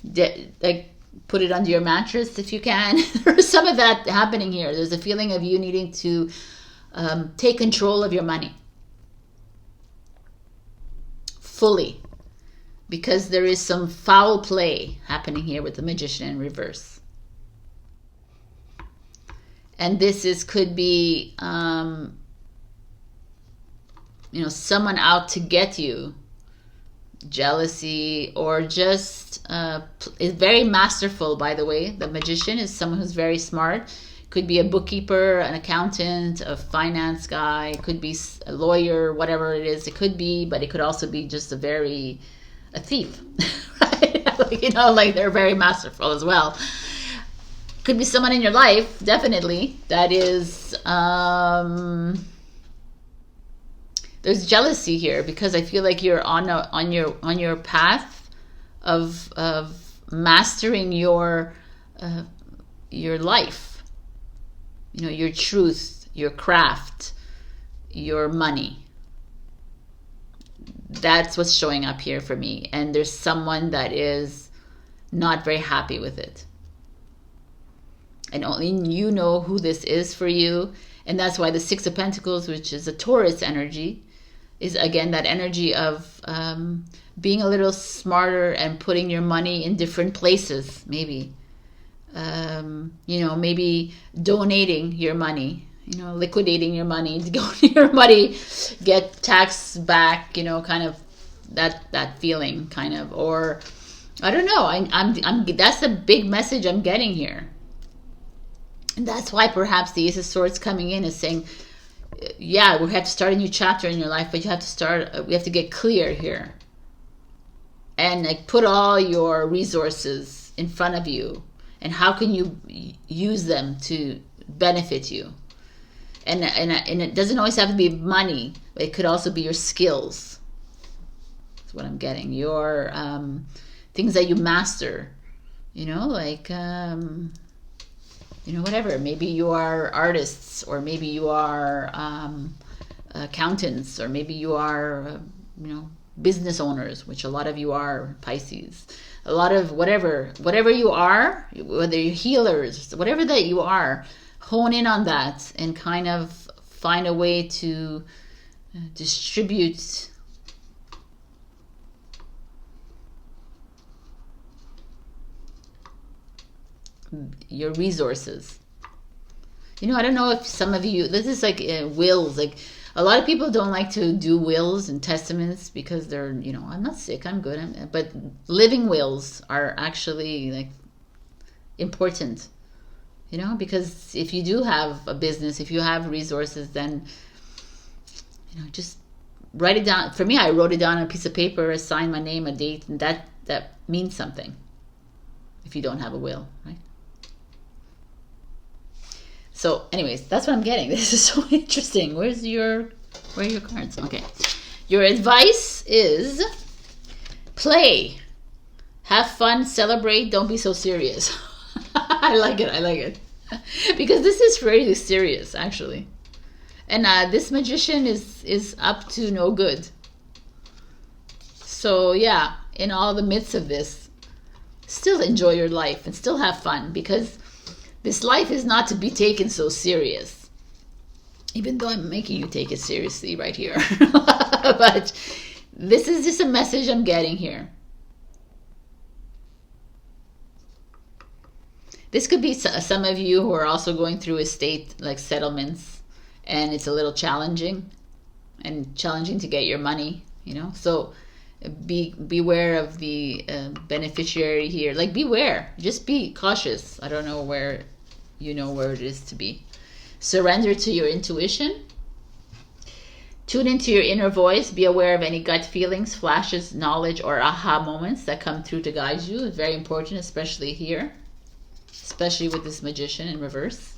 Speaker 1: Like put it under your mattress if you can. There's some of that happening here. There's a feeling of you needing to take control of your money fully, because there is some foul play happening here with the Magician in reverse. And this could be someone out to get you, jealousy, or just is very masterful, by the way. The magician is someone who's very smart. Could be a bookkeeper, an accountant, a finance guy, could be a lawyer, whatever it is. It could be, but it could also be just a thief, right? Like, you know, like they're very masterful as well. Could be someone in your life, definitely, that is, there's jealousy here, because I feel like you're on your path of mastering your life, you know, your truth, your craft, your money. That's what's showing up here for me. And there's someone that is not very happy with it. And only you know who this is for you. And that's why the Six of Pentacles, which is a Taurus energy, is again that energy of being a little smarter and putting your money in different places, maybe. You know, maybe donating your money, you know, liquidating your money, donating your money, get tax back, you know, kind of that feeling, kind of. Or I don't know, I'm that's the big message I'm getting here. And that's why perhaps the Ace of Swords coming in is saying, yeah, we have to start a new chapter in your life, but we have to get clear here. And like put all your resources in front of you. And how can you use them to benefit you? And it doesn't always have to be money, but it could also be your skills. That's what I'm getting. Your things that you master, you know, like... you know, whatever. Maybe you are artists, or maybe you are accountants, or maybe you are, you know, business owners, which a lot of you are, Pisces. A lot of whatever you are, whether you're healers, whatever that you are, hone in on that and kind of find a way to distribute your resources. You know, I don't know if some of you, this is like wills, like a lot of people don't like to do wills and testaments because they're, you know, I'm not sick, I'm good, but living wills are actually like important, you know, because if you do have a business, if you have resources, then, you know, just write it down. For me, I wrote it down on a piece of paper, signed my name, a date, and that means something if you don't have a will, right? So anyways, that's what I'm getting. This is so interesting. Where are your cards? Okay. Your advice is play. Have fun, celebrate, don't be so serious. I like it. Because this is really serious, actually. And this magician is up to no good. So yeah, in all the midst of this, still enjoy your life and still have fun, because this life is not to be taken so serious. Even though I'm making you take it seriously right here. But this is just a message I'm getting here. This could be some of you who are also going through estate like settlements, and it's a little challenging to get your money, you know. So beware of the beneficiary here. Like, beware, just be cautious. I don't know where it is to be. Surrender to your intuition. Tune into your inner voice. Be aware of any gut feelings, flashes, knowledge, or aha moments that come through to guide you. It's very important, especially here, especially with this magician in reverse.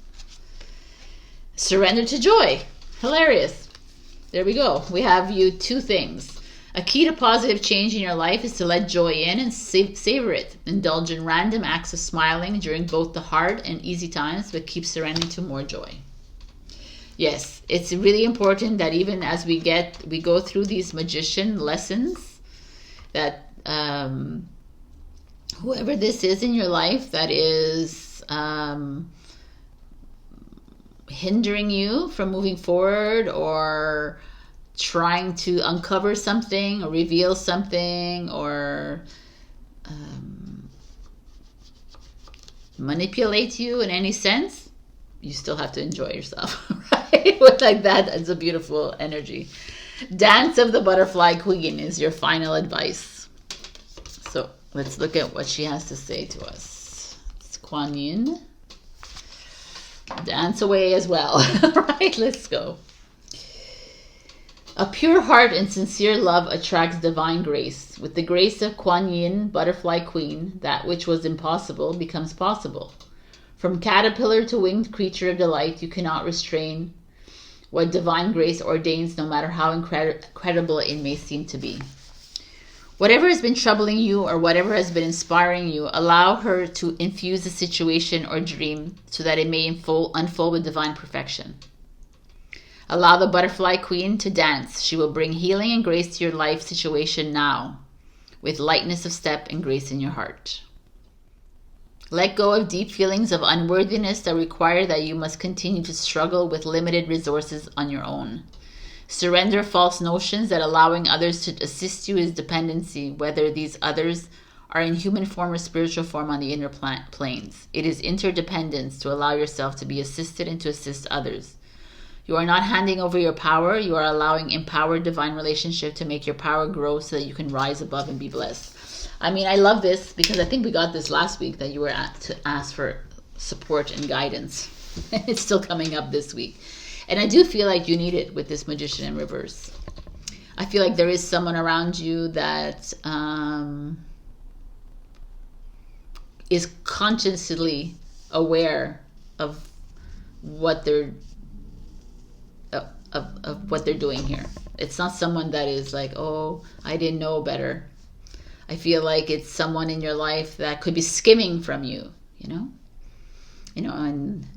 Speaker 1: Surrender to joy. Hilarious. There we go. We have you two things. A key to positive change in your life is to let joy in and savor it. Indulge in random acts of smiling during both the hard and easy times, but keep surrendering to more joy. Yes, it's really important that even as we go through these magician lessons, that whoever this is in your life that is hindering you from moving forward, or trying to uncover something or reveal something, or manipulate you in any sense, you still have to enjoy yourself, right? With like that, it's a beautiful energy. Dance of the Butterfly Queen is your final advice. Let's look at what she has to say to us. It's Kuan Yin. Dance away as well. Right, let's go. A pure heart and sincere love attracts divine grace. With the grace of Kuan Yin, Butterfly Queen, that which was impossible becomes possible. From caterpillar to winged creature of delight, you cannot restrain what divine grace ordains, no matter how incredible it may seem to be. Whatever has been troubling you or whatever has been inspiring you, allow her to infuse the situation or dream so that it may unfold with divine perfection. Allow the Butterfly Queen to dance. She will bring healing and grace to your life situation now, with lightness of step and grace in your heart. Let go of deep feelings of unworthiness that require that you must continue to struggle with limited resources on your own. Surrender false notions that allowing others to assist you is dependency, whether these others are in human form or spiritual form on the inner planes. It is interdependence to allow yourself to be assisted and to assist others. You are not handing over your power. You are allowing empowered divine relationship to make your power grow so that you can rise above and be blessed. I mean, I love this because I think we got this last week that you were to ask for support and guidance. It's still coming up this week. And I do feel like you need it with this Magician in reverse. I feel like there is someone around you that is consciously aware of what they're of what they're doing here. It's not someone that is like, oh, I didn't know better. I feel like it's someone in your life that could be skimming from you, and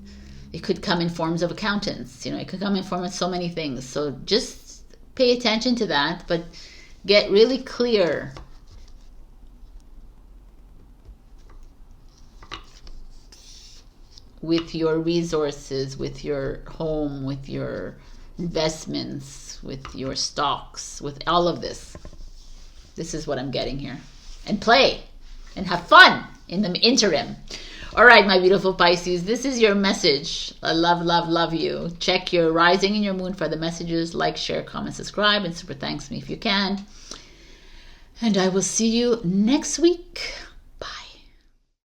Speaker 1: it could come in forms of accountants, it could come in form of so many things. So just pay attention to that, but get really clear with your resources, with your home, with your investments, with your stocks, with all of this. This is what I'm getting here. And play and have fun in the interim. All right, my beautiful Pisces, this is your message. I love you. Check your rising and your moon for the messages. Like, share, comment, subscribe, and super thanks me if you can. And I will see you next week.